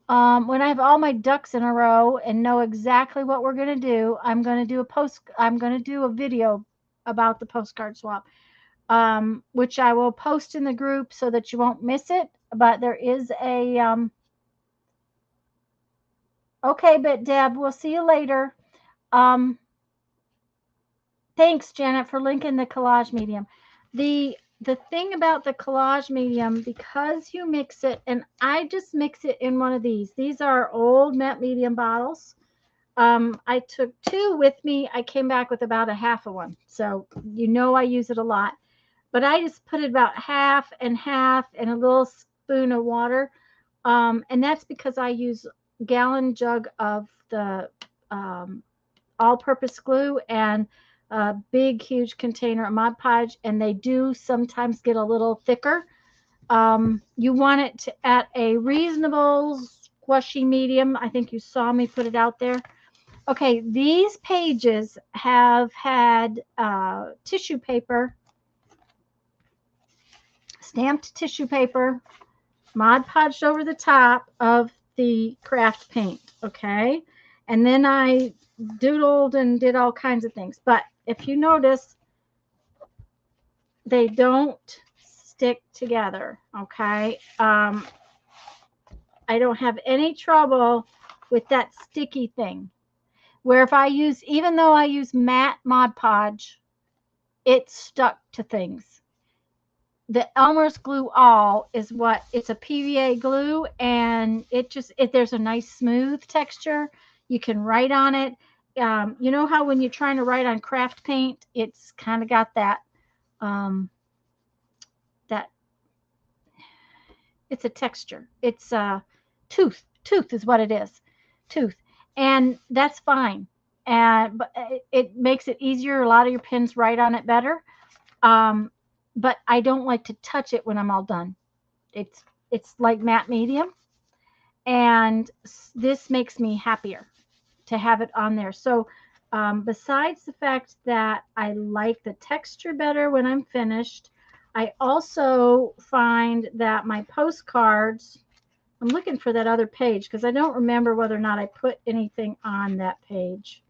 When I have all my ducks in a row and know exactly what we're going to do, I'm going to do a video about the postcard swap, which I will post in the group so that you won't miss it. But there is a, Okay, but Deb, we'll see you later. Um, Thanks, Janet, for linking the collage medium. The thing about the collage medium, because you mix it, and I just mix it in one of these. These are old matte medium bottles. I took 2 with me. I came back with about a half of one. So you know I use it a lot. But I just put it about half and half and a little spoon of water. And that's because I use a gallon jug of the all-purpose glue and a big, huge container of Mod Podge, and they do sometimes get a little thicker. You want it to, at a reasonable squishy medium. I think you saw me put it out there. Okay, these pages have had tissue paper, stamped tissue paper, Mod Podged over the top of the craft paint, okay? And then I doodled and did all kinds of things. But if you notice, they don't stick together, okay? I don't have any trouble with that sticky thing. Where if I use, even though I use matte Mod Podge, it stuck to things. The Elmer's Glue All is what, it's a PVA glue, and there's a nice smooth texture. You can write on it. You know how when you're trying to write on craft paint, it's kind of got that, it's a texture. It's tooth is what it is, tooth. And that's fine. But it makes it easier. A lot of your pens write on it better. But I don't like to touch it when I'm all done. It's like matte medium, and this makes me happier to have it on there. So besides the fact that I like the texture better when I'm finished, I also find that my postcards, I'm looking for that other page because I don't remember whether or not I put anything on that page.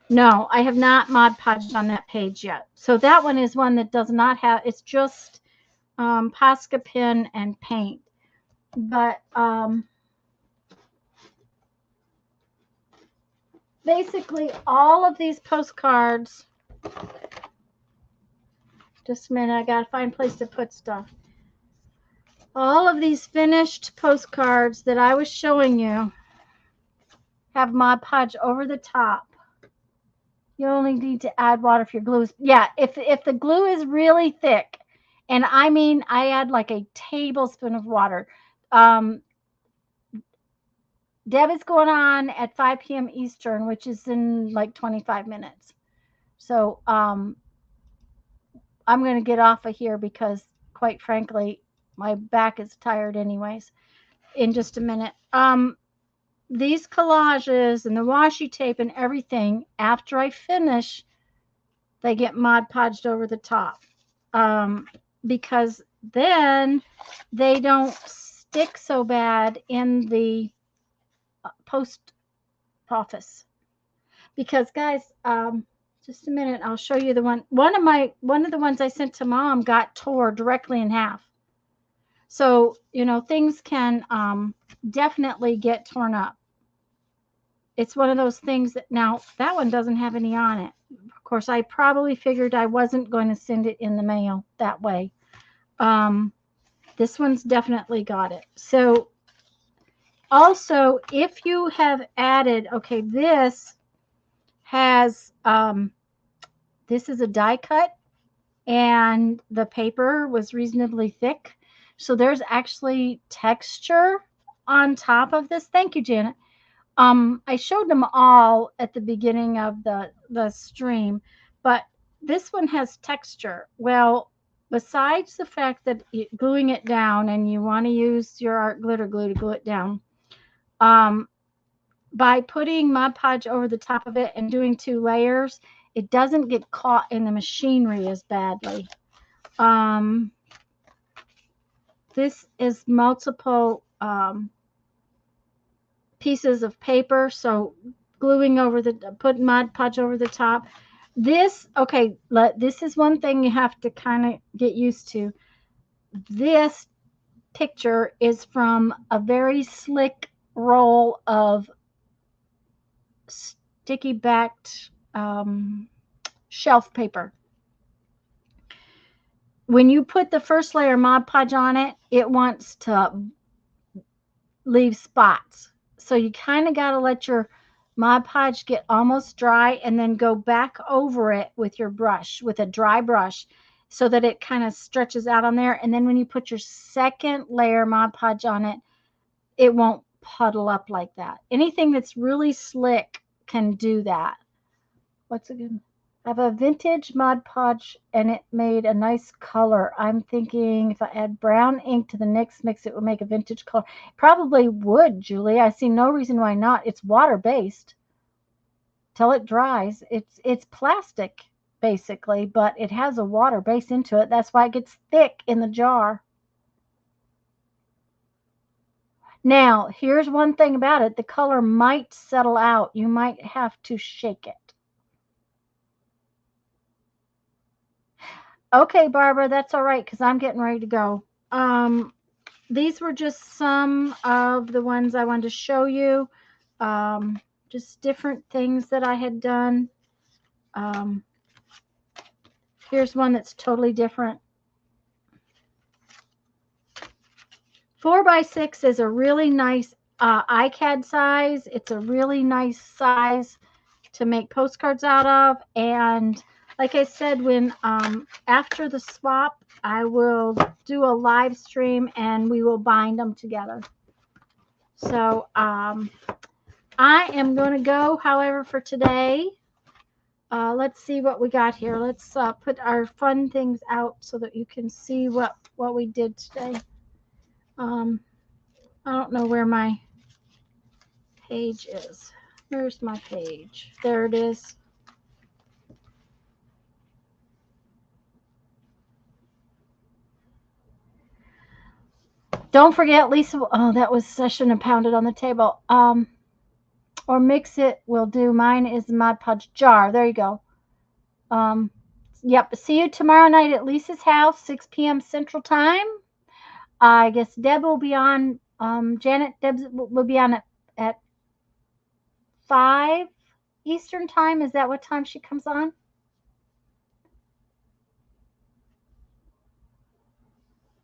No, I have not Mod Podged on that page yet. So that one is one that does not have, it's just Posca pen and paint. But basically all of these postcards, just a minute, I got to find a place to put stuff. All of these finished postcards that I was showing you have Mod Podge over the top. You only need to add water if your glue is, yeah, if the glue is really thick, and I mean, I add like a tablespoon of water. Deb is going on at 5 p.m. Eastern, which is in like 25 minutes. So I'm going to get off of here because, quite frankly, my back is tired anyways in just a minute. These collages and the washi tape and everything, after I finish, they get Mod Podged over the top, because then they don't stick so bad in the post office. Because guys, just a minute, I'll show you the one of the ones I sent to Mom got tore directly in half. So, you know, things can definitely get torn up. It's one of those things that, now that one doesn't have any on it. Of course, I probably figured I wasn't going to send it in the mail that way. This one's definitely got it. So also, if you have added, okay, this has, this is a die cut, and the paper was reasonably thick. So there's actually texture on top of this. Thank you, Janet. I showed them all at the beginning of the stream, but this one has texture. Well, besides the fact that gluing it down, and you want to use your art glitter glue to glue it down, by putting Mod Podge over the top of it and doing 2 layers, it doesn't get caught in the machinery as badly. This is multiple pieces of paper, so gluing over putting Mod Podge over the top. This, okay, this is one thing you have to kind of get used to. This picture is from a very slick roll of sticky backed shelf paper. When you put the first layer of Mod Podge on it, it wants to leave spots. So you kind of got to let your Mod Podge get almost dry and then go back over it with your brush, with a dry brush, so that it kind of stretches out on there. And then when you put your second layer Mod Podge on it, it won't puddle up like that. Anything that's really slick can do that. What's it good? I have a vintage Mod Podge and it made a nice color. I'm thinking if I add brown ink to the next mix, it would make a vintage color. Probably would, Julie. I see no reason why not. It's water-based till it dries. It's plastic, basically, but it has a water base into it. That's why it gets thick in the jar. Now, here's one thing about it. The color might settle out. You might have to shake it. Okay, Barbara, that's all right because I'm getting ready to go. These were just some of the ones I wanted to show you. Just different things that I had done. Here's one that's totally different. 4x6 is a really nice iCAD size. It's a really nice size to make postcards out of. And like I said, when after the swap, I will do a live stream and we will bind them together. So I am going to go, however, for today. Let's see what we got here. Let's put our fun things out so that you can see what we did today. I don't know where my page is. Where's my page? There it is. Don't forget, Lisa. Oh, that was, I shouldn't have pounded on the table. Or mix it will do. Mine is the Mod Podge jar. There you go. Yep. See you tomorrow night at Lisa's house, 6 p.m. Central Time. I guess Deb will be on. Deb will be on at 5 Eastern Time. Is that what time she comes on?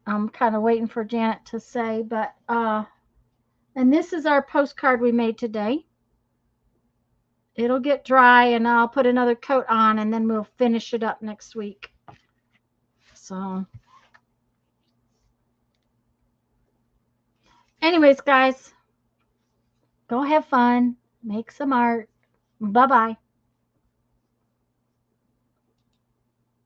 I'm kind of waiting for Janet to say, but and this is our postcard we made today. It'll get dry and I'll put another coat on and then we'll finish it up next week. So anyways, guys, go have fun, make some art. Bye-bye.